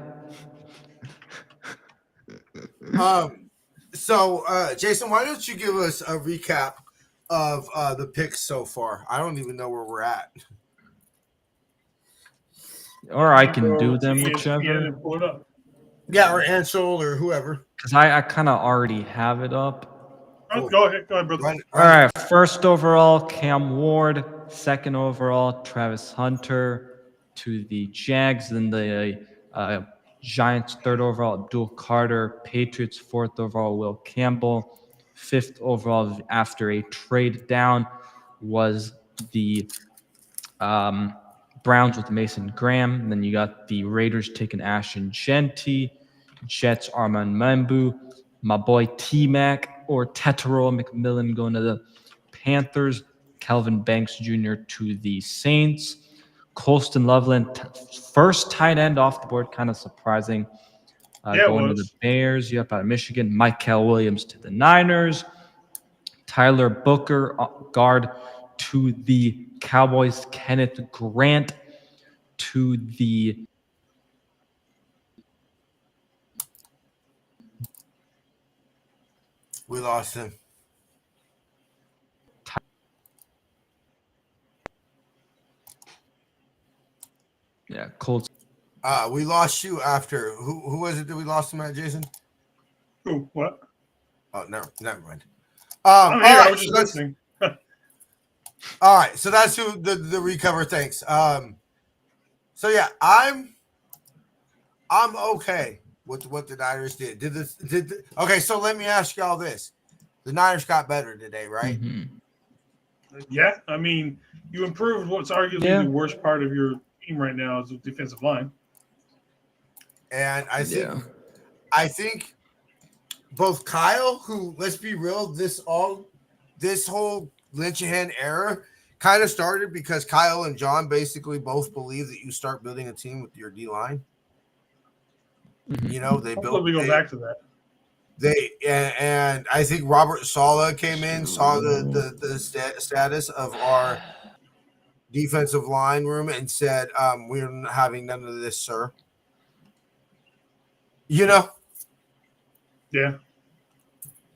So Jason, why don't you give us a recap of the picks so far? I don't even know where we're at. Or I can do them, whichever. Yeah, or Ansel or whoever. Because I kind of already have it up. Oh, go ahead, brother. All right, first overall, Cam Ward. Second overall, Travis Hunter to the Jags. Then the Giants, third overall, Abdul Carter. Patriots, fourth overall, Will Campbell. Fifth overall, after a trade down, was the Browns with Mason Graham. And then you got the Raiders taking Ashton Genty. Jets, Armand Mambu. My boy T-Mac or Tetero McMillan going to the Panthers. Kelvin Banks Jr. to the Saints. Colston Loveland, first tight end off the board, kind of surprising. Going to the Bears. Yep, out of Michigan. Mikael Williams to the Niners. Tyler Booker, guard to the Cowboys. Kenneth Grant to the We lost him. Yeah, Colts. We lost you after who was it that we lost him at, Jason? Who? What? Oh, never mind. I'm here. I was just listening. All right, so that's who the recover thanks. So yeah, I'm okay with what the Niners did. Okay, so let me ask y'all this. The Niners got better today, right? Mm-hmm. Yeah, I mean, you improved what's arguably the worst part of your team right now is the defensive line. And I think both Kyle, who, let's be real, this whole Lynchahan era kind of started because Kyle and John basically both believe that you start building a team with your D line. Mm-hmm. You know, they built. We go back to that. And I think Robert Saleh came in, saw the status of our defensive line room, and said, "We're not having none of this, sir." You know. Yeah.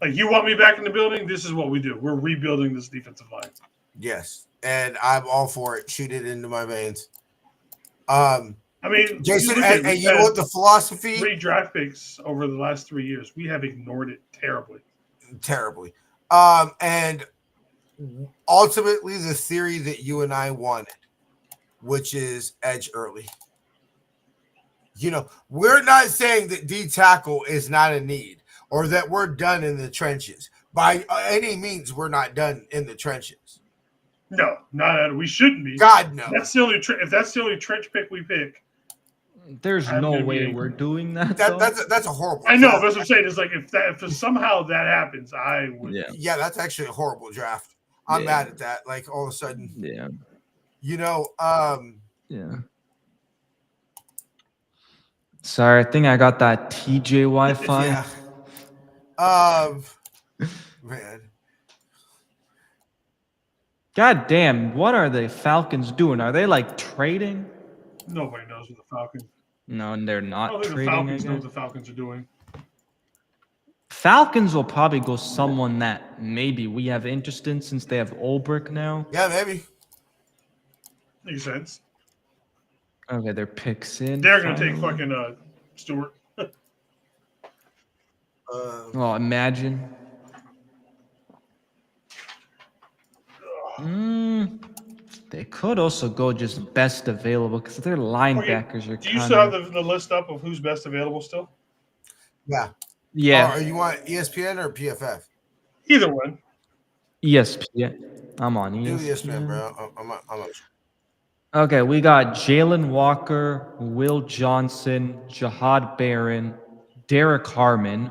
Like, you want me back in the building? This is what we do. We're rebuilding this defensive line. Yes, and I'm all for it. Shoot it into my veins. I mean, Jason, and you know what the philosophy? 3 draft picks over the last 3 years. We have ignored it terribly. And ultimately, the theory that you and I wanted, which is edge early. You know, we're not saying that D tackle is not a need or that we're done in the trenches. By any means, we're not done in the trenches. No, not at. We shouldn't be. God no. That's the only. If that's the only trench pick we pick, There's I'm no gonna be way angry. we're doing that. Though. That's a horrible. I know. draft. That's what I'm saying. It's like if somehow that happens, I would. Yeah. Yeah, that's actually a horrible draft. I'm mad at that. Like all of a sudden, Yeah. you know, Yeah. Sorry, I think I got that TJ Wi-Fi. yeah. Man. God damn, what are the Falcons doing? Are they like trading? Nobody knows what the Falcons. No, they're I not don't think trading. the Falcons know I what guess. the Falcons are doing. Falcons will probably go someone that maybe we have interest in since they have Ulbrich now. Yeah, maybe. Makes sense. Okay, their picks in. They're gonna take finally. fucking Stewart. Oh, imagine. They could also go just best available because their linebackers are Do you kind still have of. the list up of who's best available still? Yeah. Yeah. Oh, you want ESPN or PFF? Either one. ESPN. I'm on Do ESPN. ESPN, bro. I'm Okay, we got Jalen Walker, Will Johnson, Jahad Barron, Derek Harmon,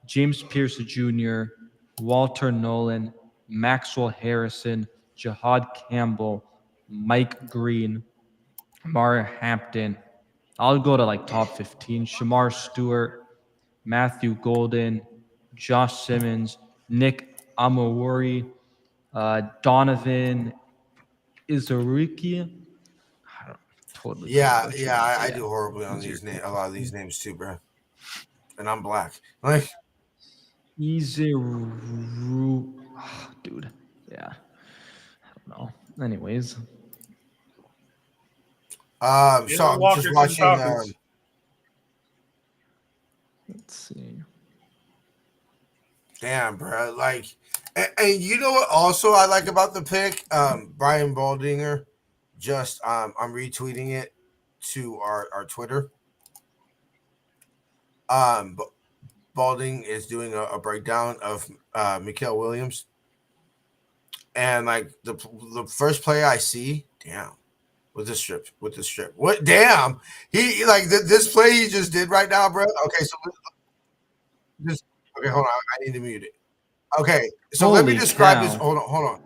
James Pierce Jr., Walter Nolan, Maxwell Harrison, Jahad Campbell, Mike Green, Amari Hampton. I'll go to like top 15. Shamar Stewart, Matthew Golden, Josh Simmons, Nick Amawuri, Donovan Izariki. Totally. Yeah, I do horribly on these names. A lot of these names too, bro. And I'm black. Like, Easy, dude. Yeah. I don't know. Anyways. so I'm just watching. Let's see. Damn, bro. Like, and you know what? Also, I like about the pick, Brian Baldinger. Just I'm retweeting it to our Twitter. Balding is doing a breakdown of Mikael Williams, and like the first play I see, damn, with the strip, what? Damn, he like this play he just did right now, bro. Okay, so just okay, hold on, I need to mute it. Okay, so let me describe this. Hold on,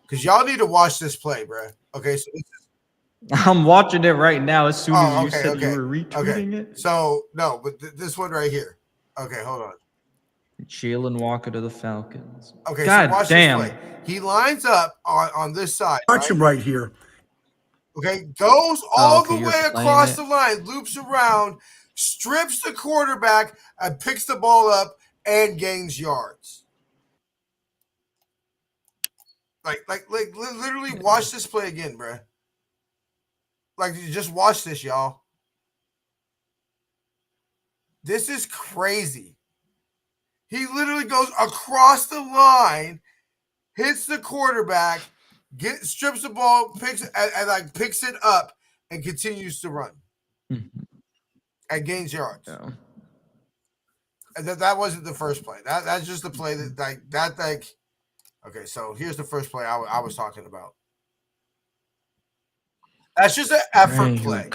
because y'all need to watch this play, bro. Okay, so this is. I'm watching it right now. As soon as you said you were retweeting it. So no, but this one right here. Okay, hold on. Jalen Walker to the Falcons. Okay, God so watch damn. this play. He lines up on this side. Watch him right here. Okay, goes all the way across the line, loops around, strips the quarterback, and picks the ball up and gains yards. Like literally watch this play again, bro. Like, just watch this, y'all. This is crazy. He literally goes across the line, hits the quarterback, strips the ball, picks it up, and continues to run. And gains yards. Yeah. And that wasn't the first play. That's just the play that okay, so here's the first play I was talking about. That's just an effort play.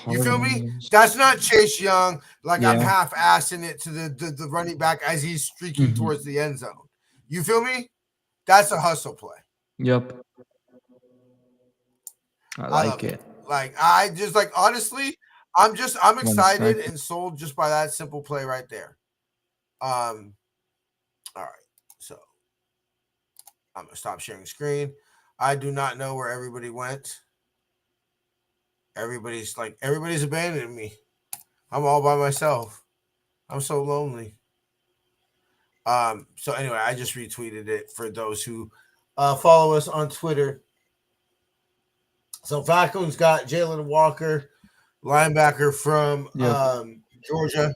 You feel me? That's not Chase Young. Like I'm half-assing it to the running back as he's streaking towards the end zone. You feel me? That's a hustle play. Yep. I like it. Like I just like honestly, I'm excited and sold just by that simple play right there. All right. So I'm gonna stop sharing screen. I do not know where everybody went. Everybody's abandoning me. I'm all by myself. I'm so lonely. So anyway, I just retweeted it for those who follow us on Twitter. So Falcons got Jalen Walker, linebacker from Georgia.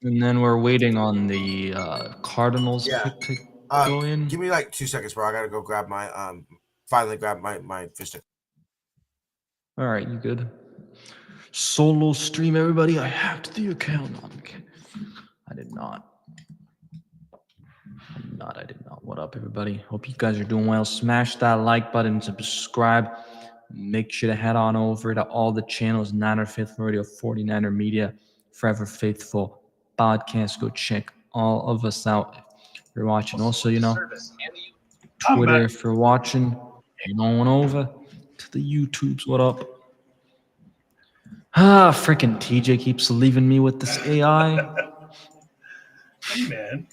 And then we're waiting on the Cardinals pick to go in. Give me like 2 seconds, bro. I gotta go grab my finally grab my fish. All right, you good? Solo stream, everybody. I hacked the account. No, I'm kidding. I did not. I did not. What up, everybody? Hope you guys are doing well. Smash that like button, subscribe. Make sure to head on over to all the channels, Niner Faithful Radio, 49er Media, Forever Faithful Podcast. Go check all of us out if you're watching. Also, I'm Twitter back. if you're watching. Head on over to the YouTubes. What up? Freaking TJ keeps leaving me with this AI. Hey, man.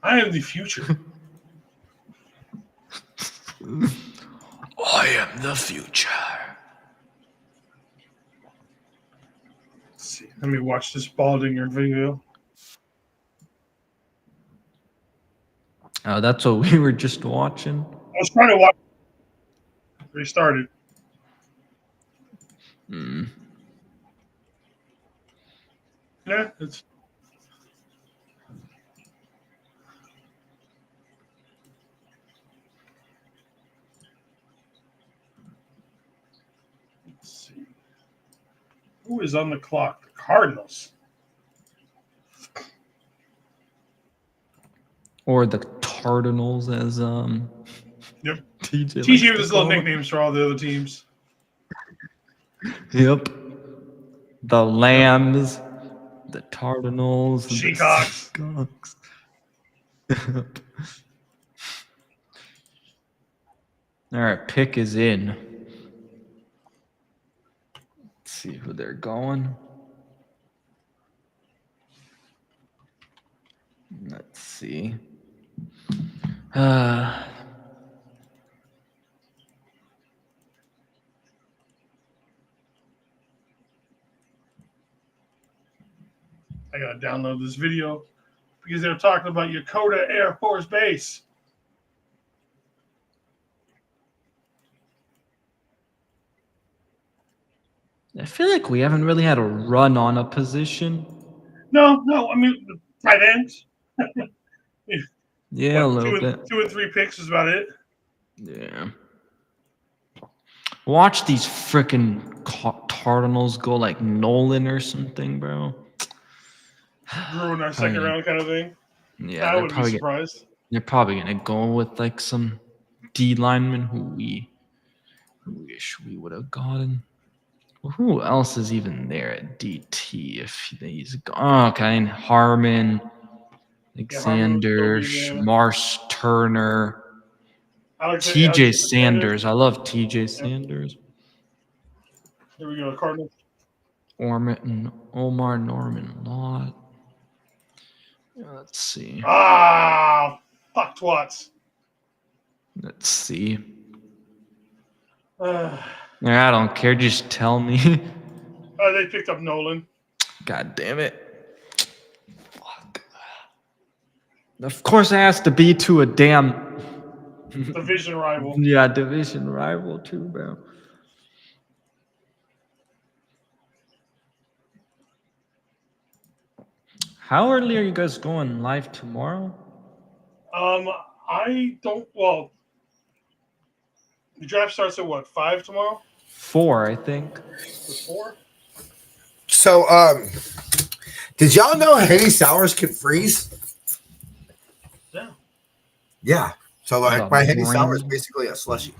I am the future. I am the future. Let's see. Let me watch this Baldinger video. That's what we were just watching. I was trying to watch. Restarted. Yeah, it's. Let's see. Who is on the clock? The Cardinals. Or the Cardinals, as Yep. TJ TJ likes with to his little call them. nicknames for all the other teams. Yep. The Lambs, the Cardinals, and Seacocks. the Seacocks. All right, pick is in. Let's see who they're going. Let's see. I gotta download this video because they're talking about Yokota Air Force Base. I feel like we haven't really had a run on a position. No, I mean the tight ends. Yeah, a What, little bit. 2 and 3 picks is about it. Yeah. Watch these freaking Cardinals go like Nolan or something, bro. Drew in our second round kind of thing. Yeah, I they're wouldn't be surprised. they're probably gonna go with like some D lineman who we wish we would have gotten. Well, who else is even there at DT if he's gone? Okay, and Harmon, Alexander, Mars Turner, TJ Sanders. I love TJ Sanders. Here we go, Cardinals. Omar Norman Lott. Let's see. Ah, fuck twats. Let's see. Uh, I don't care. Just tell me. they picked up Nolan. God damn it. Fuck. Of course it has to be to a damn Division rival. Yeah, division rival too, bro. How early are you guys going live tomorrow? I don't. Well, the draft starts at what? 5 tomorrow? 4, I think. 4. So, did y'all know Henny Sours can freeze? Yeah. Yeah. So, like, The my Henny brain. Sour is basically a slushy.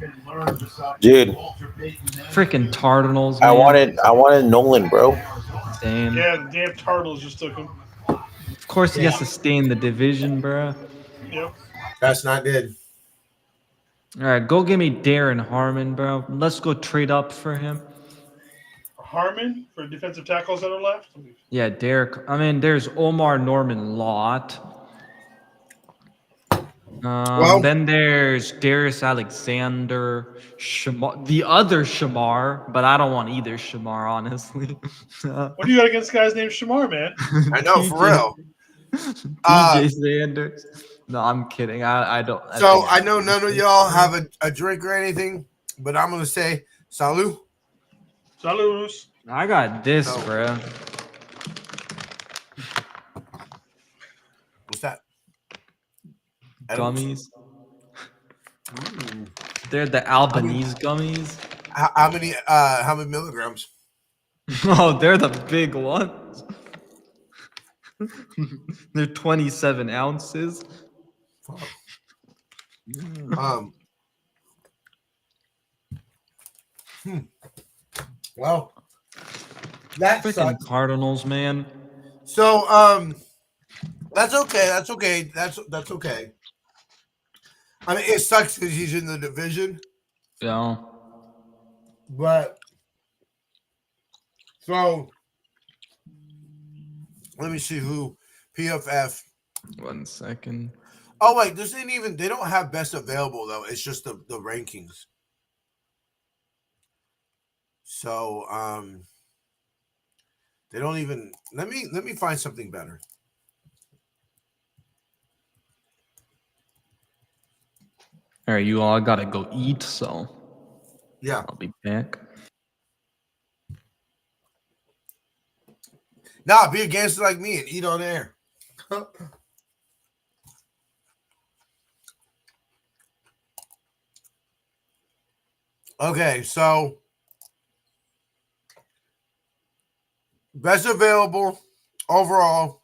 Dude, Freaking Cardinals. I Man. wanted Nolan, bro. Damn. Yeah, the damn Turtles just took him. Of course, he has to stay in the division, bro. Yep. That's not good. All right, go give me Darren Harmon, bro. Let's go trade up for him. Harmon for defensive tackles that are left. Yeah, Derek. I mean, there's Omar Norman Lott. Then there's Darius Alexander, the other Shamar, but I don't want either Shamar, honestly. What do you got against guys named Shamar, man? I know, for real. DJ Sanders. No, I'm kidding. I don't. I know none of y'all have a drink or anything, but I'm going to say salud. Salud. I got this, bro. What's that? Gummies. They're the Albanese gummies. How many milligrams? Oh, they're the big ones. They're 27 ounces. Well, that Freaking sucks. Cardinals, man. So, that's okay. That's okay. That's okay. I mean, it sucks because he's in the division, Yeah. but so let me see who PFF. 1 second. Oh wait, this ain't even. They don't have best available though. It's just the rankings. So they don't even. Let me find something better. All right, you all gotta go eat, so Yeah. I'll be back. Nah, be a gangster like me and eat on air. Okay, so best available overall: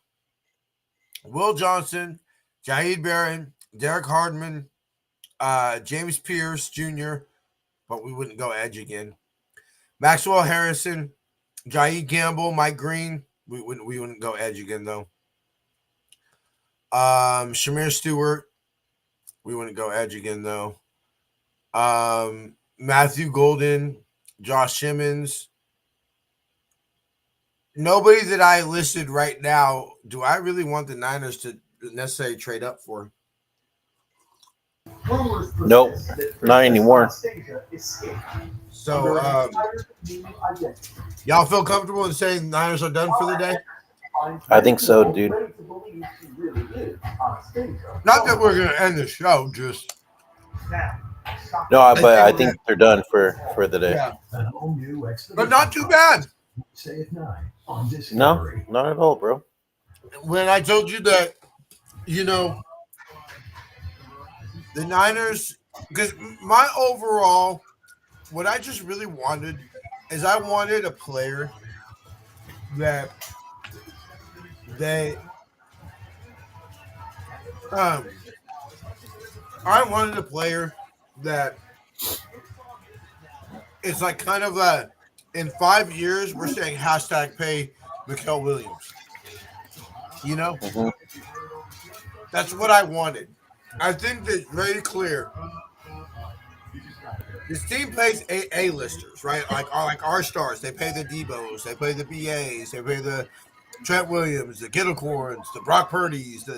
Will Johnson, Jaheed Barron, Derek Hardman, James Pierce Jr., but we wouldn't go edge again. Maxwell Harrison, Jaheed Gamble, Mike Green. We wouldn't go edge again though. Shamir Stewart. We wouldn't go edge again though. Matthew Golden, Josh Simmons. Nobody that I listed right now. Do I really want the Niners to necessarily trade up for? Nope, not anymore. So, y'all feel comfortable in saying the Niners are done for the day? I think so, dude. Not that we're gonna end the show, just No, but I think they're done for the day. yeah. But not too bad. No, not at all, bro. When I told you that, you know, the Niners, because my overall, what I just really wanted is I wanted a player that I wanted a player that it's like kind of a, in 5 years, we're saying hashtag pay Mikael Williams. You know? Mm-hmm. That's what I wanted. I think that's very clear. This team pays A-listers, right? Like our stars. They pay the Debos, they pay the BAs, they pay the Trent Williams, the Gittlecorns, the Brock Purdy's,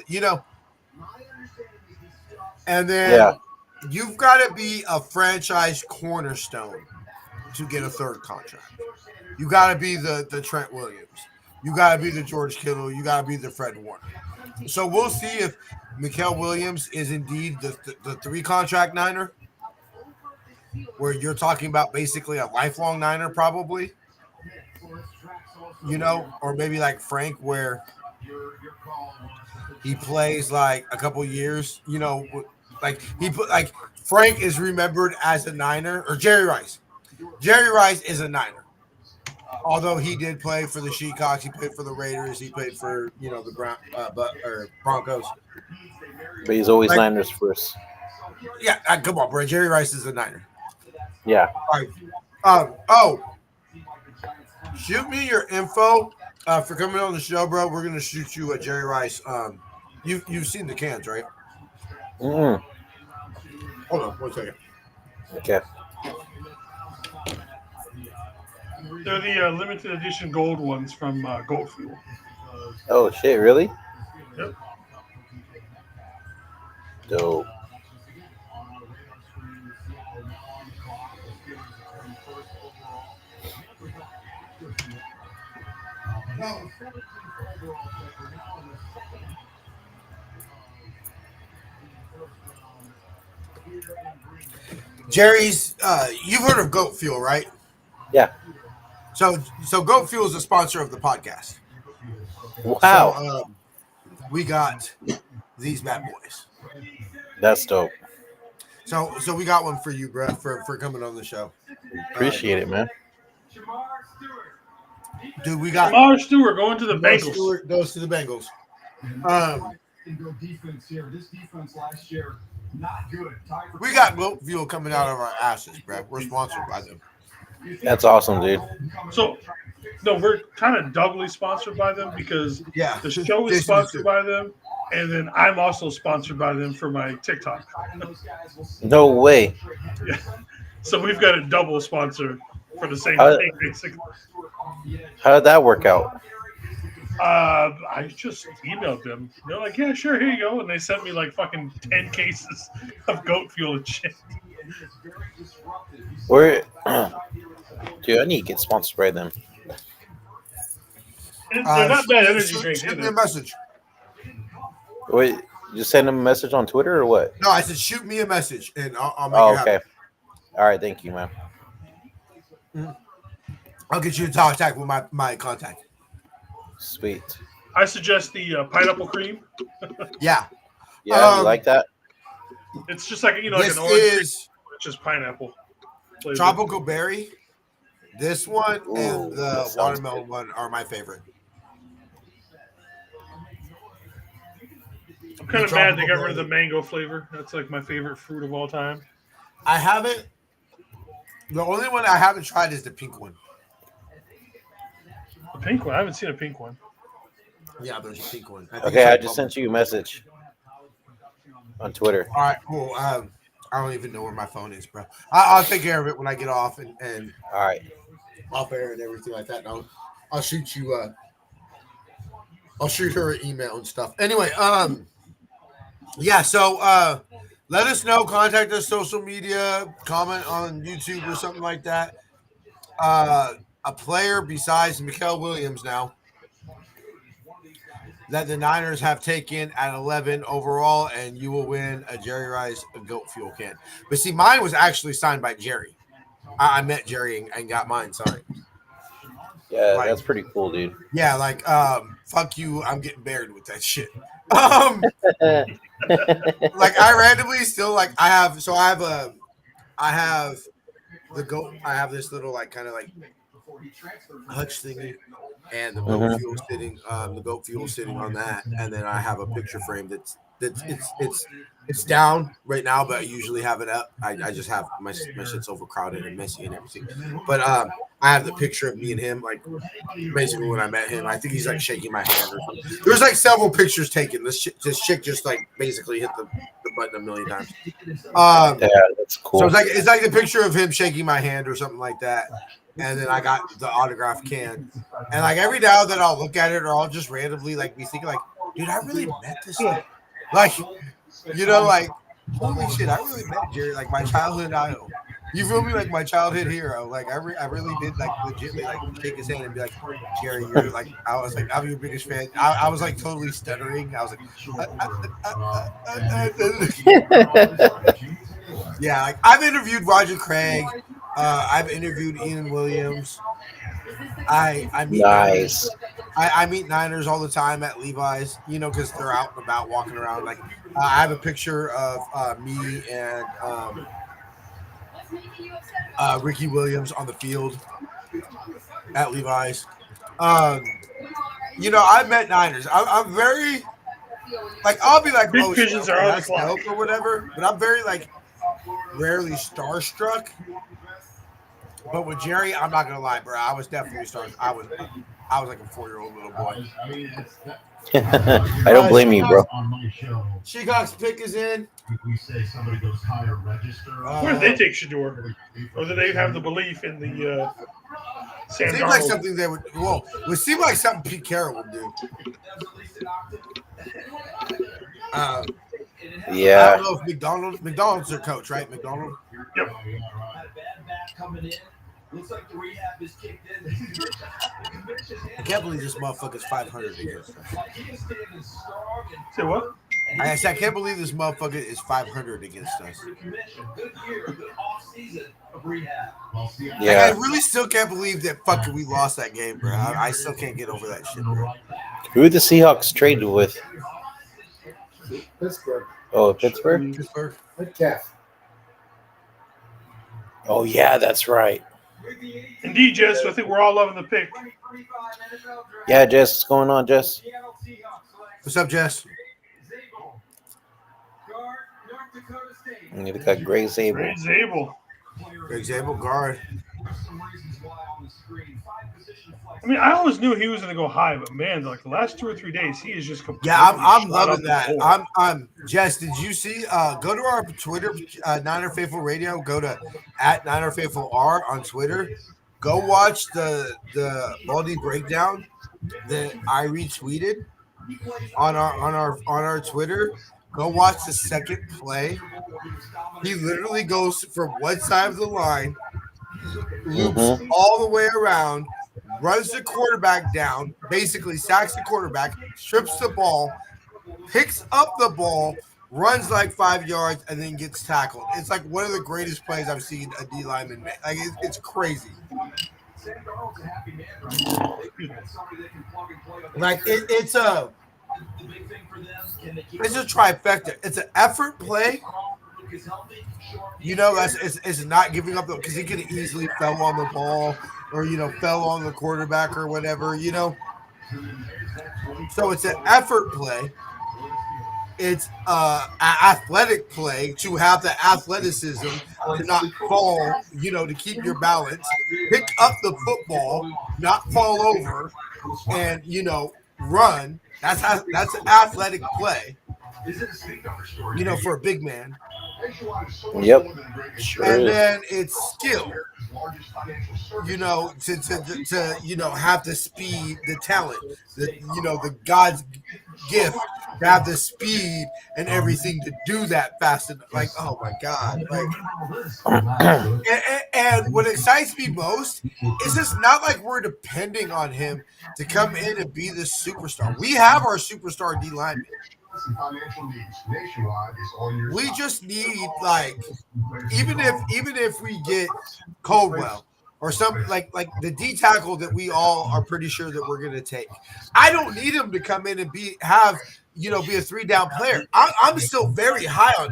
and then you've got to be a franchise cornerstone to get a third contract. You got to be the Trent Williams. You got to be the George Kittle. You got to be the Fred Warner. So we'll see if Mikael Williams is indeed the 3-contract Niner, where you're talking about basically a lifelong Niner probably, you know, or maybe like Frank, where he plays like a couple years, you know, like Frank is remembered as a Niner, or Jerry Rice. Jerry Rice is a Niner. Although he did play for the Seahawks, he played for the Raiders, he played for, you know, the Broncos. But he's always Niners first. Yeah, come on, bro. Jerry Rice is a Niner. Yeah. All right. Shoot me your info for coming on the show, bro. We're gonna shoot you a Jerry Rice. You've seen the cans, right? Mm-hmm. Hold on 1 second. Okay. They're the limited edition gold ones from Gold Fuel. Oh shit! Really? Yep. Dope. Jerry's. You've heard of Goat Fuel, right? Yeah. So Goat Fuel is a sponsor of the podcast. Wow. So, we got these bad boys. That's dope. So we got one for you, bro, for coming on the show. Appreciate it, man. Dude, we got Jamar Stewart going to the Bengals. Stewart goes to the Bengals. We got goat fuel coming out of our asses, bro. We're sponsored by them. That's awesome, dude. So, no, we're kind of doubly sponsored by them because Yeah. the show is Jason is sponsored too. by them, and then I'm also sponsored by them for my TikTok. No way. Yeah. So we've got a double sponsor for the same How, thing, basically. how did that work out? I just emailed them. They're like, "Yeah, sure, here you go," and they sent me like fucking 10 cases of goat fuel and shit. Where, dude, I need to get sponsored by them. And they're not bad energy shoot, drinks shoot me a either. message. Wait, you send them a message on Twitter or what? No, I said shoot me a message and I'll make Oh, it happen. okay. All right, thank you, man. I'll get you in contact with my contact. Sweet. I suggest the pineapple cream. Yeah. Yeah, you like that? It's just like like This an orange cream, is it's just pineapple. flavored. tropical berry. This one and Ooh, the that sounds watermelon good. one are my favorite. I'm kind of The mad they tropical got rid of the berry. mango flavor. That's like my favorite fruit of all time. I haven't. The only one I haven't tried is the pink one. The pink one. I haven't seen a pink one. Yeah, there's a pink one. think Okay, it's I like just bubble. sent you a message on Twitter. All right, cool. I don't even know where my phone is, bro. I'll take care of it when I get off and All right. off air and everything like that. And I'll shoot you. I'll shoot her an email and stuff. Anyway, yeah. So let us know. Contact us social media. Comment on YouTube or something like that. A player besides Mikael Williams now that the Niners have taken at 11 overall, and you will win a Jerry Rice goat fuel can. But see, mine was actually signed by Jerry. I met Jerry and got mine signed. Yeah, Like- that's pretty cool, dude. Yeah, like fuck you, I'm getting buried with that shit. Like I randomly still like I have the goat. I have this little like kind of like hutch thingy, and the goat fuel sitting on that, and then I have a picture frame that's it's down right now, but I usually have it up. I just have my shit's overcrowded and messy and everything. But I have the picture of me and him, like basically when I met him. I think he's like shaking my hand or something. There's like several pictures taken. This chick just like basically hit the button a million times. Yeah, that's cool. So it's like the picture of him shaking my hand or something like that. And then I got the autograph can. And like every now that I'll look at it, or I'll just randomly like be thinking like, dude, I really met this guy. Like, like, holy shit, I really met Jerry, like my childhood idol. You feel me? Like my childhood hero. Like I really did like legitimately like shake his hand and be like, Jerry, you're like, I was like, I'm your biggest fan. I was like totally stuttering. I was like, yeah, like I've interviewed Roger Craig. I've interviewed Ian Williams. I meet Nice. I meet Niners all the time at Levi's, because they're out and about walking around. Like I have a picture of me and Ricky Williams on the field at Levi's. I've met Niners. I'm very like I'll be like Big oh, pigeons shit, are on the that's clock. dope or whatever, but I'm very like rarely starstruck. But with Jerry, I'm not gonna lie, bro. I was definitely starstruck. I was like a 4-year-old little boy. I don't blame you, bro. Shecock's pick is in. Where do they take Shador? Or do they have the belief in the Sam Seems like Darnold? something they would. Well, it would seem like something Pete Carroll would do. I Yeah. don't know if McDonald's their coach, right? McDonald. Yep. I can't believe this motherfucker's 500 against us. Say what? I said I can't believe this motherfucker is 500 against us. Like, I Yeah. really still can't believe that fucking we lost that game, bro. I still can't get over that shit, bro. Who the Seahawks traded with? Pittsburgh. Oh, Pittsburgh? Pittsburgh. Oh, yeah, that's right. Indeed, Jess. I think we're all loving the pick. Yeah, Jess, what's going on, Jess? What's up, Jess? And you got Gray Zabel. Great Zabel. Greg Zabel guard. I mean, I always knew he was going to go high, but man, like the last 2 or 3 days, he is just completely. Yeah, I'm shot loving up the that. board. I'm Jess, did you see go to our Twitter, Niner Faithful Radio, go to at Niner Faithful R on Twitter. Go watch the Baldy breakdown that I retweeted on our Twitter. Go watch the second play. He literally goes from one side of the line, loops all the way around, runs the quarterback down, basically sacks the quarterback, strips the ball, picks up the ball, runs like 5 yards, and then gets tackled. It's like one of the greatest plays I've seen a D lineman make. Like it's crazy. Like it's a trifecta. It's an effort play. You know, it's not giving up because he could have easily fell on the ball or fell on the quarterback or whatever. So it's an effort play. It's an athletic play to have the athleticism to not fall, to keep your balance, pick up the football, not fall over, and run. That's an athletic play. For a big man. Yep. Sure And is. then it's skill. To have the speed, the talent, the God's gift to have the speed and everything to do that fast. And like, oh my God. And what excites me most is it's not like we're depending on him to come in and be the superstar. We have our superstar D lineman. We just need even if we get Coldwell or something like the D tackle that we all are pretty sure that we're going to take. I don't need him to come in and be a 3-down player. I'm still very high on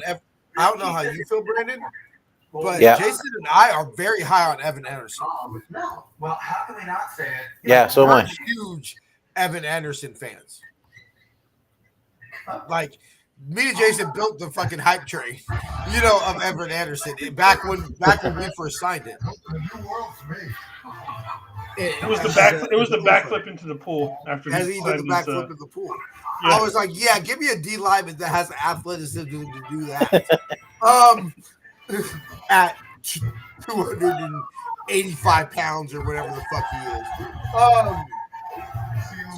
I don't know how you feel, Brandon, but Jason and I are very high on Evan Anderson. Well, how can they not say it? Yeah, so we're much. Huge Evan Anderson fans. Like me and Jason built the fucking hype train, of Evan Anderson back when we first signed it. It was the backflip into the pool after as he did the backflip in the pool. Yeah. I was like, yeah, give me a D lineman that has the athleticism to do that. At 285 pounds or whatever the fuck he is.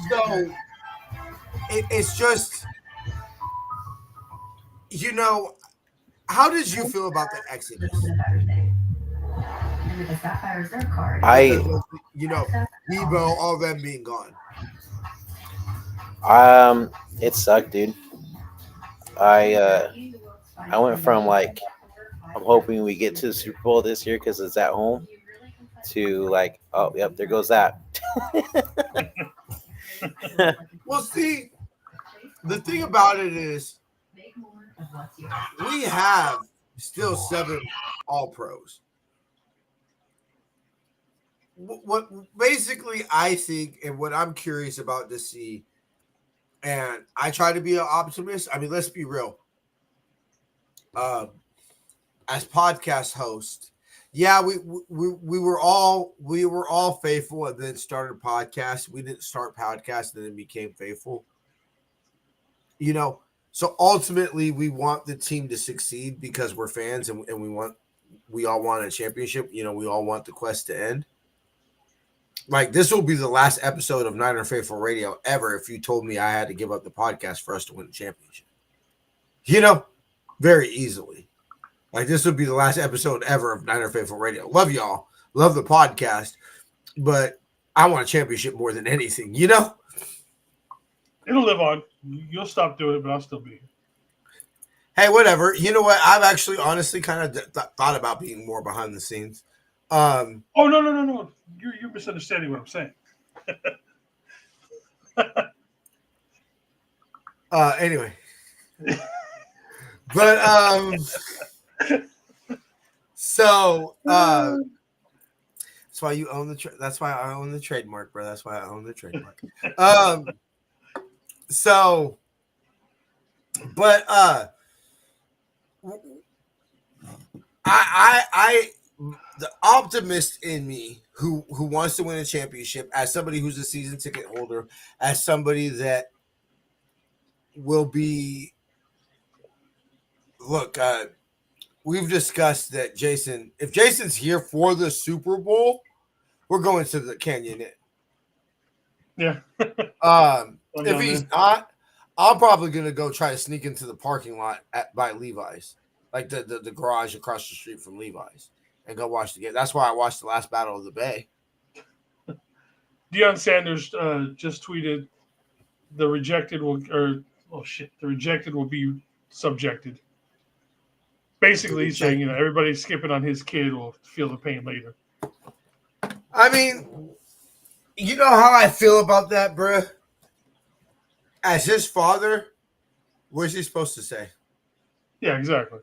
So it's just. How did you feel about the Exodus? Debo, all them being gone. It sucked, dude. I went from I'm hoping we get to the Super Bowl this year because it's at home to oh yep, there goes that. Well, see, the thing about it is. We have still 7 All-Pros. What basically I think and what I'm curious about to see, and I try to be an optimist. I mean, let's be real. As podcast host, yeah, we were all faithful and then started a podcast. We didn't start podcast and then became faithful. So ultimately, we want the team to succeed because we're fans and we all want a championship. We all want the quest to end. Like this will be the last episode of Niner Faithful Radio ever if you told me I had to give up the podcast for us to win the championship. Very easily. Like this would be the last episode ever of Niner Faithful Radio. Love y'all. Love the podcast. But I want a championship more than anything, It'll live on. You'll stop doing it, but I'll still be here. Hey, whatever. You know what? I've actually honestly kind of thought about being more behind the scenes. Oh, no. You're misunderstanding what I'm saying. Anyway. But, so, that's why you own that's why I own the trademark, bro. That's why I own the trademark. So, but I the optimist in me who wants to win a championship, as somebody who's a season ticket holder, as somebody that will be look, we've discussed that Jason, if Jason's here for the Super Bowl, we're going to the Canyon Inn. Yeah. If he's not, I'm probably gonna go try to sneak into the parking lot by Levi's, like the garage across the street from Levi's, and go watch the game. That's why I watched the last Battle of the Bay. Deion Sanders just tweeted, the rejected will be subjected. Basically, he's saying, everybody skipping on his kid will feel the pain later. I mean, you know how I feel about that, bruh? As his father, what's he supposed to say? Yeah, exactly.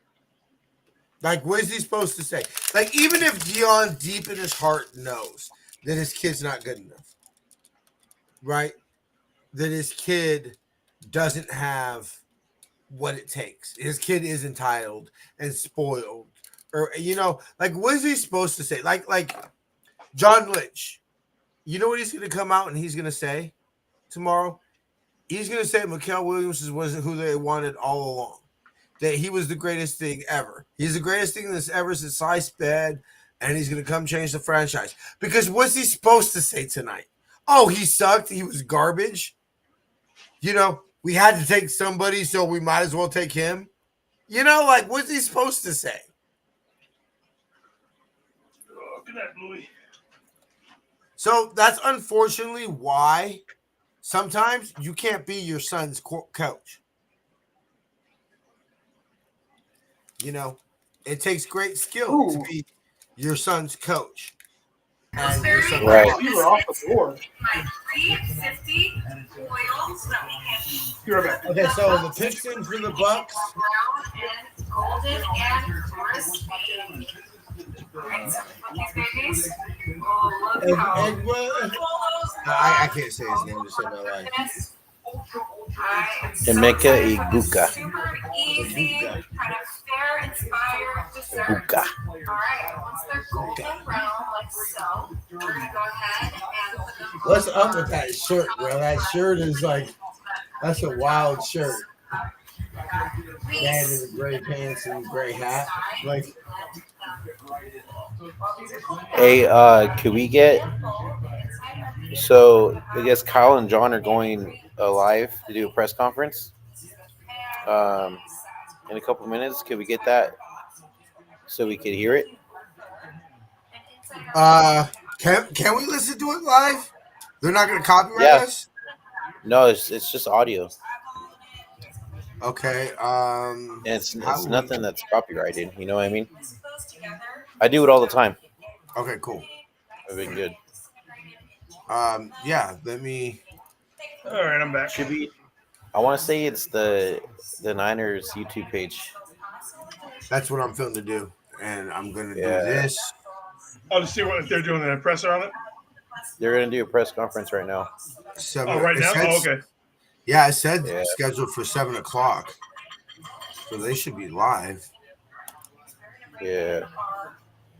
Like, what is he supposed to say? Like, even if Deion deep in his heart knows that his kid's not good enough, right? That his kid doesn't have what it takes. His kid is entitled and spoiled. Or, like, what is he supposed to say? Like John Lynch, you know what he's going to come out and he's going to say tomorrow? He's going to say Mikael Williams wasn't who they wanted all along. That he was the greatest thing ever. He's the greatest thing that's ever since sliced bread, and he's going to come change the franchise. Because what's he supposed to say tonight? Oh, he sucked. He was garbage. We had to take somebody, so we might as well take him. Like, what's he supposed to say? Oh, look at that, Louis. So that's unfortunately why sometimes you can't be your son's coach. It takes great skill to be your son's coach. And your son's right. Off the board. Okay, so the Pistons and the Bucks. I can't say his name to save my life. Emeka Iguka. Iguka. What's up with that shirt, bro? That shirt is like, that's a wild shirt. Man in the gray pants and gray hat. Like, hey, can we get? So I guess Kyle and John are going live to do a press conference. In a couple minutes, can we get that so we could hear it? Can we listen to it live? They're not going to copyright us? No, it's just audio. Okay. And it's nothing that's copyrighted. You know what I mean? I do it all the time. Okay, cool. I've been good. Yeah. Let me. All right, I'm back. Should be. I want to say it's the Niners YouTube page. That's what I'm feeling to do, and I'm going to do this. Oh, to see what if they're doing a presser on it. They're going to do a press conference right now. Right now? Okay. Yeah, it said scheduled for 7:00, so they should be live. Yeah.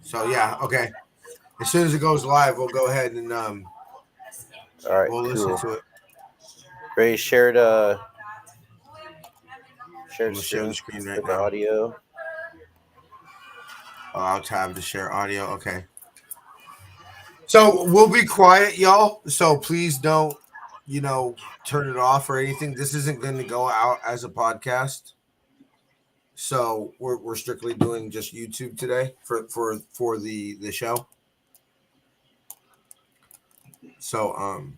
So yeah, okay. As soon as it goes live, we'll go ahead and all right, we'll listen to it. Ray shared the screen right now. Audio. I'll tab to share audio. Okay. So we'll be quiet, y'all. So please don't, turn it off or anything. This isn't going to go out as a podcast. So we're strictly doing just YouTube today for the show. So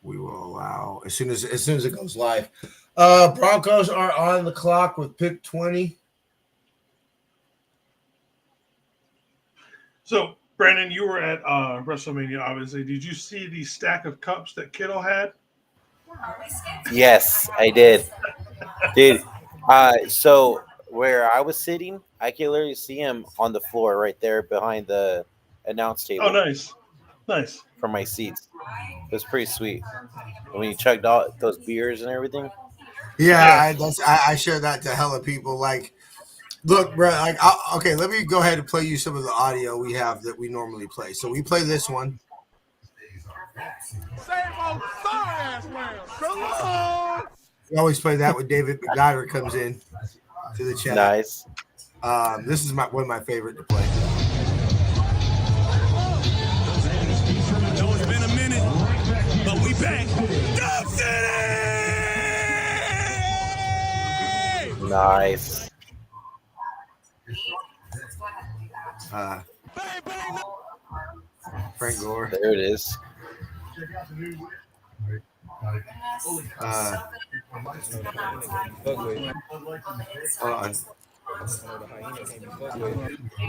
we will allow as soon as it goes live. Broncos are on the clock with pick 20. So, Brandon, you were at WrestleMania, obviously. Did you see the stack of cups that Kittle had? Yes, I did. Dude, so where I was sitting, I can literally see him on the floor right there behind the announce table. Oh, nice. Nice. From my seats. was pretty sweet. When you chugged all those beers and everything. Yeah, I share that to hella people. Like, look, bro. Like, okay, let me go ahead and play you some of the audio we have that we normally play. So we play this one. Same old sorry ass man. Salute! We always play that when David McGuire comes in to the chat. Nice. This is one of my favorite to play. Know it's been a minute, but we back. Dub City! Nice. Frank Gore. There it is. Hold on.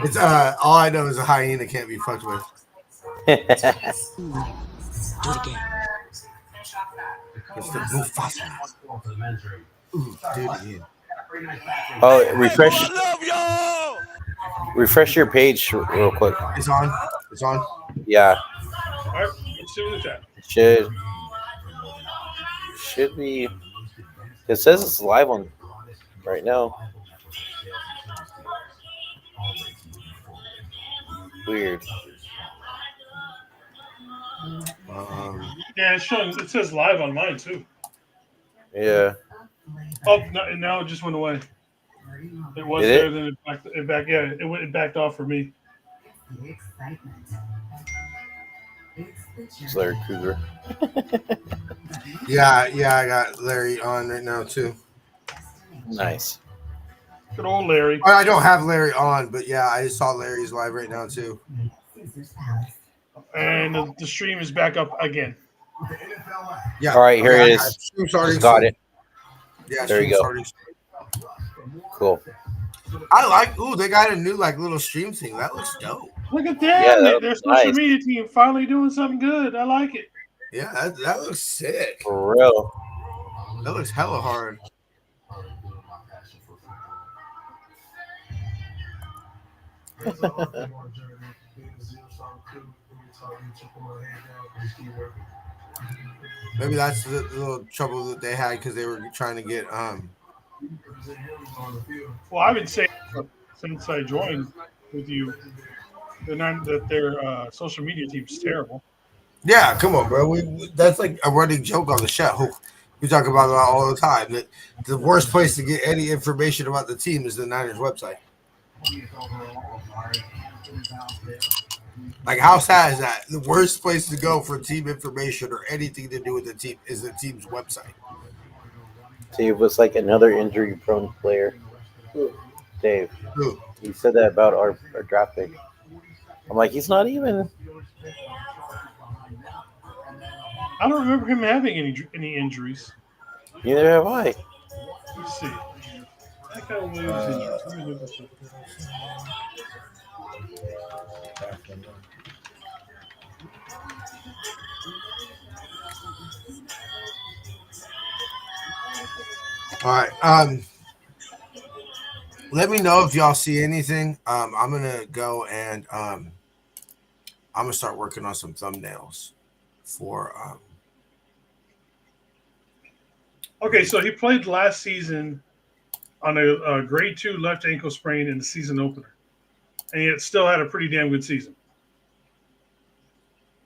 It's all I know is a hyena can't be fucked with. Do it again. It's the Mufasa. Ooh, do it again. Oh, refresh your page real quick. It's on. It's on. Yeah. All right, let's see what's that. Should be. It says it's live on right now. Weird. Yeah, it's showing. It says live on mine too. Yeah. Oh, no, and now it just went away. It was Did there, it? then it back. Yeah, it backed off for me. It's Larry Krueger. Yeah, I got Larry on right now too. Nice. Good old Larry. I don't have Larry on, but yeah, I just saw Larry's live right now too. And the stream is back up again. Yeah. All right, here it is. Just got it. Yeah, there you go. Starting. Cool. I like. Ooh, they got a new like little stream thing. That looks dope. Look at Yeah, that! that Their looks social nice. media team finally doing something good. I like it. Yeah, that looks sick. For real. That looks hella hard. Maybe that's the little trouble that they had because they were trying to get Well, I've been saying since I joined with you that their social media team's terrible. Yeah, come on, bro. That's like a running joke on the show. We talk about that all the time. That the worst place to get any information about the team is the Niners website. Like, how sad is that? The worst place to go for team information or anything to do with the team is the team's website. Dave was like another injury-prone player. Dave, Who? he said that about our draft pick. I'm like, he's not even. I don't remember him having any injuries. Neither have I. Let's see. That guy was injured. Let me look this up. All right. Let me know if y'all see anything. I'm gonna go and I'm gonna start working on some thumbnails for. Okay, so he played last season on a grade 2 left ankle sprain in the season opener, and yet still had a pretty damn good season.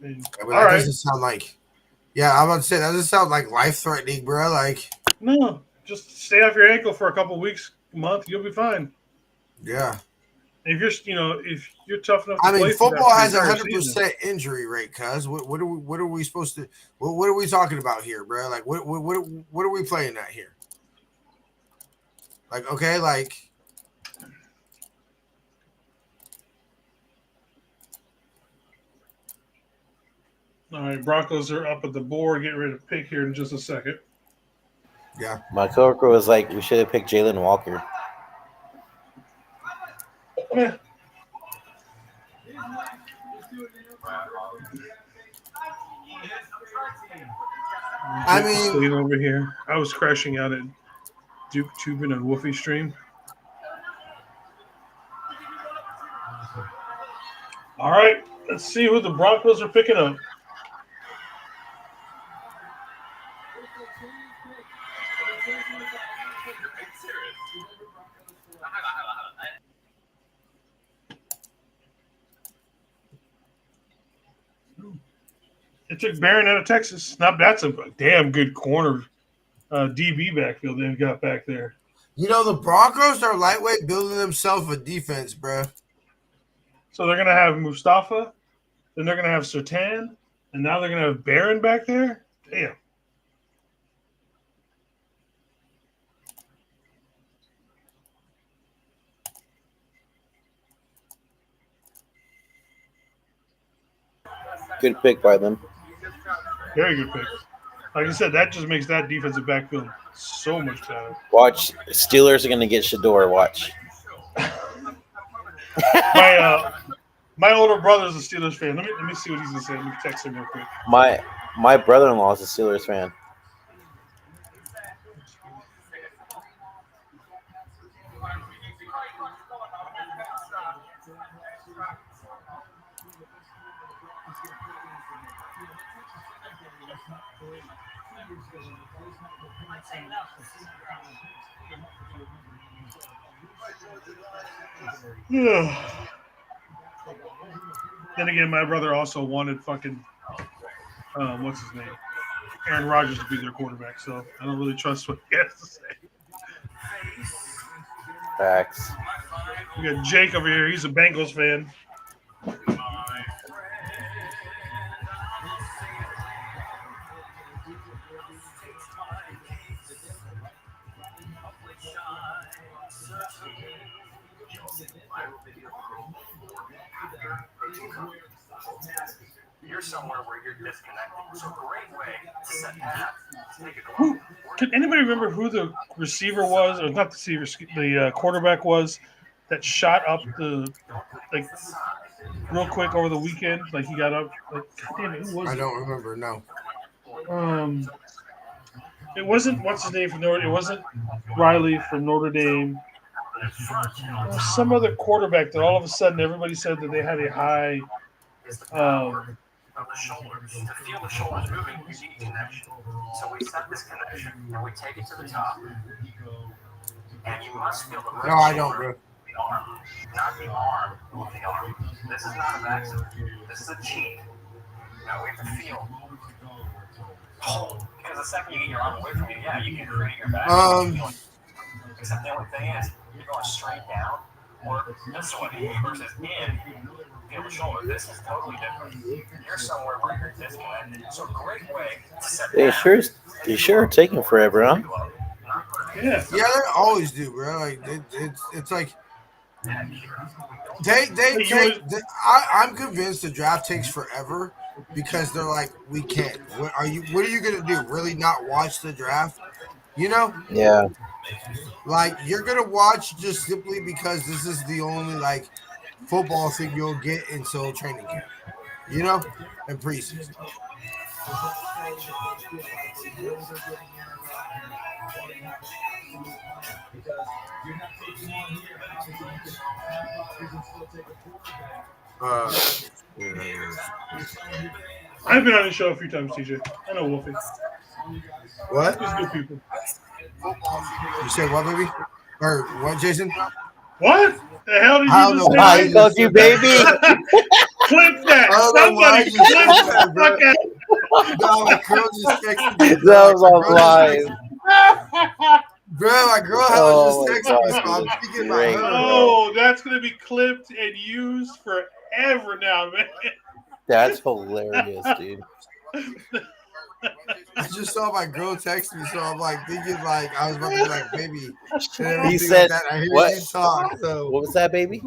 That doesn't sound like. Yeah, I'm about to say that doesn't sound like life threatening, bro. Like. No, just stay off your ankle for a couple weeks, a month, you'll be fine. Yeah. If you're tough enough to I mean, play football has a 100% injury rate, cuz. What are we supposed to? What are we talking about here, bro? Like, what are we playing at here? Like, okay, like. All right, Broncos are up at the board. Get ready to pick here in just a second. Yeah. My coworker was like, we should have picked Jalen Walker. Yeah. I mean, staying over here. I was crashing out at Duke Tubin and Wolfie stream. All right, let's see who the Broncos are picking up. It took Barron out of Texas. Now that's a damn good corner DB backfield they've got back there. You know, the Broncos are lightweight building themselves a defense, bro. So they're gonna have Mustafa, then they're gonna have Sertan, and now they're gonna have Barron back there. Damn. Good pick by them. Very good pick. Like I said, that just makes that defensive backfield so much better. Watch, Steelers are gonna get Shador. Watch. My older brother is a Steelers fan. Let me see what he's gonna say. Let me text him real quick. My brother-in-law is a Steelers fan. Then again, my brother also wanted fucking what's his name, Aaron Rodgers to be their quarterback. So I don't really trust what he has to say. Facts. We got Jake over here. He's a Bengals fan. You're somewhere where you're disconnected. So great way to set path. Can anybody remember who the receiver was, or not the receiver, the quarterback was that shot up the real quick over the weekend? Like he got up. Like, God damn it, who was I it? don't remember. No. It wasn't what's his name from Notre. It wasn't Riley from Notre Dame. There was some other quarterback that all of a sudden everybody said that they had a high. Of the shoulders. To feel the shoulders moving, you need connection. So we set this connection and we take it to the top. And you must feel the right No, I don't, shoulder, bro. the arm, not the arm of the arm. This is not a accident. This is a cheat. Now we have to feel. Because the second you get your arm away from you, yeah, you can create your back. Except the only thing is, you're going straight down, or this way versus in. Feel the shoulder. This is totally different. You're somewhere where you're disconnected. So a great way to set They sure are taking forever, huh? Yeah, they always do, bro. Like it's like they take. I'm convinced the draft takes forever because they're like, we can't. What are you gonna do? Really not watch the draft? You know, Yeah. like you're gonna watch just simply because this is the only like football thing you'll get until training camp. You know, and preseason. I've been on the show a few times, TJ. I know Wolfie. What? He's good people. You said what, baby? Or what, Jason? What the hell did I you don't just know say? why I called you baby. Clip that. I don't know why I Somebody just clip said that, the bro. fuck out. No, my girl just texted me. That was on live. Bro, my girl was Oh just my texting me, God, so I'm dude. thinking about Great, her. Oh, that's gonna be clipped and used forever now, man. That's hilarious, dude. I just saw my girl text me, so I'm like thinking like I was about to be like, baby, and everything He said, like that. I hear "What? you talk, so What was that, baby?"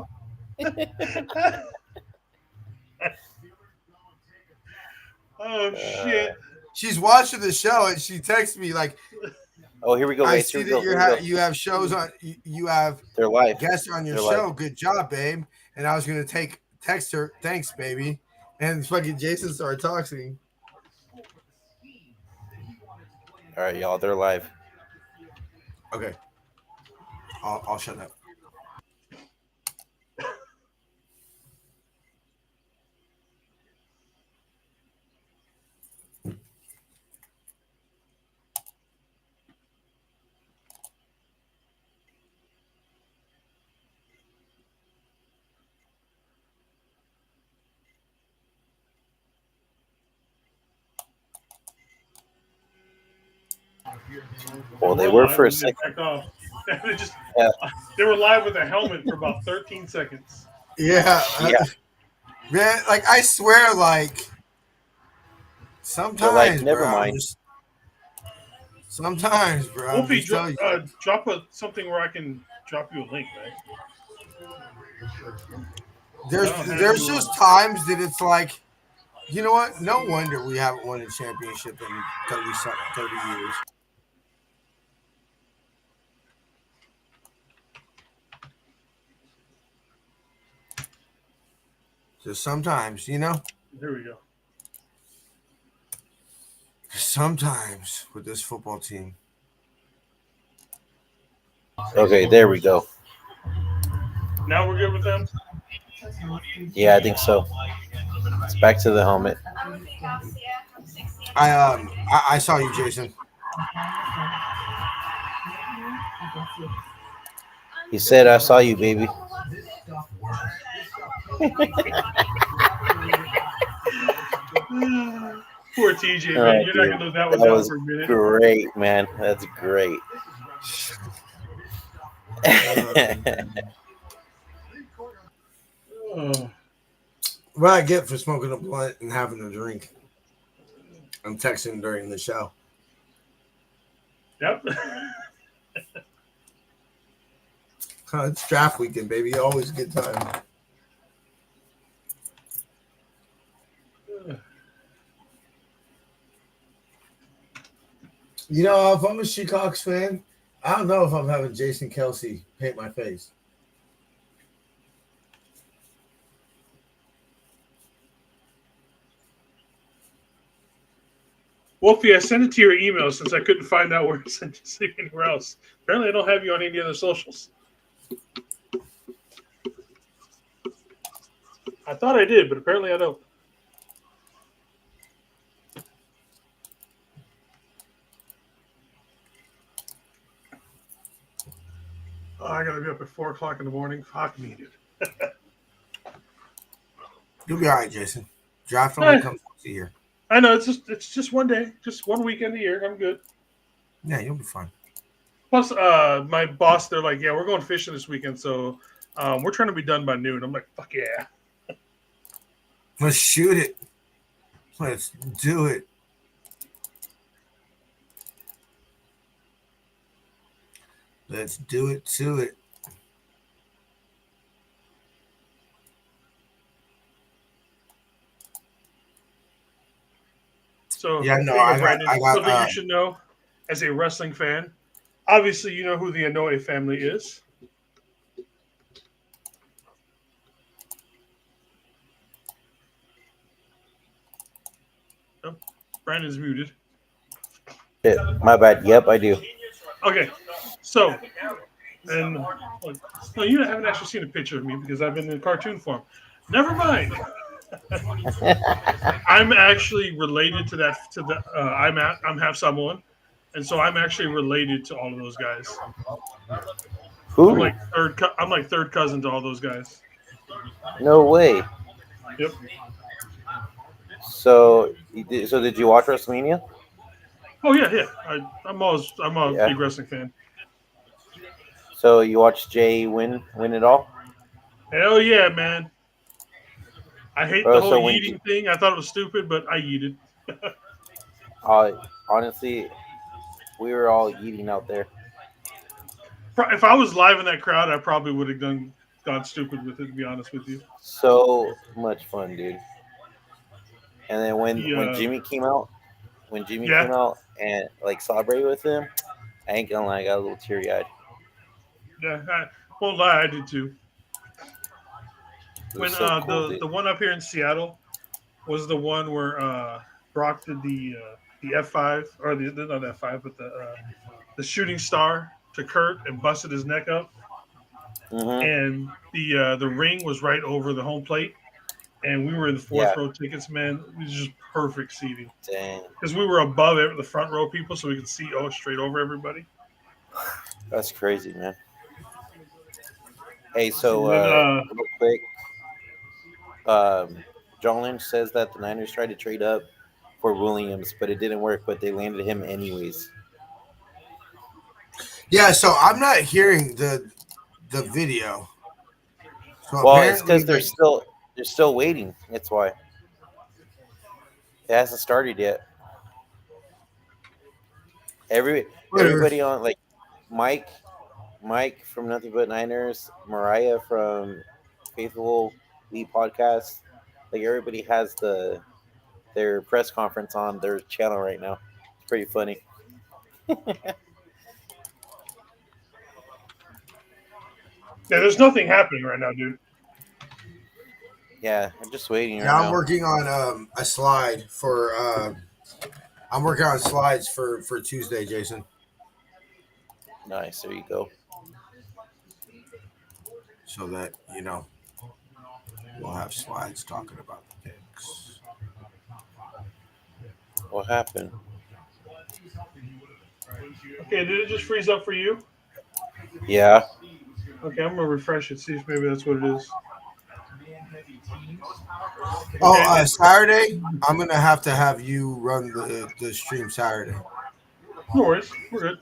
Oh shit! she's watching the show and she texts me like, Oh, here we go, I guys. see Here we that go. you have shows on, you have They're live. guests on your They're show. live. Good job, babe. And I was gonna text her, thanks, baby. And fucking Jason started talking. All right, y'all. They're live. Okay, I'll shut up. Well, they were were live for a and then they second. backed off. they just Yeah. they were live with a helmet for about 13 seconds. Yeah, Yeah. man. Like I swear, like They're like, sometimes, never bro. mind. Sometimes, bro. I'm Wolfie, just telling you. drop something where I can drop you a link, man. I don't have There's you just on. times that it's like, you know what? No wonder we haven't won a championship in 30 years. Just sometimes, you know. There we go. Sometimes with this football team. Okay, there we go. Now we're good with them. Yeah, I think so. It's back to the helmet. I saw you, Jason. He said, "I saw you, baby." Poor TJ, Oh, man. You're not dude, gonna live that that one down was for a minute. great, man. That's great. What I get for smoking a blunt and having a drink. I'm texting during the show. Yep. It's draft weekend, baby. Always a good time. You know, if I'm a Seahawks fan, I don't know if I'm having Jason Kelsey paint my face. Wolfie, I sent it to your email since I couldn't find out where to send it to anywhere else. Apparently, I don't have you on any other socials. I thought I did, but apparently I don't. Oh, I gotta be up at 4 o'clock in the morning. Fuck me, dude. You'll be all right, Jason. Draft only comes once a year. I know it's just one day, just one weekend a year. I'm good. Yeah, you'll be fine. Plus, my boss, they're like, yeah, we're going fishing this weekend, so we're trying to be done by noon. I'm like, fuck yeah. Let's shoot it. Let's do it. Let's do it to it. So, yeah, no, Brandon, I got something you should know as a wrestling fan. Obviously, you know who the Inoue family is. Oh, Brandon's muted. My bad. Yep, I do. Okay, so, and no, you haven't actually seen a picture of me because I've been in cartoon form. Never mind. I'm actually related to that. I'm half Samoan, and so I'm actually related to all of those guys. Who? I'm like third cousin to all those guys. No way. Yep. So, did you watch WrestleMania? Oh yeah. I'm a big wrestling fan. So you watched Jay win it all? Hell yeah, man. I hate the whole So yeeting thing. I thought it was stupid, but I yeeted. Honestly, we were all eating out there. If I was live in that crowd, I probably would have gone stupid with it. To be honest with you. So much fun, dude. And then when Jimmy came out, came out and like celebrated with him, I ain't gonna lie, I got a little teary eyed. Yeah, I won't lie, I did too. When so cool, the one up here in Seattle was the one where Brock did the F5 or not F5, but the shooting star to Kurt and busted his neck up, and the ring was right over the home plate, and we were in the fourth row tickets. Man, it was just perfect seating. Dang, because we were above the front row people, so we could see straight over everybody. That's crazy, man. Hey, so real quick, John Lynch says that the Niners tried to trade up for Williams, but it didn't work. But they landed him anyways. Yeah, so I'm not hearing the video. So Well, it's apparently, because they're still waiting. That's why it hasn't started yet. whatever. Everybody on like Mike from Nothing But Niners, Mariah from Faithful Lead Podcast. Like everybody has their press conference on their channel right now. It's pretty funny. Yeah, there's nothing happening right now, dude. Yeah, I'm just waiting right Yeah, I'm now. working on a slide for. I'm working on slides for Tuesday, Jason. Nice, there you go. So that we'll have slides talking about the picks. What happened? Okay, did it just freeze up for you? Yeah. Okay, I'm gonna refresh it, see if maybe that's what it is. Oh, Saturday, I'm gonna have to have you run the stream Saturday. No worries, we're good.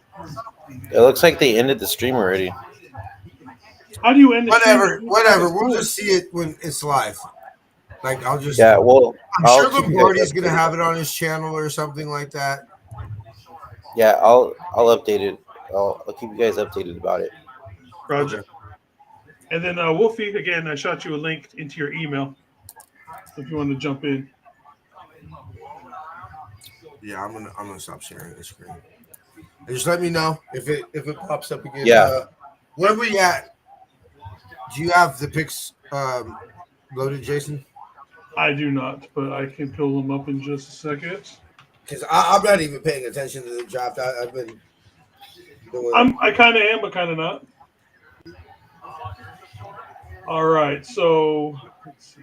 It looks like they ended the stream already. How do you end the stream? Whatever. We'll just see it when it's live. Like I'll just. Yeah, well, I'm I'll sure keep you guys Lombardi's gonna updated. have it on his channel or something like that. Yeah, I'll update it. I'll keep you guys updated about it. Roger. And then Wolfie, again, I shot you a link into your email if you want to jump in. Yeah, I'm gonna stop sharing the screen. And just let me know if it pops up again. Yeah. Where we at? Do you have the pics loaded, Jason? I do not, but I can pull them up in just a second. Because I'm not even paying attention to the draft. I've been doing. I kind of am, but kind of not. All right, so let's see.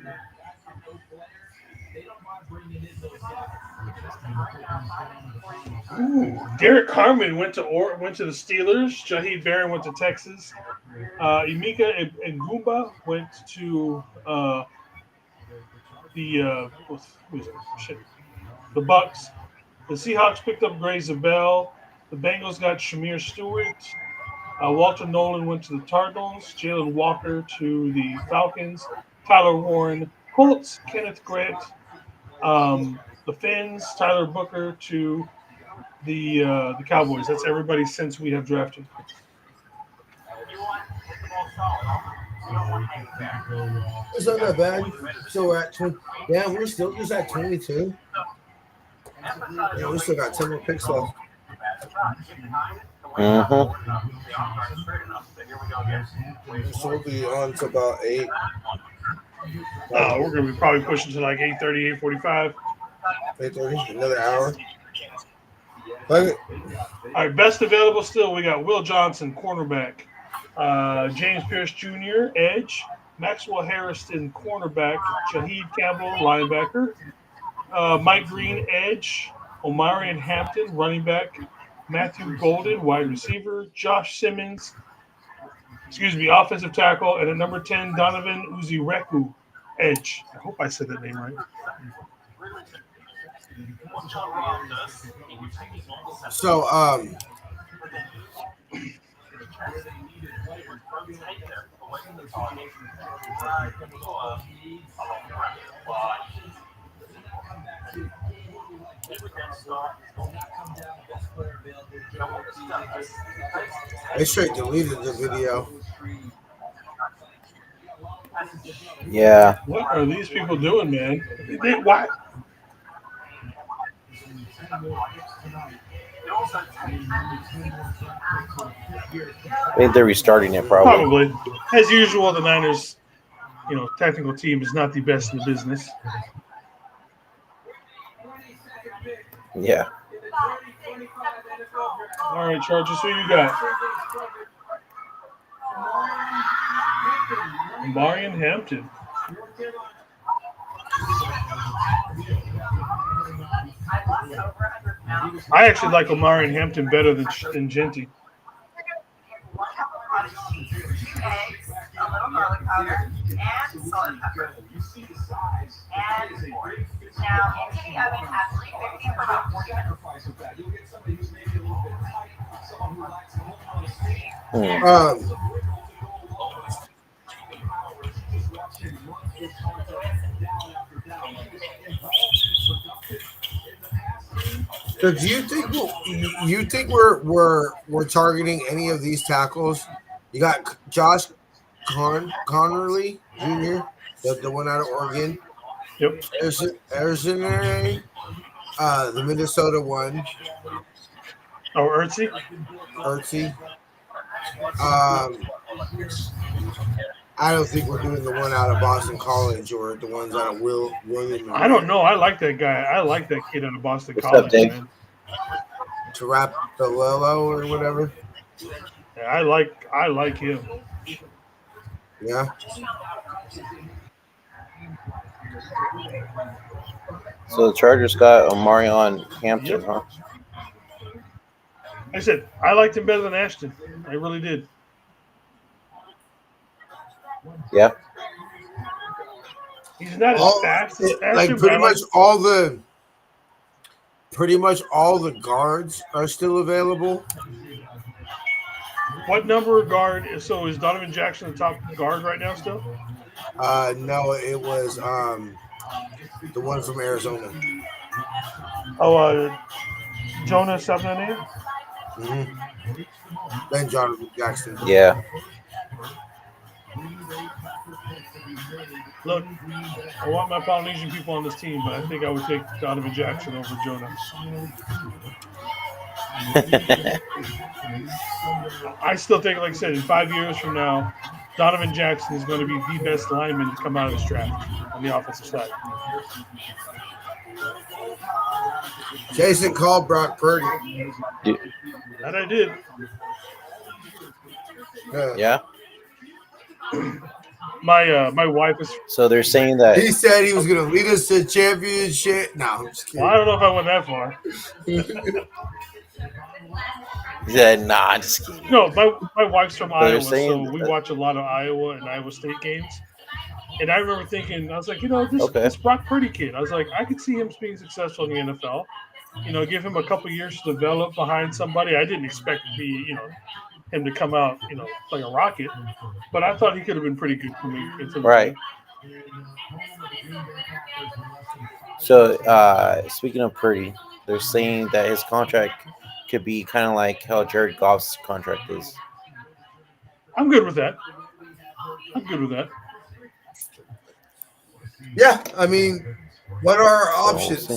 Ooh, Derek Carmen went to the Steelers. Jaheed Barron went to Texas. Emeka Ngumba went to the Bucks. The Seahawks picked up Gray Zabel. The Bengals got Shamir Stewart. Walter Nolan went to the Cardinals. Jalen Walker to the Falcons. Tyler Warren, Colts. Kenneth Grant, the Finns. Tyler Booker to the Cowboys. That's everybody since we have drafted. It's not that bad. So we're at 20. Yeah, we're still just at 22. Yeah, we still got 10 more picks left. So we'll be on to about 8. We're going to be probably pushing to like 8:30, 8:45. 8:30, another hour. All right, best available still, we got Will Johnson, cornerback. James Pierce Jr., edge. Maxwell Harrison, cornerback. Shaheed Campbell, linebacker. Mike Green, edge. Omarion Hampton, running back. Matthew Golden, wide receiver. Josh Simmons, offensive tackle. And at number 10, Donovan Uzireku, edge. I hope I said that name right. So, they straight deleted the video. Yeah. What are these people doing, man? Why? I think they're restarting it probably. Probably. As usual, the Niners, technical team is not the best in the business. Yeah. All right, Chargers, who you got? Marion Hampton. I actually like Omarion Hampton better than Genty. Now into the oven at 350 for about 40 minutes. So do you think we're targeting any of these tackles? You got Josh Connerly Jr., the one out of Oregon. Yep. Harrison, the Minnesota one. Oh, Ertzy. I don't think we're doing the one out of Boston College or the ones out of William. I don't know. I like that guy. I like that kid out of Boston What's College, up, Dave? man. To wrap the Lelo or whatever. Yeah, I like him. Yeah. So the Chargers got Omarion Hampton, huh? I said I liked him better than Ashton. I really did. Yeah. He's not as fast as Ashton, Like but pretty I much like all the guards are still available. What number of guard? So is Donovan Jackson the top guard right now still? No, it was the one from Arizona. Oh, Jonah Sabnania? Then Jonathan Jackson. Yeah. Look, I want my Polynesian people on this team, but I think I would take Donovan Jackson over Jonah. I still think, like I said, in 5 years from now, Donovan Jackson is going to be the best lineman to come out of this draft on the offensive side. Jason called Brock Purdy. That I did. Yeah. My wife is. So they're saying that He said he was going to lead us to championship. No, I'm just kidding. Well, I don't know if I went that far. he said, "Nah, I'm just kidding." No, my wife's from they're Iowa, saying so we that- watch a lot of Iowa and Iowa State games. And I remember thinking, I was like, this Okay. this Brock Purdy kid, I was like, I could see him being successful in the NFL. Give him a couple years to develop behind somebody. I didn't expect him to come out, like a rocket, but I thought he could have been pretty good coming into the Right. So speaking of Purdy, they're saying that his contract could be kind of like how Jared Goff's contract is. I'm good with that. Yeah, I mean, what are our options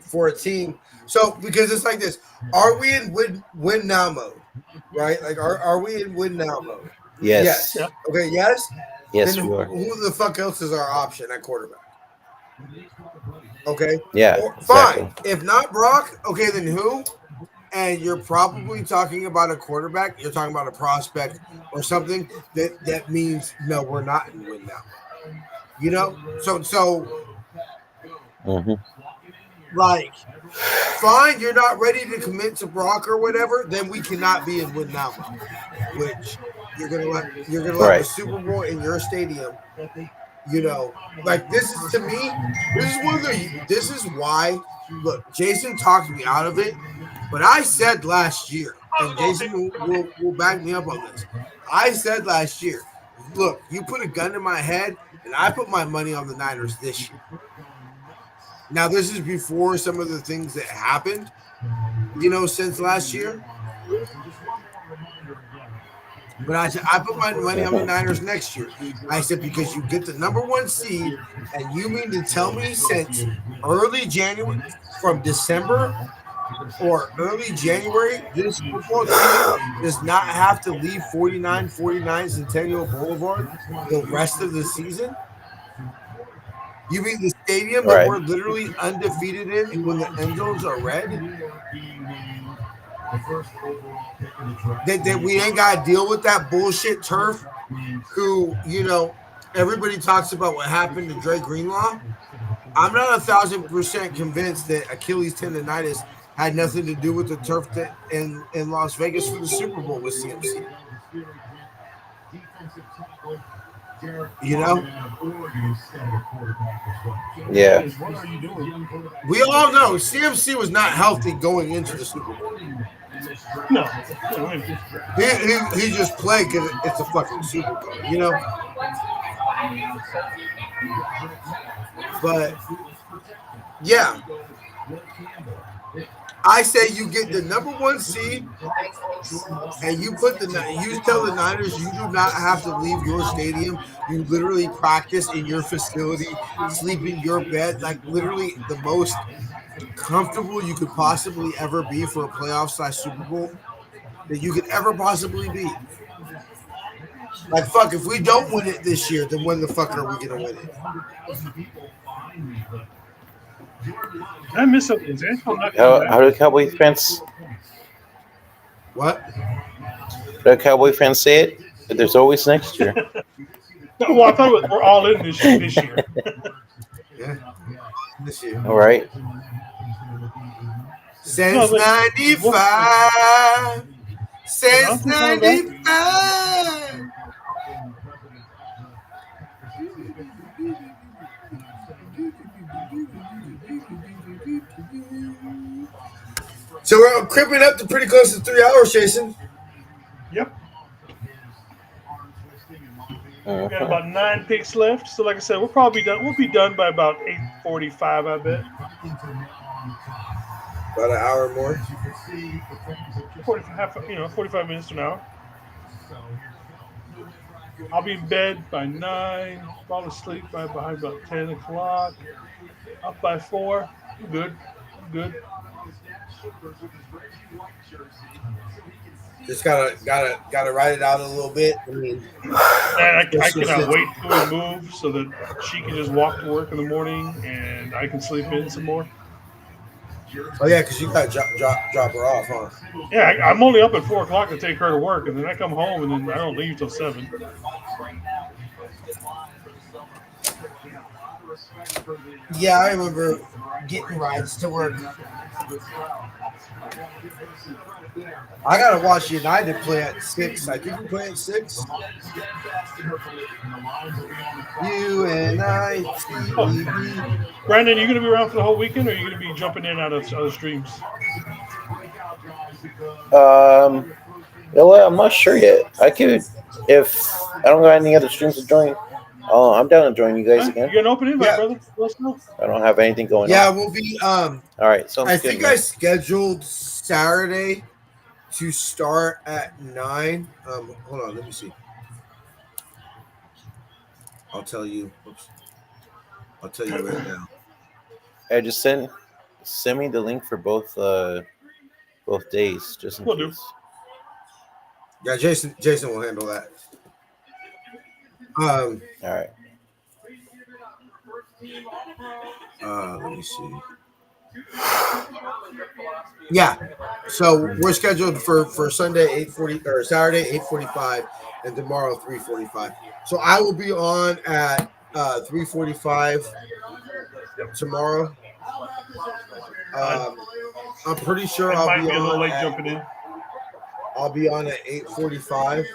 for a team? So, because it's like this, are we in win now mode, right? Like, are we in win now mode? Yes. Yes. Okay, yes? Yes, then we are. Who the fuck else is our option at quarterback? Okay? Yeah, Fine. exactly. If not Brock, okay, then who? And you're probably talking about a quarterback. You're talking about a prospect or something that means, no, we're not in win now. So like, fine, you're not ready to commit to Brock or whatever, then we cannot be in win now mode. Which you're gonna let Right. the Super Bowl in your stadium. Like this is to me, this is why. Look, Jason talked me out of it, but I said last year, and Jason will back me up on this. I said last year, look, you put a gun in my head, and I put my money on the Niners this year. Now, this is before some of the things that happened, since last year. But I said, I put my money on the Niners next year. I said, because you get the number 1 seed, and you mean to tell me since early January, from December or early January, this football team does not have to leave 49 Centennial Boulevard the rest of the season? You mean the stadium that we're literally undefeated in when the end zones are red? That we ain't got to deal with that bullshit turf who, everybody talks about what happened to Dre Greenlaw. I'm not 1,000% convinced that Achilles tendonitis had nothing to do with the turf in Las Vegas for the Super Bowl with CMC. You know? Yeah. We all know CMC was not healthy going into the Super Bowl. No. He just played because it's a fucking Super Bowl, you know? But, yeah. I say you get the number 1 seed and you tell the Niners you do not have to leave your stadium. You literally practice in your facility, sleep in your bed, like literally the most comfortable you could possibly ever be for a playoff / Super Bowl that you could ever possibly be. Like, fuck, if we don't win it this year, then when the fuck are we going to win it? I miss something. Is Angelo not How coming back? do Cowboy fans? What? How do Cowboy fans say it? That there's always next year. Well, I thought we're all in this year. Yeah. This year. All right. Since 95. Since 95. So we're creeping up to pretty close to 3 hours, Jason. Yep. We got about 9 picks left. So, like I said, we'll probably be done. We'll be done by about 8:45, I bet. About an hour more. 45 minutes to an hour. I'll be in bed by 9. Fall asleep by about 10 o'clock. Up by 4. I'm good. Just gotta write it out a little bit. I mean, I cannot wait till we move so that she can just walk to work in the morning and I can sleep in some more. Oh yeah, because you gotta drop her off, huh? Yeah, I'm only up at 4 o'clock to take her to work, and then I come home and then I don't leave till 7. Yeah, I remember getting rides to work. I gotta watch United play at 6. I think we play at 6. UNITED. Brandon, are you gonna be around for the whole weekend, or are you gonna be jumping in and out of other streams? You know what? I'm not sure yet. I could, if I don't got any other streams to join. I'm down to join you guys again. You got an open invite, brother? Let us know. I don't have anything going on. Yeah, we'll be. All right, sounds I good. think I scheduled Saturday to start at 9. Hold on, let me see. I'll tell you. I'll tell you right now. Hey, just send me the link for both days, just in case. Yeah, Jason will handle that. All right. Let me see. Yeah, so we're scheduled for Sunday 8:40 or Saturday 8:45 and tomorrow 3:45. So I will be on at 3:45 tomorrow. I'm pretty sure I'll be a little on late jumping in. I'll be on at 8:45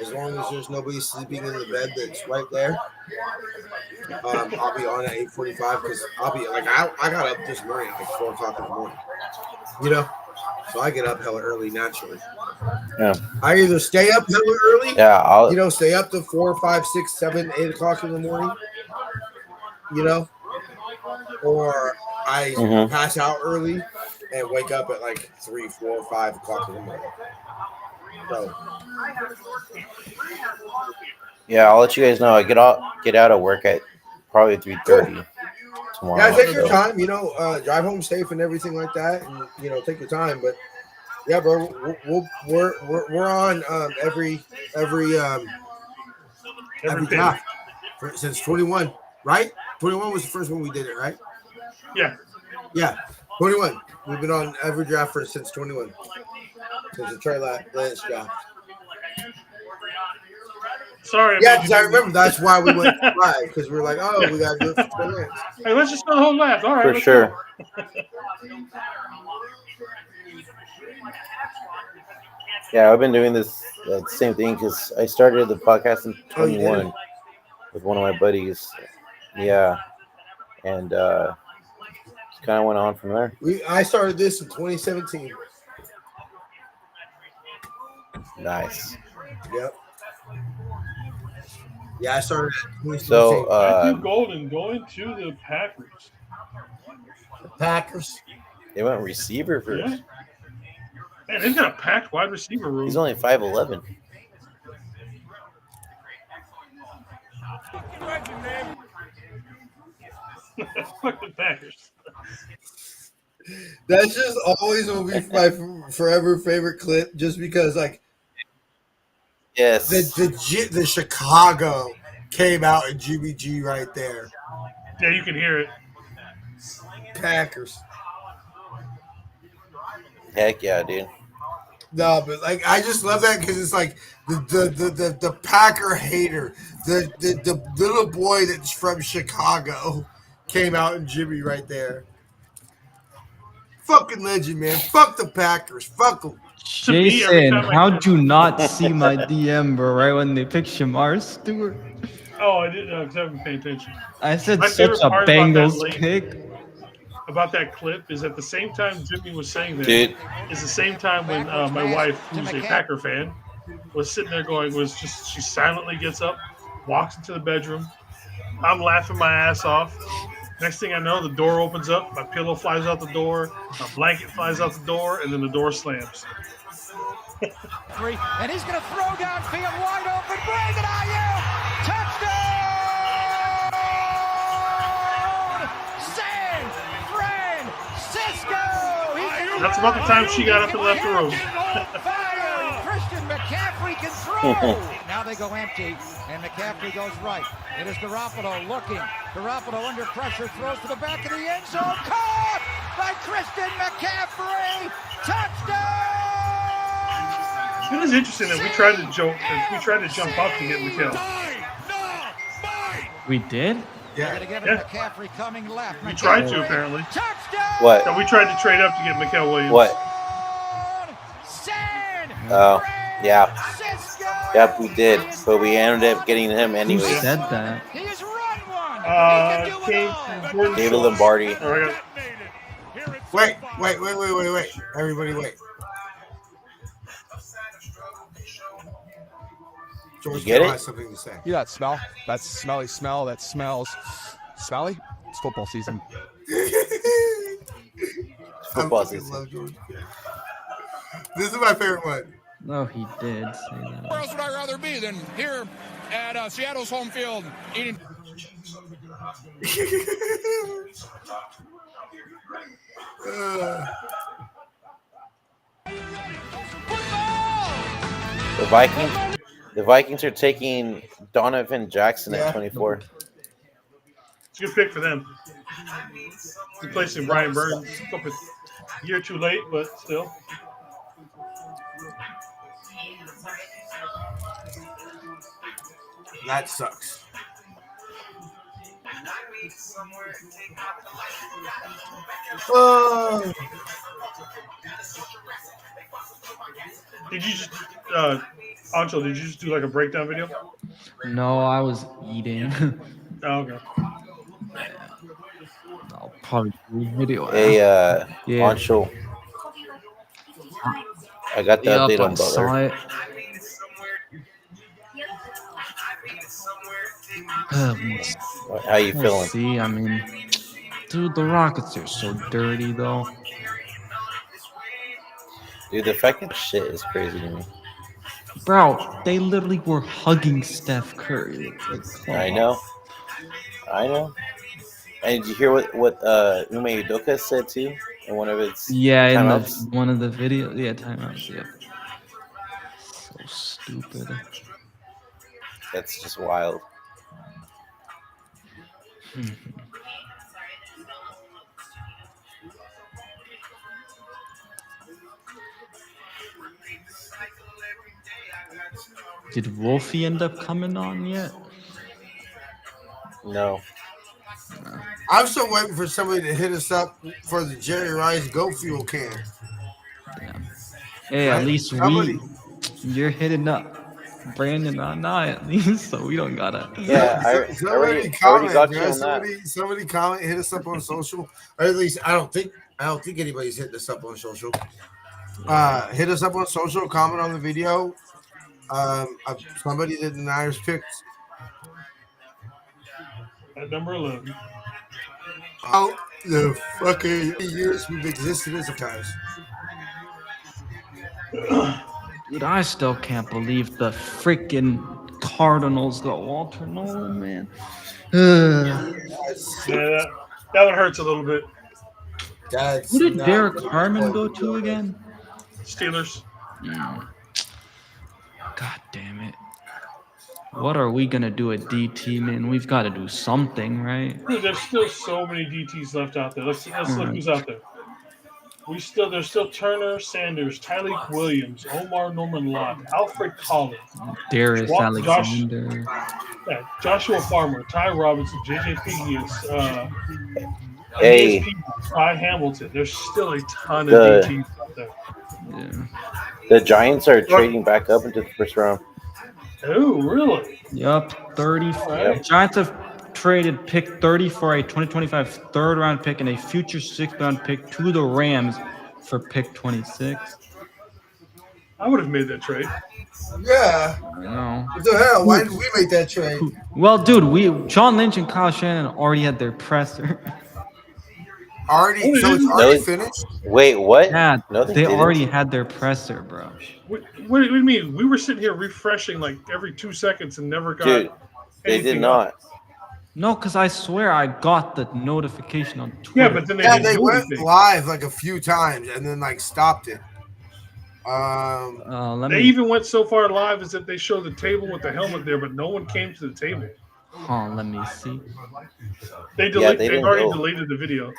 as long as there's nobody sleeping in the bed that's right there. I'll be on at 8:45 because I'll be like I got up this morning at like 4 o'clock in the morning. You know, so I get up hella early naturally. Yeah. I either stay up hella early. Yeah, stay up to 4, 5, 6, 7, 8 o'clock in the morning. You know, or I pass out early and wake up at like 3, 4, 5 o'clock in the morning. So. Yeah, I'll let you guys know. I get out of work at probably 3:30 tomorrow. Yeah, take your time. Drive home safe and everything like that, and take your time. But yeah, bro, we're on every draft since 21, right? 21 was the first one we did it, right? Yeah, 21. We've been on every draft since 21, since the Trey Lance draft. Sorry. Yeah, because I remember that's why we went live, because we were like, oh, we got to do it for Trey Lance. Hey, let's just go the whole lap. All right, for sure. Yeah, I've been doing this same thing because I started the podcast in 21. with one of my buddies. Yeah, and just kind of went on from there. I started this in 2017. Nice. Yep. Yeah, I started in 2017. So Matthew Golden going to the Packers. Packers. they went receiver first. Yeah. Man, they've got a packed wide receiver room. He's only 5'11". Fuck the Packers. That's just always will be my forever favorite clip, just because like Yes. the Chicago came out in Jimmy G right there. Yeah, you can hear it. Packers. Heck yeah, dude. No, but like I just love that because it's like the Packer hater, the little boy that's from Chicago came out in Jimmy right there. Fucking legend, man. Fuck the Packers. Fuck them. Jason, how'd you not see my DM, bro? Right when they picked Shamar Stewart. Oh, I didn't because I haven't paid attention. I said My such favorite a part Bengals pick. About that clip is at the same time Jimmy was saying that Dude. is the same time when my wife, who's a Packer fan, was sitting there she silently gets up, walks into the bedroom. I'm laughing my ass off. Next thing I know, the door opens up, my pillow flies out the door, my blanket flies out the door, and then the door slams. And he's going to throw downfield wide open. Brandon Ayuk! Touchdown! San Francisco! That's about the time she got up and left the room. Christian McCaffrey can throw. Now they go empty, and McCaffrey goes right. It is Garoppolo looking. Garoppolo under pressure, throws to the back of the end zone. Caught by Christian McCaffrey. Touchdown! It is interesting that we tried to jump up to get McHale. We did? Yeah. McCaffrey coming left. We tried to, apparently. What? No, we tried to trade up to get McHale Williams. What? Oh, yeah. Yep, we did, but we ended up getting him anyway. Who said that? Came from Jordan David Schultz. Lombardi. Wait. Everybody wait. George You get Hill it? has something to say. You that smell? That smelly smell that smells smelly? It's football season. Football I fucking season. love George Hill. This is my favorite one. No, he did say that. Where else would I rather be than here at Seattle's home field eating? The Vikings are taking Donovan Jackson at 24. It's a good pick for them. Replacing Brian Burns. A year too late, but still. That sucks. Did you just, Ancho, did you just do like a breakdown video? No, I was eating. Oh, okay. I'll probably do a video. Hey, yeah. Ancho. I got the update on Butler. How you We'll feeling? see, I mean, dude, the Rockets are so dirty, though. Dude, the fucking shit is crazy to me. Bro, they literally were hugging Steph Curry. It's like, I know. And did you hear what Ume Udoka said too in one of his yeah, timeouts? in one of the videos. Yeah, timeouts. Yep. So stupid. That's just wild. Did Wolfie end up coming on yet? No. I'm still waiting for somebody to hit us up for the Jerry Rice Go Fuel can. Hey, at least Somebody- you're hitting up. Brandon and I at least, so we don't gotta. Yeah, I Somebody already comment, got bro. you on that. Somebody comment. Hit us up on social, or at least I don't think anybody's hitting us up on social. Hit us up on social. Comment on the video. Somebody that the Niners picked. At number 11. Out the fucking years we've existed as a guys. Dude, I still can't believe the freaking Cardinals got Walter Nolan, man. Yeah, that one hurts a little bit. That's Who did not Derek what Harmon we go want to again? Steelers. God damn it. What are we gonna do at DT, man? We've got to do something, right? Dude, there's still so many DTs left out there. Let's look who's out there. There's still Turner, Sanders, Tyreek Williams, Omar Norman Lott, Alfred Collins, Darius Alexander. Joshua Farmer, Ty Robinson, JJ Pegues, Hey, Ty Hamilton. There's still a ton of DTs out there. Yeah. The Giants are trading back up into the first round. Oh, really? Yup, 30. Right. Giants have traded pick 30 for a 2025 third-round pick and a future sixth-round pick to the Rams for pick 26. I would have made that trade. Yeah. I know. What the hell? Why did we make that trade? Well, dude, John Lynch and Kyle Shanahan already had their presser. Already? So it's already finished? Wait, what? Yeah, No, they didn't. already had their presser, bro. What do you mean? We were sitting here refreshing like every 2 seconds and never got Dude, they did anything not. up. No, because I swear I got the notification on Twitter. Yeah, but then they went anything. live like a few times and then like stopped it. They even went so far live as that they showed the table with the helmet there, but no one came to the table. Let me see. They've didn't already go. deleted the video.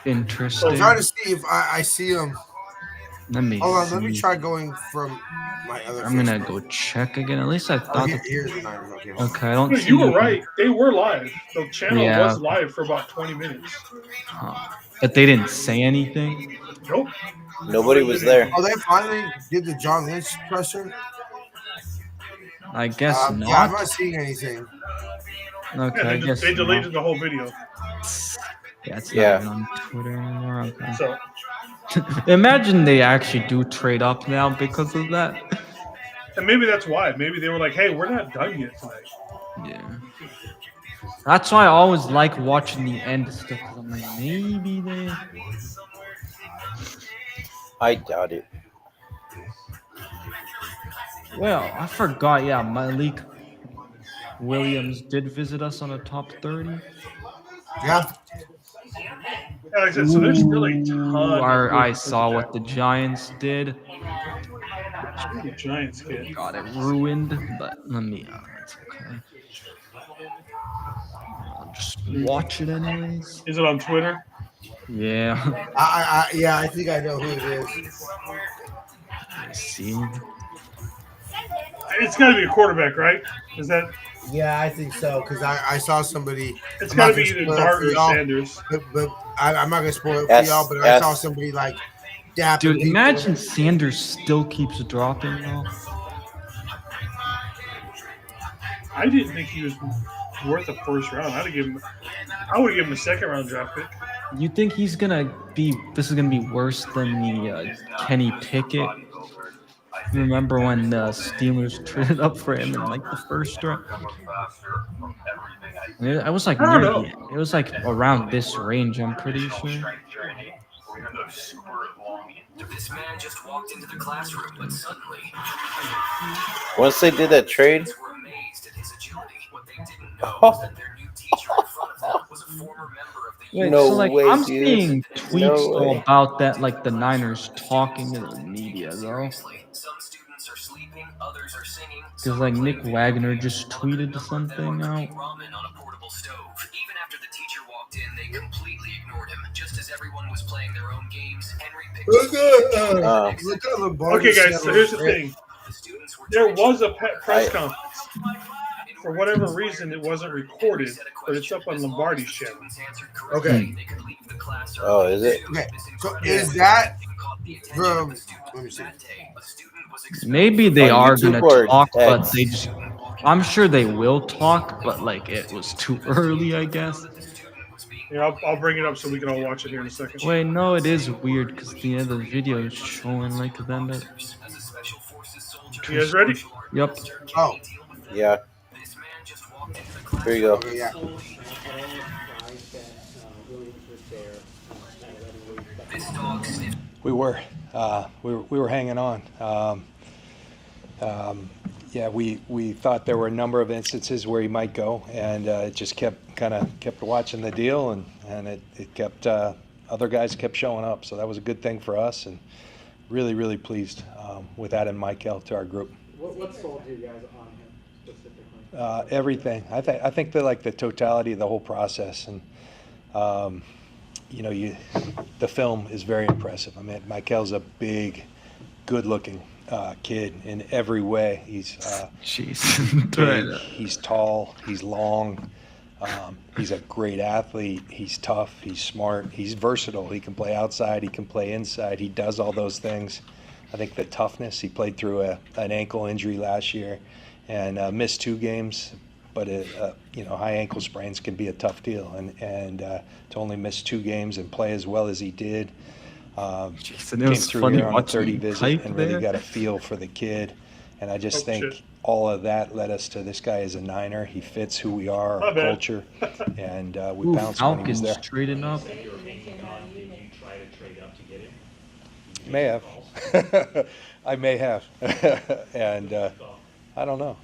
Interesting. I'm trying to see if I see them. Let me Hold on, see. let me try going from my other. I'm gonna go check again. At least I thought. Here's the Niners. Okay, I don't. Dude, see you were anything. right. They were live. The channel Yeah. was live for about 20 minutes. But they didn't say anything. Nope. Nobody was there. Oh, they finally did the John Lynch presser? I guess not. Yeah, I'm not seeing anything. Okay, Yeah, I guess they deleted not. the whole video. Yeah, it's Yeah. not even on Twitter anymore. Okay. So Imagine they actually do trade up now because of that. and maybe that's why. Maybe they were like, "Hey, we're not done yet tonight." Yeah. That's why I always like watching the end stuff. 'Cause I'm like, maybe they. I doubt it. Well, I forgot. Yeah, Malik Williams did visit us on a top 30. Yeah. Yeah, like I said, so there's still a ton. I saw what the Giants did. The Giants kid. Got it ruined, but let me. It's okay. I'll just watch it anyways. Is it on Twitter? Yeah. I think I know who it is. Let's see. It's got to be a quarterback, right? Is that? Yeah, I think so because I saw somebody. It's I'm got not to be gonna either spoil it Dart for or y'all, Sanders. But I'm not gonna spoil it for Yes, y'all. But I yes. saw somebody like dapping Dude, people. imagine Sanders still keeps dropping though. I didn't think he was worth a first round. I would give him a second round draft pick. You think he's gonna be? This is gonna be worse than the Kenny Pickett. Remember when the Steelers traded up for him in like the first round? I was like, I don't near know. the- it was like around this range. I'm pretty sure. This man just walked into the classroom, but suddenly Once they did that trade, were amazed at his agility. What they didn't know was that their new teacher in front of them was a former member of the Wait, No so like way, I'm dude. seeing No tweets though way. about that, like the Niners talking to the media though. Some students are sleeping, others are singing. Because like Nick Wagner just tweeted something out. Ramen on a portable stove. Even after the teacher walked in, they completely ignored him. Just as everyone was playing their own games, Henry picked Look at Lombardi. Okay, guys. So here's the thing. There was a press conference. For whatever reason, it wasn't recorded, but it's up on Lombardi's channel. Okay. Oh, is it? Okay. So is that from? Let me see. Maybe they On are YouTube gonna or talk, but X? they just. I'm sure they will talk, but like it was too early, I guess. Yeah, I'll bring it up so we can all watch it here in a second. Wait, no, it is weird because the other video is showing like them. You guys ready? Yep. Oh, Yeah. Here you go. okay, yeah. We were. We were hanging on. Yeah, we thought there were a number of instances where he might go, and it just kept watching the deal, and it kept other guys kept showing up. So that was a good thing for us, and really pleased with adding Michael to our group. What sold you guys on him specifically? Everything. I think that like the totality of the whole process, and the film is very impressive. I mean, Michael's a big, good-looking kid in every way. He's big, he's tall, he's long, he's a great athlete, he's tough, he's smart, he's versatile. He can play outside, he can play inside, he does all those things. I think the toughness, he played through an ankle injury last year and missed 2 games, but high ankle sprains can be a tough deal, and to only miss 2 games and play as well as he did. Jason, it Came was through funny here on a watching 30 you visit type and really there. got a feel for the kid. And I just think shit. all of that led us to this guy is a Niner. He fits who we are, My our bad. culture, and we Ooh, bounced when he was Falcons there. trading up. May have. I may have. And I don't know.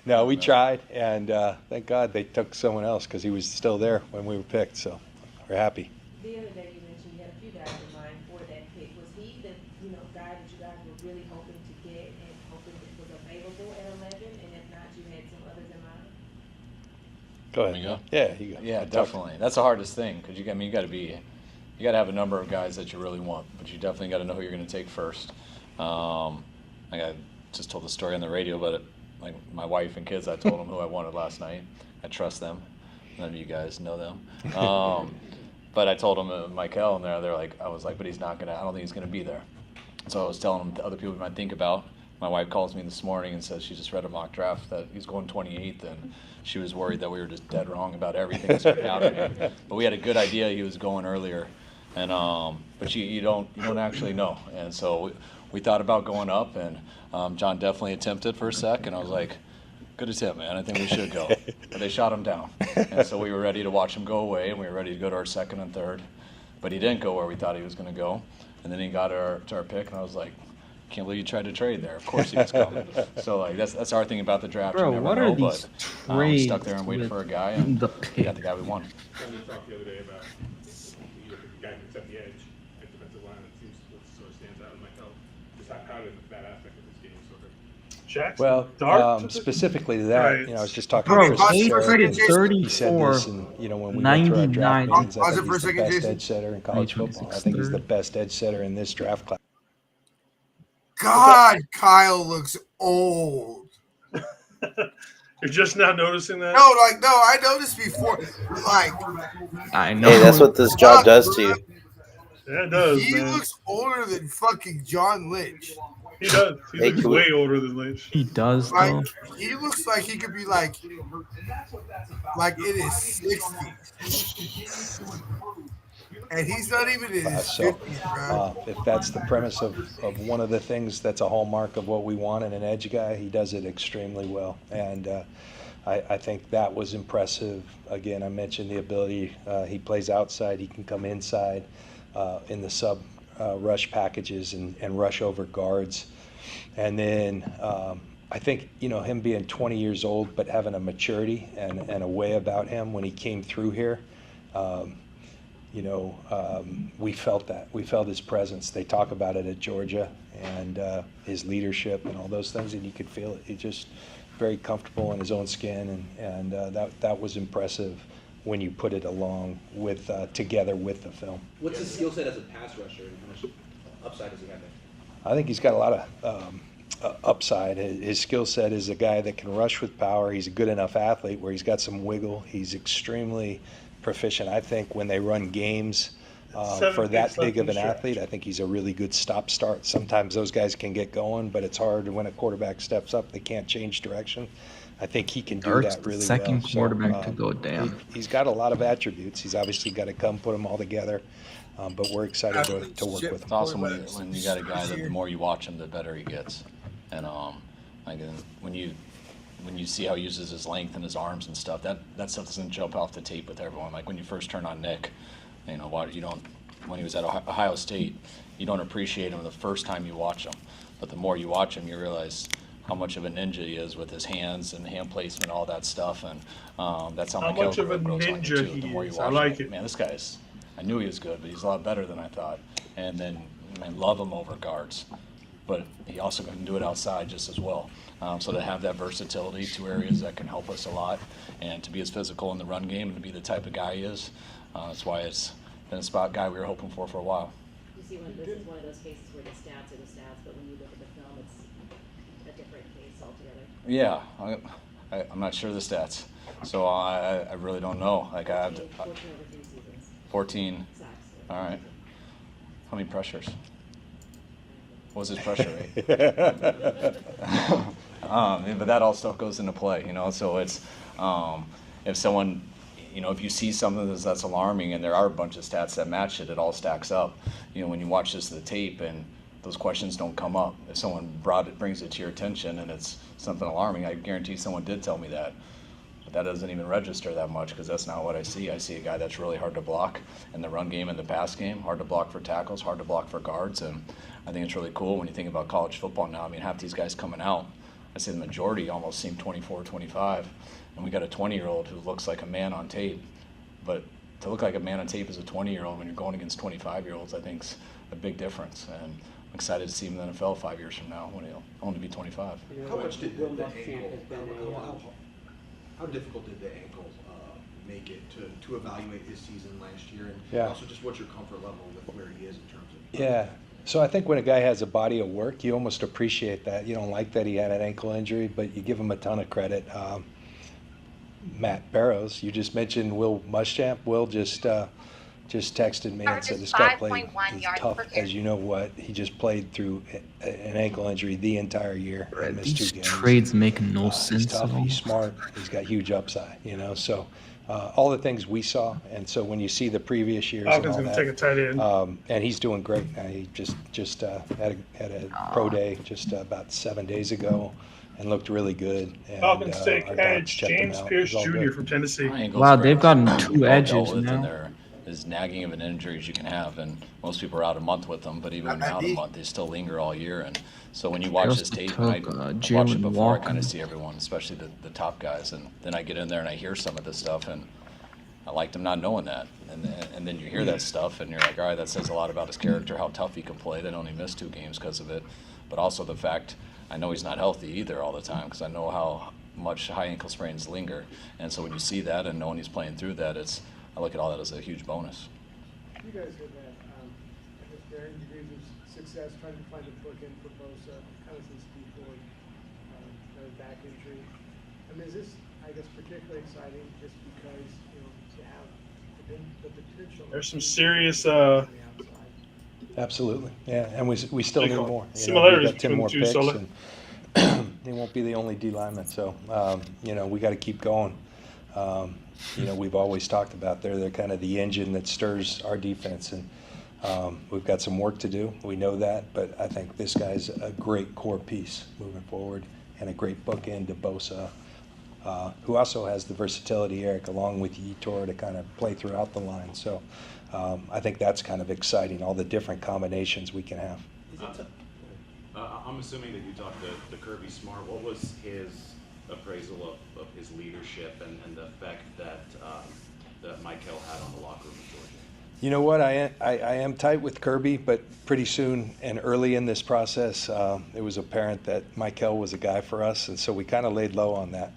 No, we tried, and thank God they took someone else because he was still there when we were picked, so we're happy. The other day you mentioned you had a few guys in mind for that pick. Was he the guy that you guys were really hoping to get and hoping that was available at 11? And if not, you had some others in mind? Go ahead. Me go? Yeah, you go. Yeah, Talk. definitely. That's the hardest thing because you got to have a number of guys that you really want, but you definitely got to know who you're going to take first. I just told the story on the radio, but like my wife and kids, I told them who I wanted last night. I trust them. None of you guys know them. But I told them Michael, and they're like, I was like, but he's not gonna. I don't think he's gonna be there. So I was telling them the other people we might think about. My wife calls me this morning and says she just read a mock draft that he's going 28th, and she was worried that we were just dead wrong about everything that's working out of him. But we had a good idea he was going earlier, and but you don't actually know. And so we thought about going up, and John definitely attempted for a sec, and I was like, good attempt, man. I think we should go. But they shot him down. And so we were ready to watch him go away, and we were ready to go to our second and third. But he didn't go where we thought he was going to go. And then he got to our pick, and I was like, can't believe you tried to trade there. Of course he was coming. So like that's our thing about the draft. Bro, you never what know, are these but trades stuck there and waited with for a guy, and the we got the guy we wanted. We talked the other day about the guy who accept the edge at defensive line. It seems what sort of stands out with Michael. Just how did that aspect of this game sort of. Jackson, Well, Dart? specifically to that, Right. I was just talking Bro, to Chris. he traded He said 34, this, and when we went through our draft 99. meetings, I Pause it think for a he's the second, best Jason. edge setter in college football. I think he's the best edge setter in this draft class. God, Kyle looks old. You're just now noticing that? No, I noticed before. Like, I know. Hey, that's what this job does to you. Yeah, it does, he man. looks older than fucking John Lynch. He does. He Hey, looks can we- way older than Lynch. He does Like, though. he looks like he could be like in his 60s. And he's not even in his So 50s, bro. if that's the premise of one of the things that's a hallmark of what we want in an edge guy, he does it extremely well. And I think that was impressive. Again, I mentioned the ability, he plays outside, he can come inside in the sub rush packages and rush over guards. And then I think, him being 20 years old but having a maturity and a way about him when he came through here, we felt that. We felt his presence. They talk about it at Georgia and his leadership and all those things, and you could feel it. He just very comfortable in his own skin, and that was impressive when you put it along with together with the film. What's his skill set as a pass rusher, and how much upside does he have there? I think he's got a lot of upside. His skill set is a guy that can rush with power. He's a good enough athlete where he's got some wiggle. He's extremely proficient. I think when they run games, picks For that left big in of the an stretch. athlete, I think he's a really good stop-start. Sometimes those guys can get going, but it's hard when a quarterback steps up. They can't change direction. I think he can do Dart's that the really second well. quarterback to go down. He's got a lot of attributes. He's obviously got to come put them all together, but we're excited to work with him. It's awesome when you got a guy that the more you watch him, the better he gets. And when you see how he uses his length and his arms and stuff, that stuff doesn't jump off the tape with everyone. Like when you first turn on Nick, when he was at Ohio State, you don't appreciate him the first time you watch him. But the more you watch him, you realize how much of a ninja he is with his hands and hand placement, all that stuff. And that's how much of a grows on you, ninja too. The he more you is. watch I like him, it. man, this guy's, I knew he was good, but he's a lot better than I thought. And then I love him over guards. But he also can do it outside just as well. So to have that versatility, two areas that can help us a lot, and to be as physical in the run game and to be the type of guy he is, that's why it's been a spot guy we were hoping for a while. You see, this is one of those cases where the stats are the stats, but when you look at the film, it's a different case altogether. Yeah, I'm not sure of the stats, so I really don't know. Like I have 14 over 3 seasons. 14. All right. How many pressures? What was his pressure rate? But that all stuff goes into play, So it's if someone, if you see something that's alarming, and there are a bunch of stats that match it, it all stacks up. When you watch this the tape and those questions don't come up, if someone brings it to your attention and it's something alarming, I guarantee someone did tell me that. But that doesn't even register that much because that's not what I see. I see a guy that's really hard to block in the run game and the pass game, hard to block for tackles, hard to block for guards, and I think it's really cool when you think about college football now. I mean, half these guys coming out, I say the majority almost seem 24, 25, and we got a 20-year-old who looks like a man on tape. But to look like a man on tape as a 20-year-old when you're going against 25-year-olds, I think is a big difference. And I'm excited to see him in the NFL 5 years from now when he'll only be 25. How much did the ankle? How difficult did the ankle make it to evaluate his season last year, and also just what's your comfort level with where he is in terms of? Yeah. So I think when a guy has a body of work, you almost appreciate that. You don't like that he had an ankle injury, but you give him a ton of credit. Matt Barrows, you just mentioned Will Muschamp. Will just texted me and said this guy played tough as you know what. He just played through an ankle injury the entire year and missed 2 games. Trades make no He's sense tough, at all. he's smart, he's got huge upside, So all the things we saw, and so when you see the previous years and Falcons all gonna that, take a tight end. and he's doing great. He just had a pro day just about 7 days ago, and looked really good. And, Falcons take our docs edge checked him James out. Pierce It was all Jr. good. from Tennessee. Wow, they've gotten 2 Well edges dealt with, now. and they're as nagging of an injury as you can have, and most people are out a month with them, but even when they're out a month, they still linger all year. And so when you watch Just this tape, took, and I watch Jalen it before, I kind Walker. of see everyone, especially the top guys, and then I get in there and I hear some of this stuff, and I liked him not knowing that. And then you hear that stuff, and you're like, all right, that says a lot about his character, how tough he can play. They only missed 2 games because of it, but also the fact I know he's not healthy either all the time because I know how much high ankle sprains linger. And so when you see that and knowing he's playing through that, I look at all that as a huge bonus. You guys have had, I guess, varying degrees of success trying to find a bookend for Bosa, kind of since before another back injury. I mean, is this, I guess, particularly exciting just because, to have the potential? There's some serious Absolutely, yeah, and we still need more. similarities We've got 10 between more the two, picks, Sola. and he won't be the only D lineman. So, we got to keep going. We've always talked about they're kind of the engine that stirs our defense, and we've got some work to do. We know that, but I think this guy's a great core piece moving forward and a great bookend to Bosa, who also has the versatility, Eric, along with Yetur to kind of play throughout the line. So I think that's kind of exciting, all the different combinations we can have. I'm assuming that you talked to Kirby Smart. What was his appraisal of his leadership and the effect that Michael had on the locker room in Georgia? You know what? I am tight with Kirby, but pretty soon and early in this process, it was apparent that Michael was a guy for us, and so we kind of laid low on that.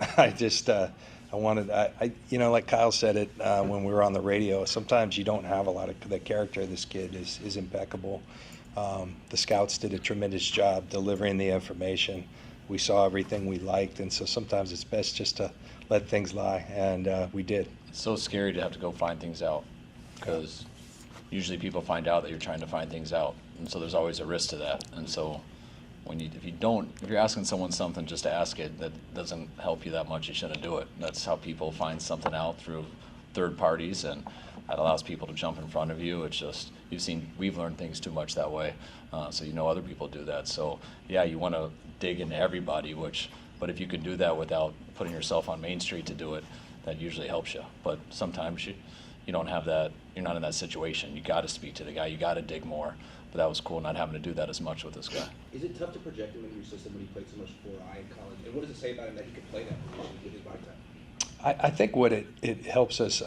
Like Kyle said it when we were on the radio. Sometimes you don't have a lot of the character of this kid is impeccable. The scouts did a tremendous job delivering the information. We saw everything we liked, and so sometimes it's best just to let things lie, and we did. It's so scary to have to go find things out because usually people find out that you're trying to find things out, and so there's always a risk to that. And so if you're asking someone something just to ask it, that doesn't help you that much. You shouldn't do it. That's how people find something out, through third parties, and that allows people to jump in front of you. It's just, we've learned things too much that way, so other people do that. So yeah, you want to dig into everybody, but if you can do that without putting yourself on Main Street to do it, that usually helps you. But sometimes you don't have that. You're not in that situation. You got to speak to the guy. You got to dig more. But that was cool not having to do that as much with this guy. Is it tough to project him into your system when he played so much 4I in college? And what does it say about him that he could play that position with his body type? I think what it helps us,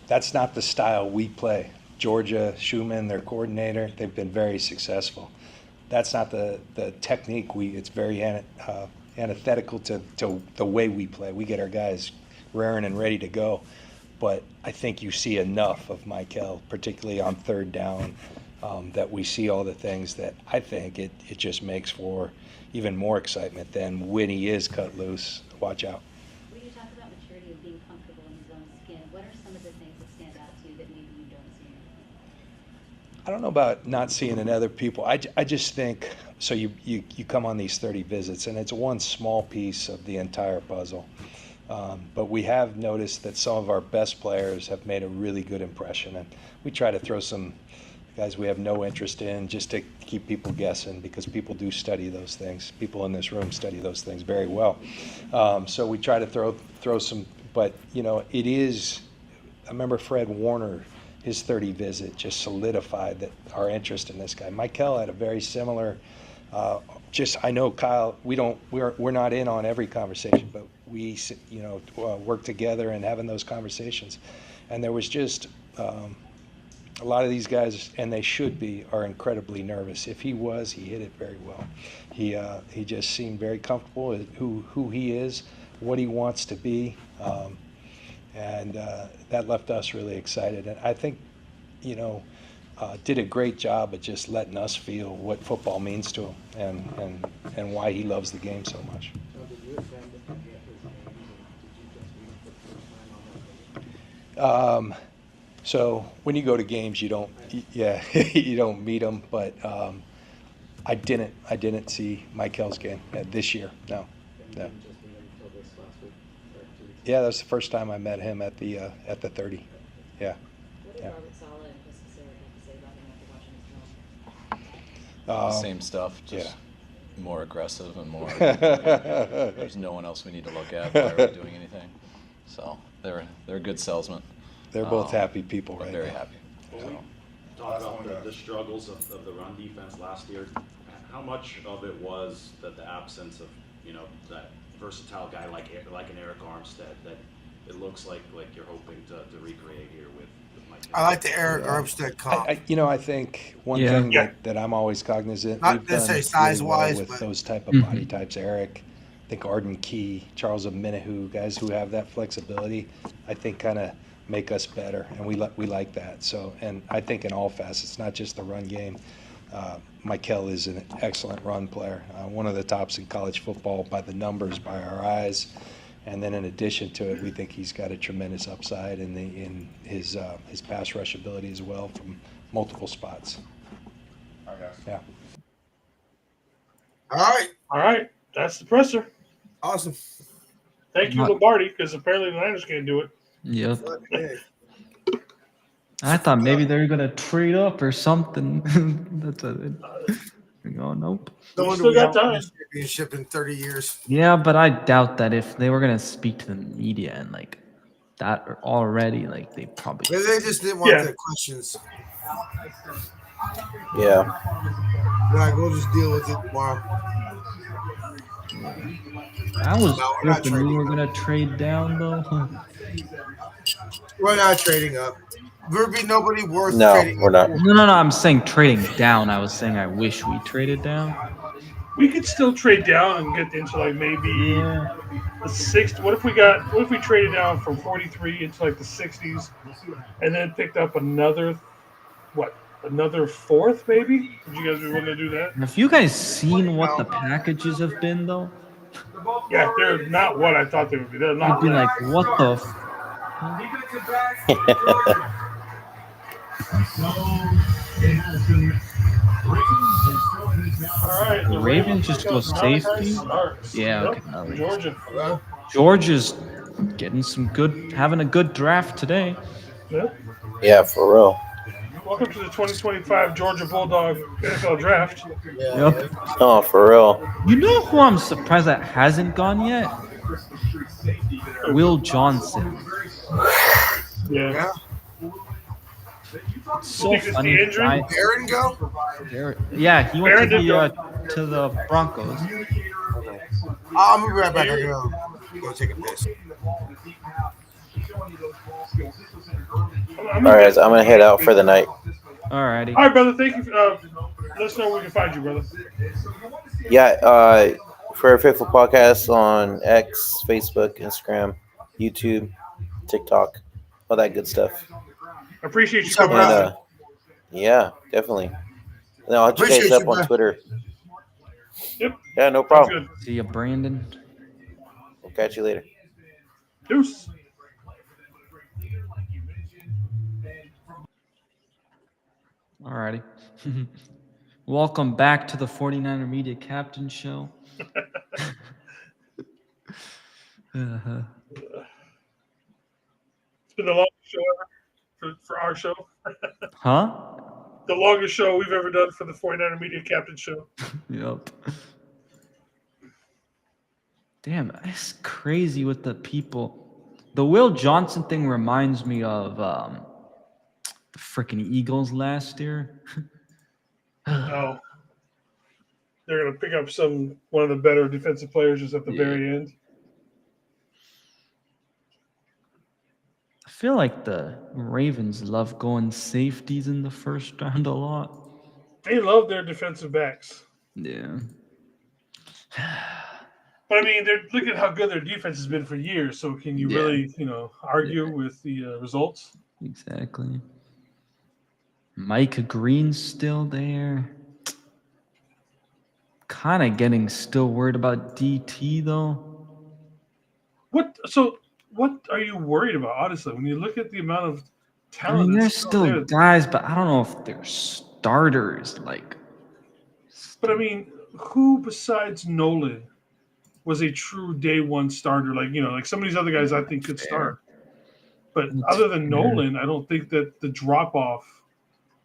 that's not the style we play. Georgia, Schumann, their coordinator, they've been very successful. That's not the technique. It's very antithetical to the way we play. We get our guys raring and ready to go. But I think you see enough of Michael, particularly on third down, that we see all the things that I think it just makes for even more excitement than when he is cut loose. Watch out. When you talk about maturity of being comfortable in his own skin, what are some of the things that stand out to you that maybe you don't see in other people? I don't know about not seeing in other people. I just think, so you come on these 30 visits, and it's one small piece of the entire puzzle. But we have noticed that some of our best players have made a really good impression, and we try to throw some guys we have no interest in just to keep people guessing, because people do study those things. People in this room study those things very well. So we try to throw some, but it is. I remember Fred Warner, his 30 visit just solidified that our interest in this guy. Michael had a very similar. I know Kyle. We're not in on every conversation, but we work together and having those conversations, and there was just a lot of these guys, and they should be, are incredibly nervous. If he hit it very well. He just seemed very comfortable with who he is, what he wants to be, and that left us really excited. And I think did a great job of just letting us feel what football means to him and why he loves the game so much. So when you go to games, you don't meet them. But I didn't see Michael's game this year. No. Yeah, that's the first time I met him at the 30. Yeah. Same stuff, just more aggressive and more. There's no one else we need to look at. Why are we doing anything? So they're a good salesman. They're both happy people, right? Very happy. Well, we talked about the struggles of the run defense last year. How much of it was that the absence of that versatile guy like an Eric Armstead that it looks like you're hoping to recreate here with Mike? I like the Eric Armstead comp. I think one thing that I'm always cognizant. Not we've done necessarily really size-wise, well with but those type of body types. Eric, I think Arden Key, Charles Omenihu, guys who have that flexibility, I think kind of make us better, and we like that. So, and I think in all facets, not just the run game. Michael is an excellent run player, one of the tops in college football by the numbers, by our eyes. And then in addition to it, we think he's got a tremendous upside in his pass rush ability as well from multiple spots. Yeah. All right. That's the presser. Awesome. Thank you, Lombardi, because apparently the Niners can't do it. Yep. I thought maybe they were gonna trade up or something. That's it. Oh, nope. No wonder we haven't won a championship in 30 years. Yeah, but I doubt that if they were gonna speak to the media and like that already, like they probably. Maybe they just didn't want the questions. Yeah. Like, we'll just deal with it tomorrow. I was No, we're not hoping we were gonna trade down though. We're not trading up. There'd be nobody worth No, trading we're up. not. No, I'm saying trading down. I was saying I wish we traded down. We could still trade down and get into like maybe the 60s. What if we traded down from 43 into like the 60s, and then picked up another fourth maybe? Would you guys be willing to do that? Have you guys seen what the packages have been though? Yeah, they're not what I thought they would be. They're not. I'd be like, what the? All right, the Ravens just go Malachi safety. starts. Yeah, Yep, okay. At least. Georgia. George is having a good draft today. Yep. Yeah, for real. Welcome to the 2025 Georgia Bulldog NFL Draft. Yep. Oh, for real. You know who I'm surprised that hasn't gone yet? Will Johnson. Yeah. It's so Think it's funny. the injury? Aaron go? Yeah, he went Aaron did go. to the Broncos. I'm gonna be right back. I gotta go take a piss. All right, guys, I'm gonna head out for the night. Alrighty. All right, brother. Thank you. Let us know where we can find you, brother. Yeah, for a Faithful Podcast on X, Facebook, Instagram, YouTube, TikTok, all that good stuff. I appreciate you What's up, coming brother? out. Yeah, definitely. And I'll hit you guys Appreciate up you, on man. Twitter. Yep. Yeah, no Sounds problem. good. See ya, Brandon. We'll catch you later. Deuce. Alrighty. Welcome back to the 49er Media Captain Show. Uh-huh. It's been the longest show ever for our show. Huh? The longest show we've ever done for the 49er Media Captain Show. Yep. Damn, it's crazy with the people. The Will Johnson thing reminds me of the freaking Eagles last year. Oh. They're going to pick up one of the better defensive players just at the very end. I feel like the Ravens love going safeties in the first round a lot. They love their defensive backs. Yeah. But I mean, look at how good their defense has been for years. So can you really, argue with the results? Exactly. Micah Green's still there. Kind of getting still worried about DT though. What are you worried about, honestly, when you look at the amount of I talent mean, that's there's still there? guys, but I don't know if they're starters. Like, But I mean, who besides Nolan was a true day one starter? Like some of these other guys I think could start. But other than Nolan, I don't think that the drop off.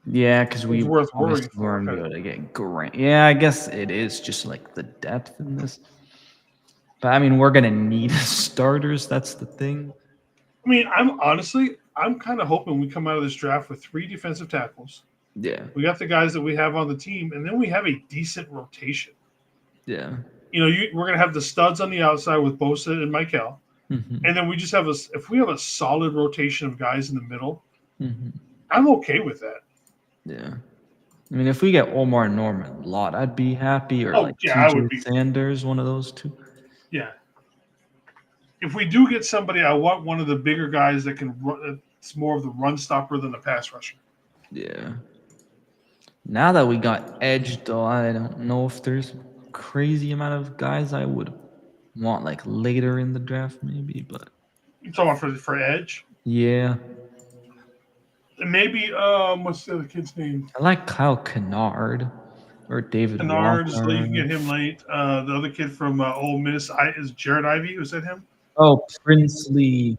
Yeah, because we worth obviously worrying weren't for. able to get Grant. Yeah, I guess it is just like the depth in this. But I mean, we're gonna need starters. That's the thing. I mean, I'm kind of hoping we come out of this draft with 3 defensive tackles. Yeah. We got the guys that we have on the team, and then we have a decent rotation. Yeah. We're going to have the studs on the outside with Bosa and Michael. Mhm. And then we just have if we have a solid rotation of guys in the middle, Mhm. I'm okay with that. Yeah. I mean, if we get Omar Norman Lott, I'd be happy. Or Oh, like yeah, I TJ would be. Sanders, one of those two. Yeah. If we do get somebody, I want one of the bigger guys that can run. It's more of the run stopper than the pass rusher. Yeah. Now that we got edge, though, I don't know if there's crazy amount of guys I would want like later in the draft, maybe. But You talking about for edge? yeah, And maybe what's the other kid's name? I like Kyle Kennard or David Kennard Walker. you can get him late. The other kid from Ole Miss is Jared Ivey. Was that him? Oh, Princely.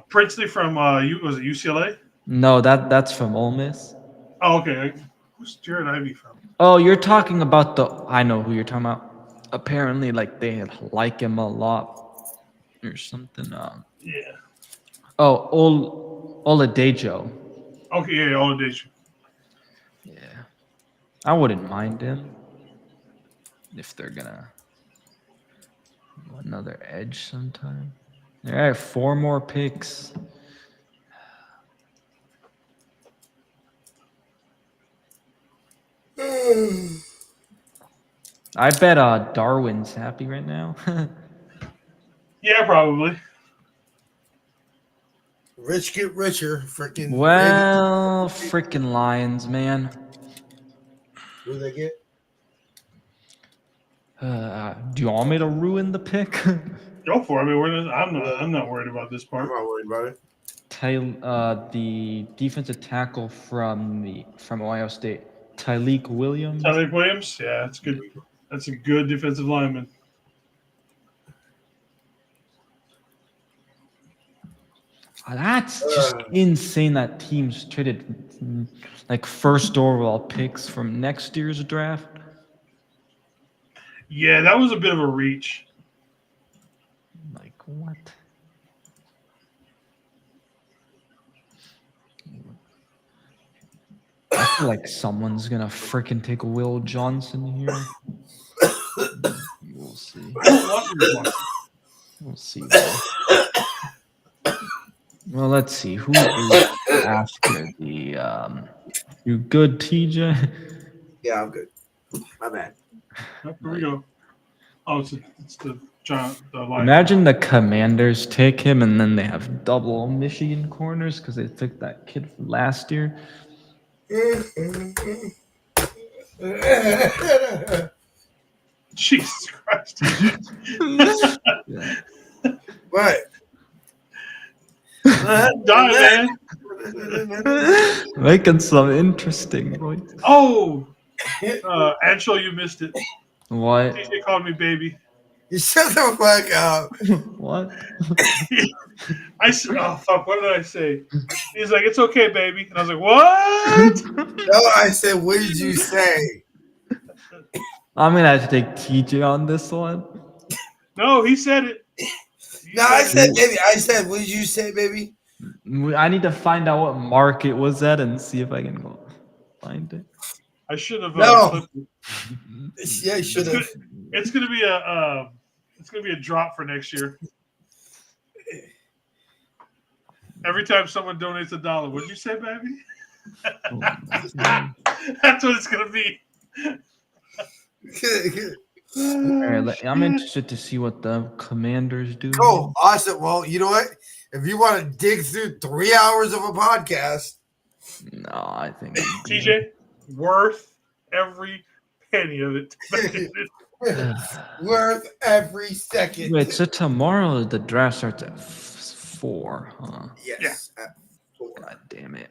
Princely from was it UCLA? No, that's from Ole Miss. Oh, okay. Who's Jared Ivey from? Oh, you're talking about I know who you're talking about. Apparently, like they like him a lot or something. Yeah. Oh, Oladejo. Okay, yeah, Oladejo. Yeah, I wouldn't mind him if they're gonna another edge sometime. All right, 4 more picks. I bet Darwin's happy right now. Yeah, probably. Rich get richer. Freaking. Well, freaking Lions, man. Who they get? Do you want me to ruin the pick? Go for it. I mean, I'm not worried about this part. I'm not worried about it. the defensive tackle from Ohio State, Tyleek Williams. Tyleek Williams, yeah, that's good. That's a good defensive lineman. That's just insane that teams traded like first overall picks from next year's draft. Yeah, that was a bit of a reach. Like what? I feel like someone's gonna freaking take Will Johnson here. We'll see. We'll see. Well, let's see who is after the. You good, TJ? Yeah, I'm good. My bad. Here we go. Oh, it's the John. The line. Imagine the Commanders take him, and then they have double Michigan corners because they took that kid from last year. Jesus Christ! What? Die, man. Making some interesting voice. Oh, Anshul, you missed it. What? TJ called me baby. You shut the fuck up. What? I said, oh fuck, what did I say? He's like, it's okay, baby. And I was like, what? No, I said, what did you say? I'm gonna have to take TJ on this one. No, he said it. I said, baby. I said, what did you say, baby? I need to find out what mark it was at and see if I can go find it. I should have. No. Yeah, you should have. It's gonna be a drop for next year. Every time someone donates $1, what'd you say, baby? That's what it's gonna be. All right, I'm interested to see what the Commanders do. Oh, awesome. Well, you know what? If you want to dig through 3 hours of a podcast. No, I think. TJ, worth every penny of it. Worth every second. Wait, so tomorrow the draft starts at 4, huh? Yes. Yeah. At 4. God damn it.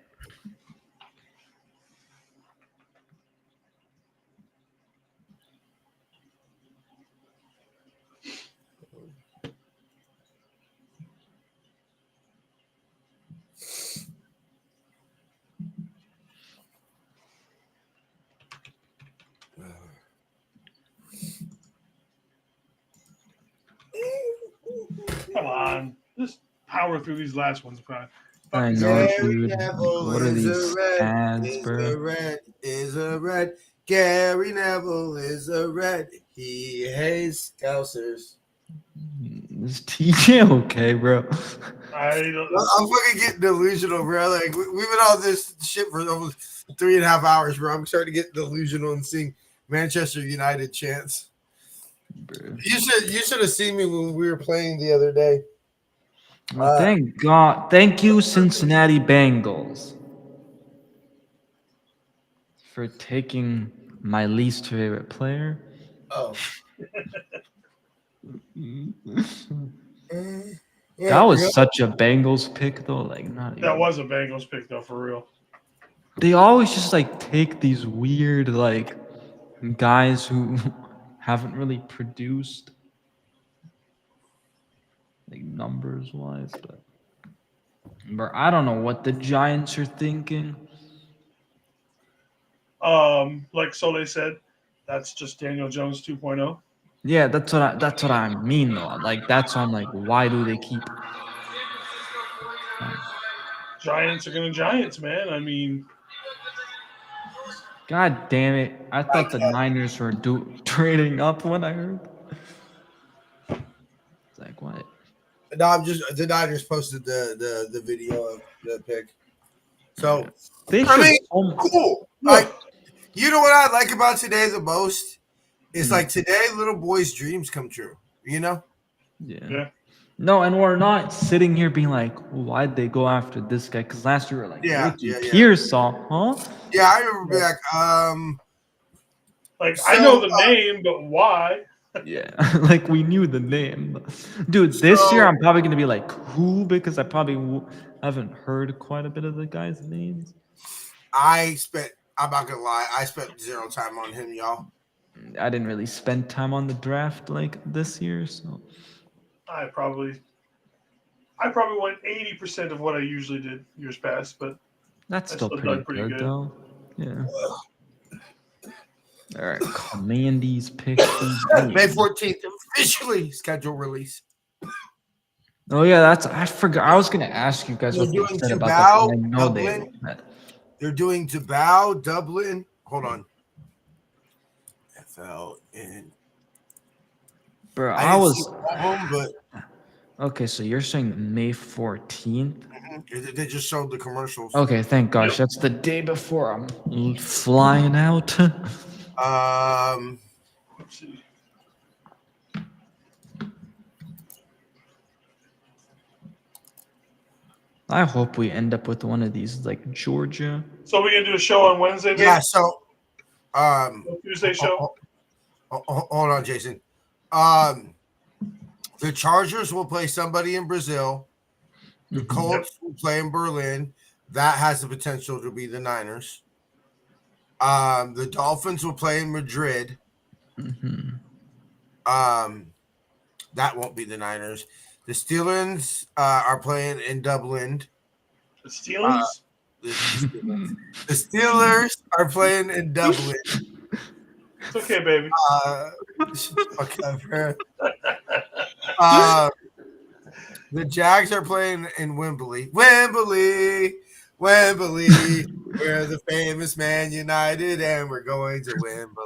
Come on, just power through these last ones, Brian. I know, dude. What are these ads, Is bro? a red, is a red. Gary Neville is a red. He hates Scousers. Is TJ okay, bro? I don't. I'm fucking getting delusional, bro. Like we've been on this shit for almost 3.5 hours, bro. I'm starting to get delusional and seeing Manchester United chants. Bro. You should have seen me when we were playing the other day. Well, thank God. Thank you, Cincinnati Bengals, for taking my least favorite player. Oh. That was such a Bengals pick, though. Like, not even. That was a Bengals pick, though, for real. They always just like take these weird like guys who haven't really produced like numbers wise, but I don't know what the Giants are thinking. Like Soleil said, that's just Daniel Jones 2.0. Yeah, that's what I mean though. Like that's why I'm like, why do they keep? Giants are gonna Giants, man. I mean, God damn it! I thought the Niners were trading up when I heard. It's like what? No, the Niners posted the video of the pick. So They I mean, should- cool. Like, you know what I like about today the most? It's like today little boys' dreams come true. You know? Yeah. No, and we're not sitting here being like, why'd they go after this guy? Because last year we were like, Ricky Pearsall, huh? Yeah, I remember being like, I know the name, but why? Yeah, like we knew the name. Dude, this year I'm probably gonna be like, who? Because I probably haven't heard quite a bit of the guys' names. I'm not gonna lie, I spent 0 time on him, y'all. I didn't really spend time on the draft like this year, so I probably went 80% of what I usually did years past, but that's I still still pretty done pretty good good. though. Yeah. All right, Commandees pick. May 14th, officially schedule release. Oh yeah, I forgot. I was gonna ask you guys They're what they doing said about that, Jabal, and I know Dublin. they. They're doing Jabal, Dublin. Hold on. FL in. Bro, I didn't see all of them, but okay. So you're saying May 14th? they just showed the commercials. Okay, thank gosh. That's the day before I'm flying out. Let's see. I hope we end up with one of these, like Georgia. So we gonna do a show on Wednesday then? Yeah, so Tuesday show. Hold on, Jason. The Chargers will play somebody in Brazil. The Colts will play in Berlin. That has the potential to be the Niners. The Dolphins will play in Madrid. That won't be the Niners. The Steelers are playing in Dublin. The Steelers? The Steelers are playing in Dublin. It's okay, baby. Fuck up, bro. The Jags are playing in Wembley. Wembley. We're the famous Man United, and we're going to Wembley.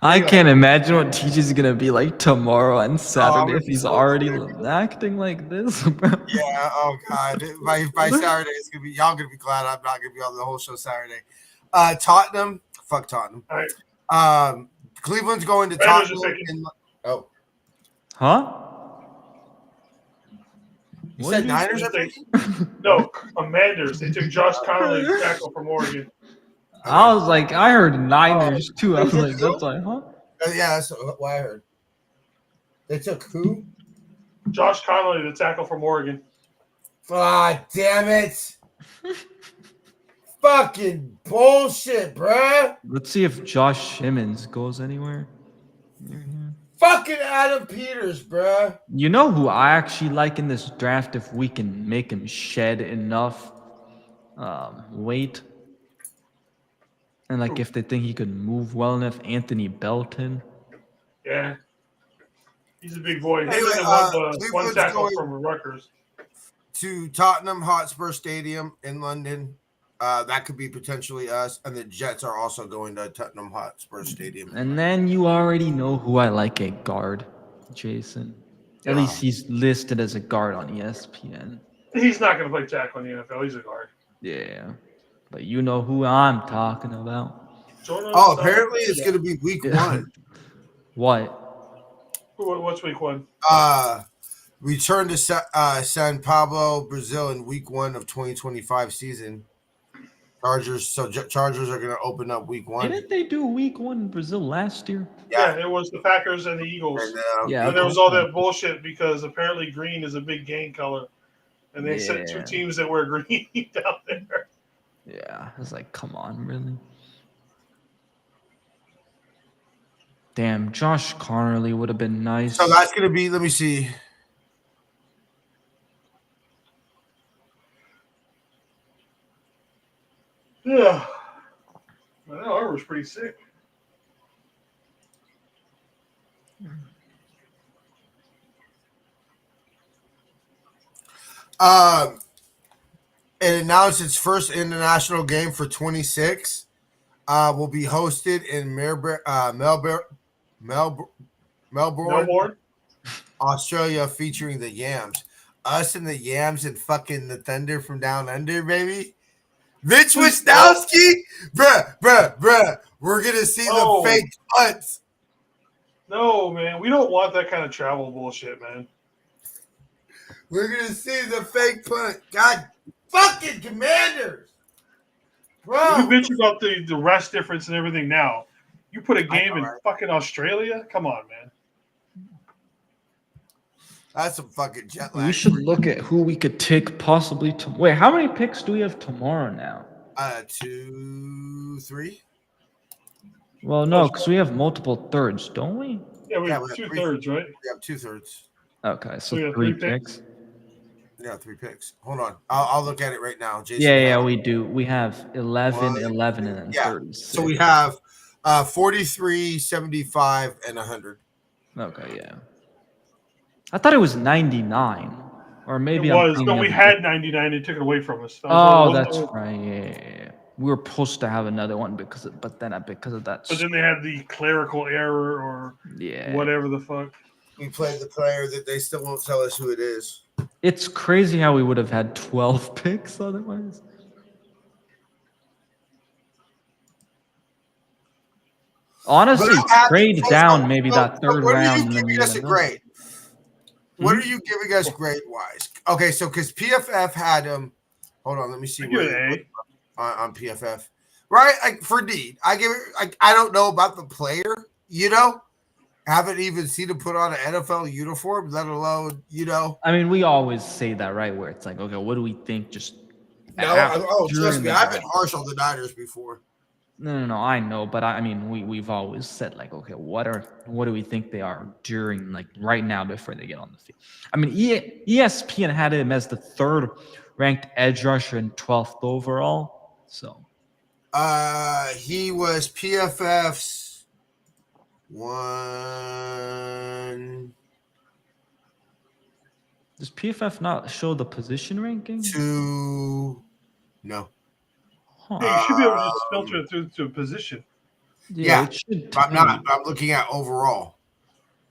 I can't imagine what TJ's gonna be like tomorrow and Saturday gonna if be he's so already excited. acting like this. Bro. Yeah. Oh God. By Saturday, it's gonna be y'all gonna be glad I'm not gonna be on the whole show Saturday. Tottenham. Fuck Tottenham. All right. Cleveland's going to Raiders are Tottenham. picking. Huh? You said Niners are picking? No, Commanders. They took Josh Connolly, the tackle from Oregon. I was like, I heard Niners too. I was like, that's like, huh? Yeah, that's what I heard. They took who? Josh Connolly, the tackle from Oregon. Ah, damn it. Fucking bullshit, bruh. Let's see if Josh Simmons goes anywhere. Fucking Adam Peters, bruh. You know who I actually like in this draft if we can make him shed enough weight? And like if they think he could move well enough, Anthony Belton. Yeah. He's a big boy. Anyway, One tackle from Rutgers. To Tottenham Hotspur Stadium in London. That could be potentially us. And the Jets are also going to Tottenham Hotspur Stadium. And then you already know who I like at guard, Jason. At least he's listed as a guard on ESPN. He's not going to play tackle in the NFL. He's a guard. Yeah. But you know who I'm talking about. Apparently it's going to be week 1. What? What's week 1? Return to San Pablo, Brazil in week 1 of 2025 season. Chargers are going to open up week 1. Didn't they do week 1 in Brazil last year? Yeah, it was the Packers and the Eagles. Yeah, and there was all that bullshit because apparently green is a big gang color. And they sent 2 teams that wear green down there. Yeah, I was like, come on, really? Damn, Josh Connolly would have been nice. So that's going to be, let me see. Yeah. I know, I was pretty sick. It announced its first international game for 26 will be hosted in Melbourne, Australia, featuring the Yams. Us and the Yams and fucking the Thunder from Down Under, baby. Mitch Wisnowski, bruh. We're gonna see the fake punts. No, man, we don't want that kind of travel bullshit, man. We're gonna see the fake punt. God, fucking Commanders, bro. You bitch about the rest difference and everything. Now, you put a game in fucking Australia. Come on, man. That's some fucking jet lag. We should look at who we could take possibly. Wait, how many picks do we have tomorrow now? 2, 3. Well, no, because we have multiple thirds, don't we? Yeah, we have we have 2/3, right? We have 2/3. Okay, So we so have 3 3 picks? picks. Yeah, 3 picks. Hold on. I'll look at it right now. Jason. Yeah, we do. We have 11, 11, and then Yeah. 36. So we have 43, 75, and 100. Okay, yeah. I thought it was 99. Or maybe It was. I'm No, we thinking had 99. They took it away from us. Oh, that's right. Yeah. We were supposed to have another one because of that. But then they had the clerical error or whatever the fuck. We played the player that they still won't tell us who it is. It's crazy how we would have had 12 picks otherwise. Honestly, trade down maybe that third round. What are you giving us a grade? What are you giving us grade wise? Okay, so because PFF had him. Hold on, let me see where on PFF. Right, like for Dean, I give it. I don't know about the player. Haven't even seen him put on an NFL uniform, let alone. I mean, we always say that, right? Where it's like, okay, what do we think? Just Trust me, I've been harsh on the Niners before. No, I know, but I mean, we've always said like, okay, what do we think they are during like right now before they get on the field? I mean, ESPN had him as the 3rd ranked edge rusher and 12th overall. So, he was PFF's 1. Does PFF not show the position ranking? 2. No. Yeah, you should be able to just filter it through to a position. Yeah, I'm not. I'm looking at overall.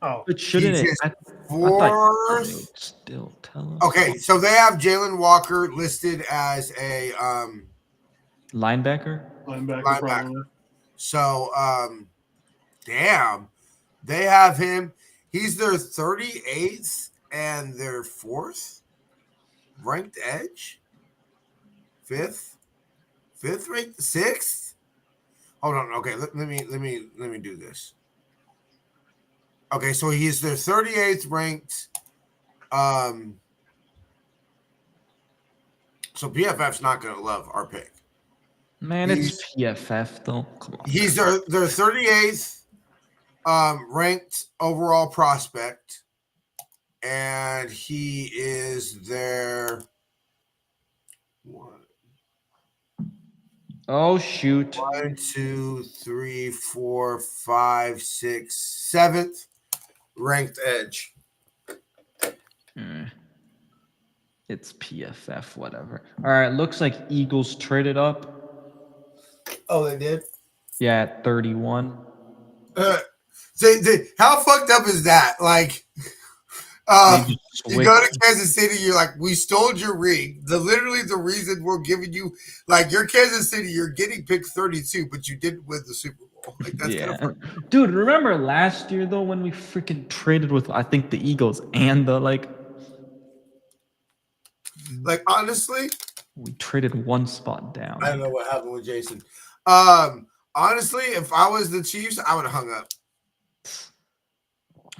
Oh, but shouldn't it? I still tell us. Okay, so they have Jalen Walker listed as a linebacker. Linebacker. So, damn, they have him. He's their 38th and their 4th ranked edge. 5th ranked, 6th. Hold on. Okay, let me do this. Okay, so he's their 38th ranked. So PFF's not gonna love our pick. Man, it's PFF though. Come on. He's their 38th ranked overall prospect, and he is their Oh shoot! 1, 2, 3, 4, 5, 6, 7th ranked edge. It's PFF, whatever. All right, looks like Eagles traded up. Oh, they did? Yeah, at 31. How fucked up is that? Like, you go to Kansas City, you're like, we stole your ring. Literally the reason we're giving you, like, you're Kansas City, you're getting picked 32, but you didn't win the Super Bowl. Like, that's kind of Dude, remember last year though when we freaking traded with I think the Eagles and the like honestly, we traded one spot down. I don't know what happened with Jason. Honestly, if I was the Chiefs, I would have hung up.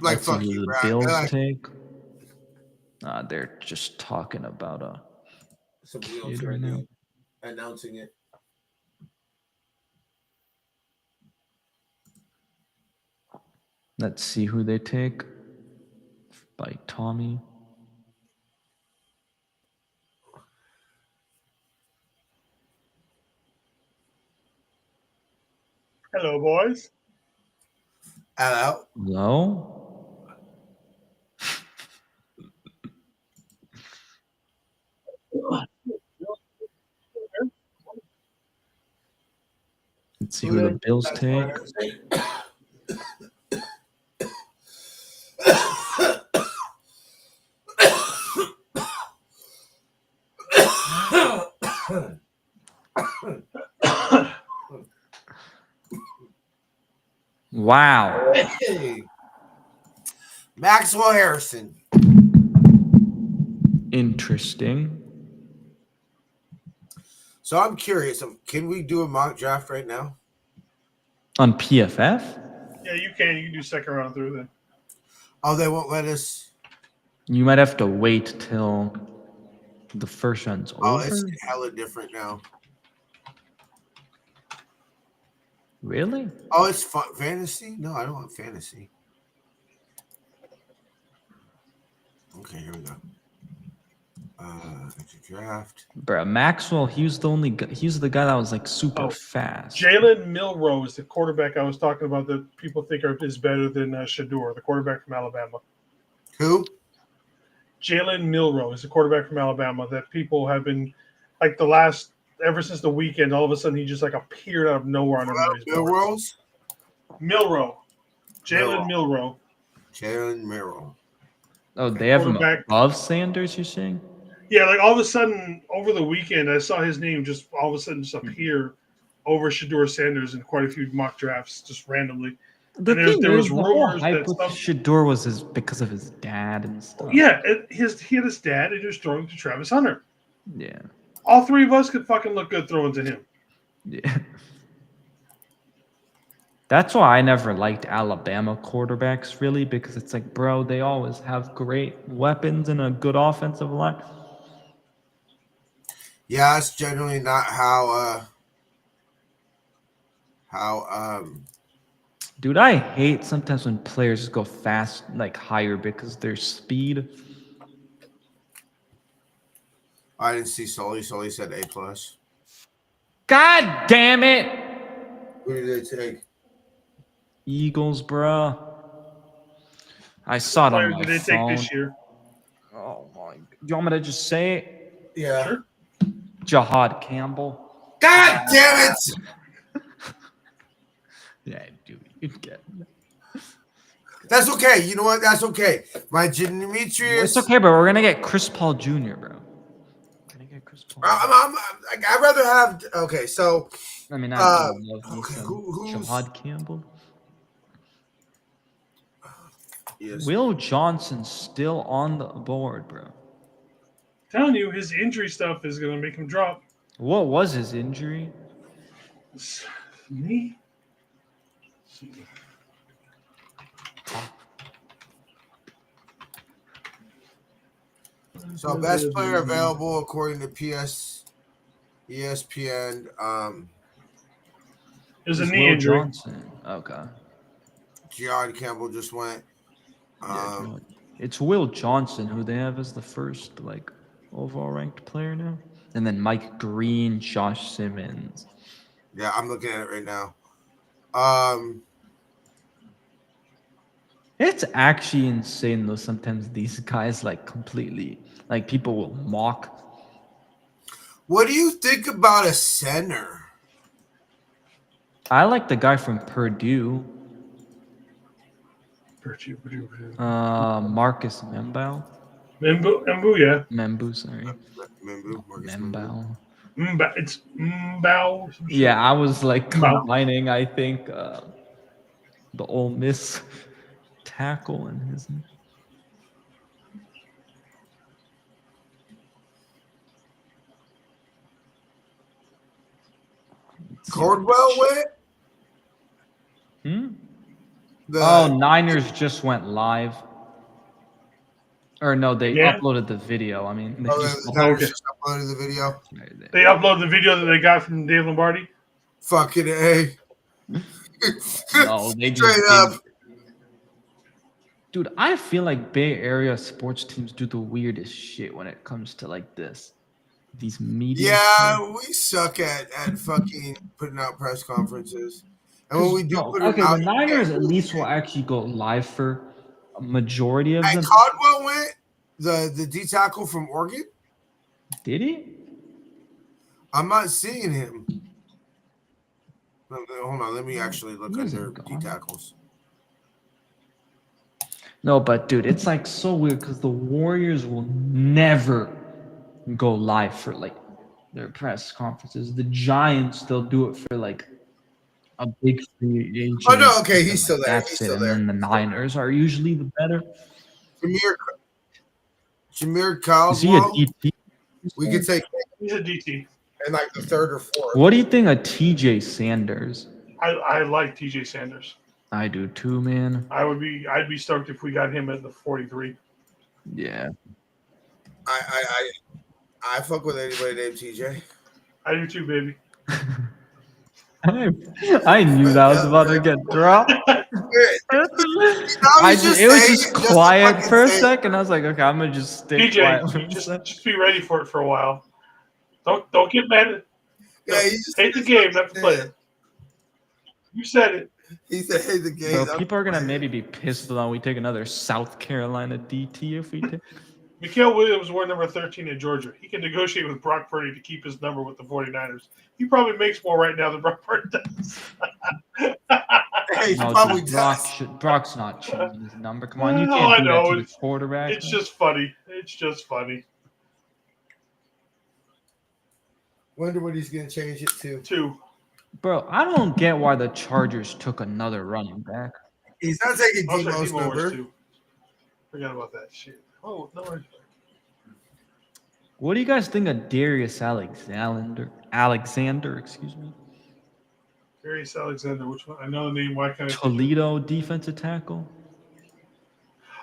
Like, fuck you, the Bills take. They're just talking about somebody else right now announcing it. Let's see who they take. By Tommy. Hello, boys. Hello. Hello. Let's see who the Bills take. Wow. Hey. Maxwell Harrison. Interesting. So I'm curious. Can we do a mock draft right now? On PFF? Yeah, you can. You can do second round through then. Oh, they won't let us. You might have to wait till the first round's Oh, over. it's hella different now. Really? Oh, it's fantasy? No, I don't want fantasy. Okay, here we go. Draft. Bro, Maxwell, he was the only guy, he was the guy that was like super fast. Jalen Milroe is the quarterback I was talking about that people think is better than Shador, the quarterback from Alabama. Who? Jalen Milroe is the quarterback from Alabama that people have been like ever since the weekend. All of a sudden, he just like appeared out of nowhere on everybody's board. Milroe. Jalen Milroe. Jalen Milroe. Oh, they have him above Sanders, you're saying? Yeah, like all of a sudden over the weekend, I saw his name just all of a sudden just appear over Shador Sanders in quite a few mock drafts, just randomly. The And thing there was is, the whole rumors hype that with Shador was because of his dad and stuff. yeah, he had his dad and he was throwing to Travis Hunter. Yeah. All three of us could fucking look good throwing to him. Yeah. That's why I never liked Alabama quarterbacks, really, because it's like, bro, they always have great weapons and a good offensive line. Yeah, it's generally not how Dude, I hate sometimes when players go fast, like higher because their speed. I didn't see Sully. Sully said A+. God damn it! Who did they take? Eagles, bro. I saw it on my Did they phone. take this year? Oh my! Do you want me to just say it? Yeah. Sure. Jahad Campbell. God damn it! Yeah, dude, you get it. That's okay. You know what? That's okay. My Demetrius. It's okay, bro. We're gonna get Chris Paul Jr., bro. We're gonna get Chris Paul. I'd rather have. Okay, so. I mean, I love okay, who's Jahad Campbell. Yes. Will Johnson's still on the board, bro. Telling you, his injury stuff is going to make him drop. What was his injury? Me? So best player available according to ESPN. There's a knee injury. Johnson. Okay. Jahad Campbell just went. It's Will Johnson who they have as the first overall ranked player now, and then Mike Green, Josh Simmons. Yeah, I'm looking at it right now. It's actually insane though. Sometimes these guys completely people will mock. What do you think about a center? I like the guy from Purdue. Purdue. Marcus Membau. Membu, yeah. Membu, sorry. Membau. It's Mbao. Yeah, I was combining, I think, the Ole Miss tackle and his. Cordwell went? Niners just went live. Or no, they uploaded the video. I mean, the Niners just uploaded the video. They uploaded the video that they got from Dave Lombardi. Fucking A. No, they just straight up. Dude, I feel like Bay Area sports teams do the weirdest shit when it comes to this. These media. Yeah, we suck at fucking putting out press conferences. And when we do put it out, the Niners at least will actually go live for a majority of them. Caldwell went, the D tackle from Oregon. Did he? I'm not seeing him. Hold on, let me actually look under D tackles. No, but dude, it's so weird because the Warriors will never go live for their press conferences. The Giants, they'll do it for a big free agent. Oh no, okay, he's still there. That's it. And then the Niners are usually the better. Jameer Caldwell. Is he a DT? We could take. He's a DT. And the third or fourth. What do you think of TJ Sanders? I like TJ Sanders. I do too, man. I'd be stoked if we got him at the 43. Yeah. I fuck with anybody named TJ. I do too, baby. I knew that was about to get dropped. It was just quiet for a second. I was like, okay, I'm gonna just stay quiet. TJ, For you a just second. just be ready for it for a while. Don't get mad. Yeah, he just hate the game, not the player. You said it. He said, "Hey, the game." Bro, people are gonna maybe be pissed when we take another South Carolina DT if we take. Mikael Williams wore number 13 at Georgia. He can negotiate with Brock Purdy to keep his number with the 49ers. He probably makes more right now than Brock Purdy does. No, dude, Brock's not changing his number. Come on, you can't do that to the quarterback. It's just funny. It's just funny. Wonder what he's gonna change it to. 2. Bro, I don't get why the Chargers took another running back. He's not taking Also, Debo's Debo wears number. 2. Forgot about that shit. Oh no. What do you guys think of Darius Alexander? Excuse me. Darius Alexander. Which one? I know the name. Why can't I? Toledo defensive tackle.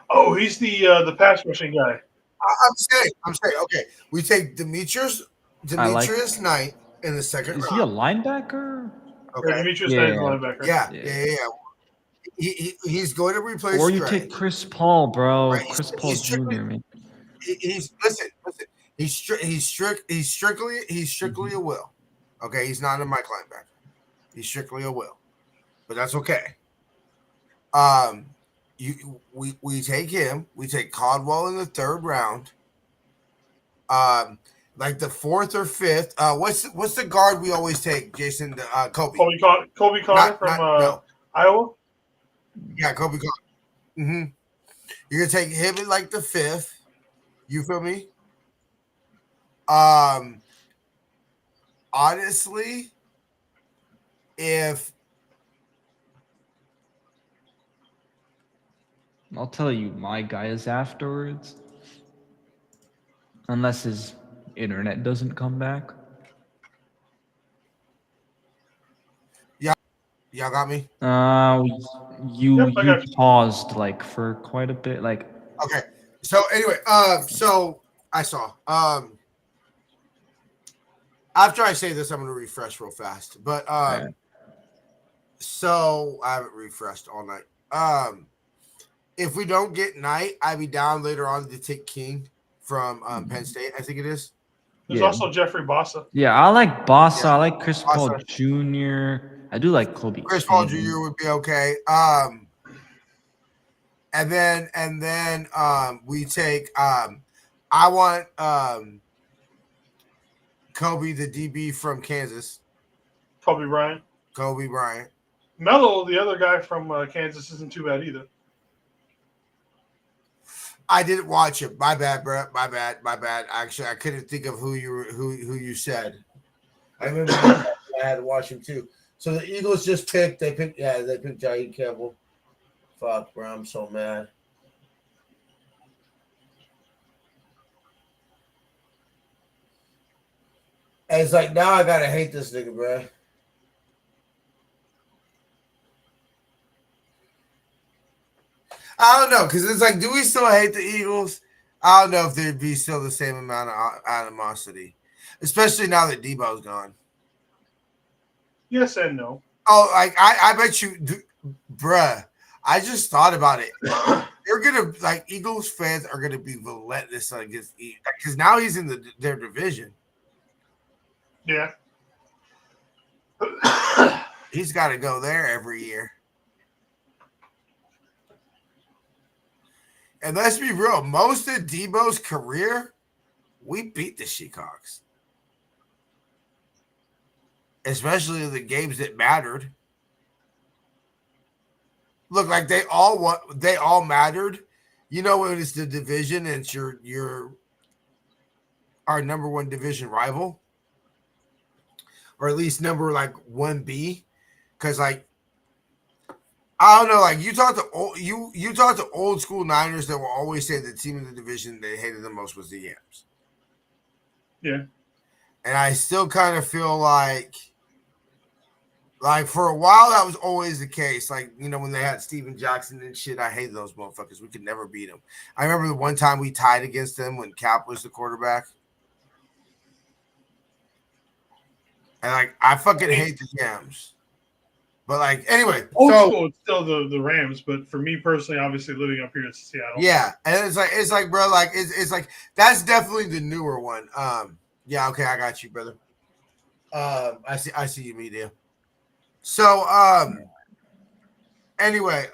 Oh, he's the pass rushing guy. I'm saying. Okay, we take Demetrius Knight in the second round. Is he a linebacker? Okay, Demetrius Knight is a linebacker. Yeah. He's going to replace. Or you Gray. take Chris Paul, bro. Right, Chris Paul Jr. Man. Listen. He's strictly a will. Okay, he's not a Mike linebacker. He's strictly a will, but that's okay. We take him. We take Caldwell in the third round. Like the fourth or fifth. What's the guard we always take, Jason? Kobe. Kobe Connor from Iowa. Yeah, Kobe Connor. Mm-hmm. You're gonna take him in like the fifth. You feel me? Honestly, if I'll tell you my guy is afterwards. Unless his internet doesn't come back. Y'all got me? You paused like for quite a bit. Like okay. So anyway, so I saw. After I say this, I'm gonna refresh real fast. But so I haven't refreshed all night. If we don't get Knight, I'd be down later on to take King from Penn State, I think it is. There's also Jeffrey Bossa. Yeah, I like Bossa. I like Chris Paul Jr. I do like Kobe. Chris Paul Jr. would be okay. And then we take I want Kobe, the DB from Kansas. Kobe Bryant. Mello, the other guy from Kansas, isn't too bad either. I didn't watch it. My bad, bro. My bad. Actually, I couldn't think of who you said. I remember I had to watch him too. So the Eagles just picked. They picked Jaheim Campbell. Fuck, bro. I'm so mad. And it's like now I gotta hate this nigga, bro. I don't know, because it's like, do we still hate the Eagles? I don't know if there'd be still the same amount of animosity, especially now that Debo's gone. Yes and no. Oh, like I bet you, bruh. I just thought about it. They're gonna Eagles fans are gonna be relentless against because now he's in their division. Yeah. He's got to go there every year. And let's be real, most of Debo's career, we beat the Seahawks. Especially in the games that mattered. Look, like they all mattered. You know, when it's the division and it's our number one division rival. Or at least number 1B. Because I don't know, you talk to old school Niners that will always say the team in the division they hated the most was the Yams. Yeah. And I still kind of feel like Like for a while, that was always the case. Like, you know, when they had Steven Jackson and shit, I hated those motherfuckers. We could never beat them. I remember the one time we tied against them when Cap was the quarterback. And like, I fucking hate the Yams. But like, anyway, Old so school, it's still the Rams. But for me personally, obviously living up here in Seattle, yeah, and it's like, bro, like it's like that's definitely the newer one. Yeah, okay, I got you, brother. I see you, media. So, anyway,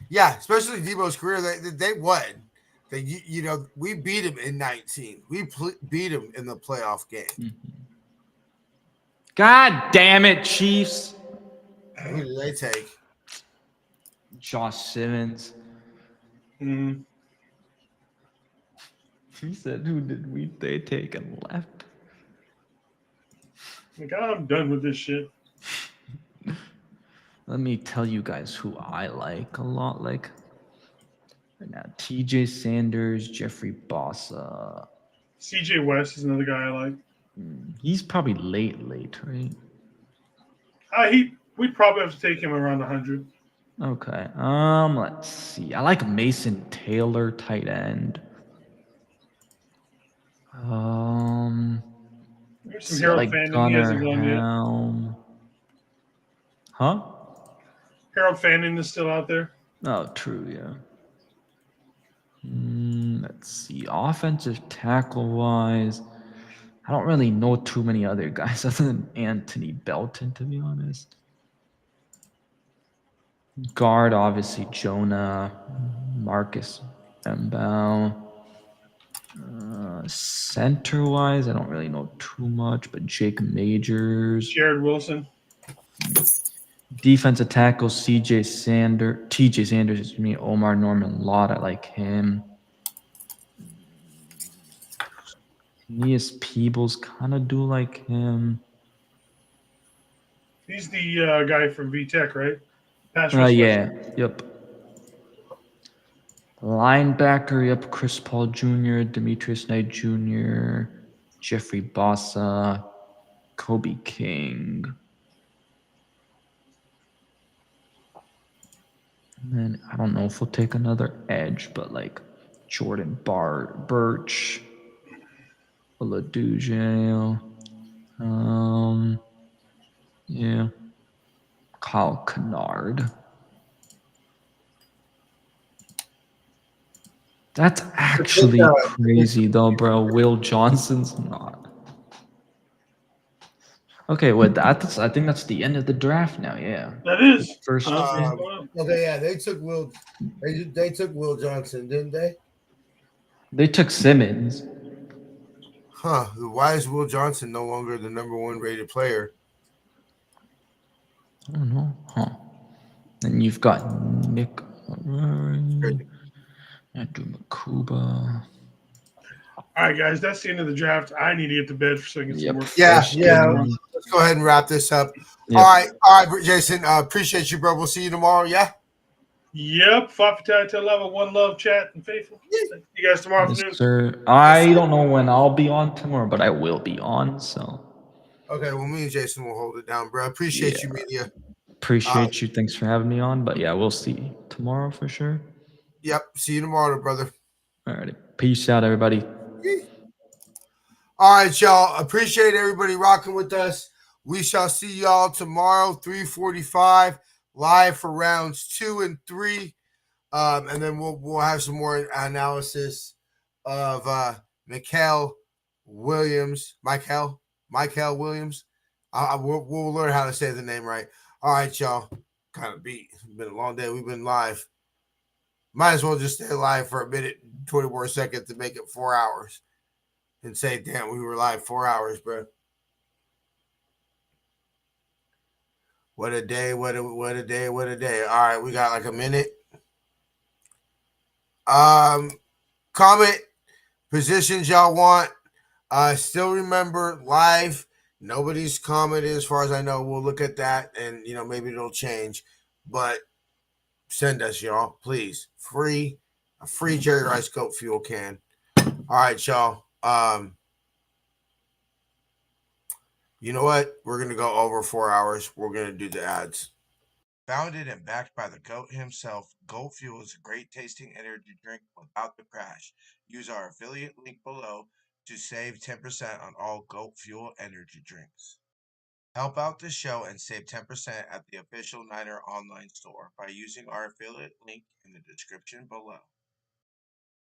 yeah, especially Debo's career, they won. They, you know, we beat him in 19. We beat him in the playoff game. God damn it, Chiefs. Who did they take? Josh Simmons. Mm. He said, "Who did they take and left?" Like, I'm done with this shit. Let me tell you guys who I like a lot. Like right now, TJ Sanders, Jeffrey Bossa. CJ West is another guy I like. He's probably late, right? We'd probably have to take him around 100. Okay. Let's see. I like Mason Taylor, tight end. There's some Harold Fanning. He hasn't gone yet. Huh? Harold Fanning is still out there. Oh, true. Yeah. Let's see. Offensive tackle wise, I don't really know too many other guys other than Anthony Belton, to be honest. Guard, obviously, Jonah, Marcus Mbao. Center wise, I don't really know too much, but Jake Majors. Jared Wilson. Defensive tackle, TJ Sanders, excuse me, Omar Norman Lott, I like him. Aeneas Peebles, kind of do like him. He's the guy from VTech, right? Pass rush Yeah, yep. Linebacker, yep, Chris Paul Jr., Demetrius Knight Jr., Jeffrey Bossa, Kobe King. And then I don't know if we'll take another edge, but like Jordan Birch, Oladujo, yeah, Kyle Kennard. That's actually crazy though, bro. Will Johnson's not. Okay, wait, I think that's the end of the draft now. Yeah, that is first. Okay, yeah, they took Will. They took Will Johnson, didn't they? They took Simmons. Huh? Why is Will Johnson no longer the number one rated player? I don't know. Huh? And you've got Nick Andrew Makuba. All right, guys, that's the end of the draft. I need to get to bed so I can get some work. Yeah. Let's go ahead and wrap this up. Yep. All right, Jason. Appreciate you, bro. We'll see you tomorrow. Yeah. Yep. 5 to 11. One love, chat, and faithful. See you guys tomorrow Yes, afternoon. sir. I don't know when I'll be on tomorrow, but I will be on. So. Okay. Well, me and Jason will hold it down, bro. Appreciate you, media. Appreciate you. Thanks for having me on. But yeah, we'll see tomorrow for sure. Yep. See you tomorrow, brother. All right. Peace out, everybody. All right, y'all. Appreciate everybody rocking with us. We shall see y'all tomorrow, 3:45, live for rounds 2 and 3. And then we'll have some more analysis of Michael Williams. We'll learn how to say the name right. All right, y'all. Kind of beat. It's been a long day. We've been live. Might as well just stay live for a minute, 20 more seconds to make it 4 hours. And say, damn, we were live 4 hours, bro. What a day, what a day. All right, we got like a minute. Comment positions y'all want. Still remember live. Nobody's commented as far as I know. We'll look at that and maybe it'll change. But send us, y'all, please. A free Jerry Rice Coke fuel can. All right, y'all. You know what? We're going to go over 4 hours. We're going to do the ads. Founded and backed by the GOAT himself, Goat Fuel is a great tasting energy drink without the crash. Use our affiliate link below to save 10% on all Goat Fuel energy drinks. Help out the show and save 10% at the official Niner online store by using our affiliate link in the description below.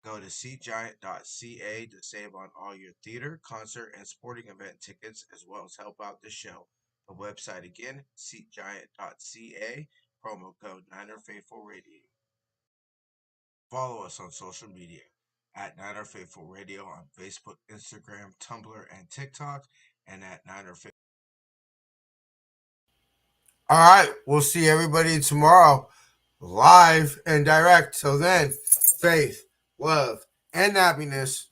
Go to seatgiant.ca to save on all your theater, concert, and sporting event tickets, as well as help out the show. The website again, seatgiant.ca, promo code Niner Faithful Radio. Follow us on social media at Niner Faithful Radio on Facebook, Instagram, Tumblr, and TikTok, and at Niner Faithful. All right. We'll see everybody tomorrow live and direct. So then, faith, love, and happiness.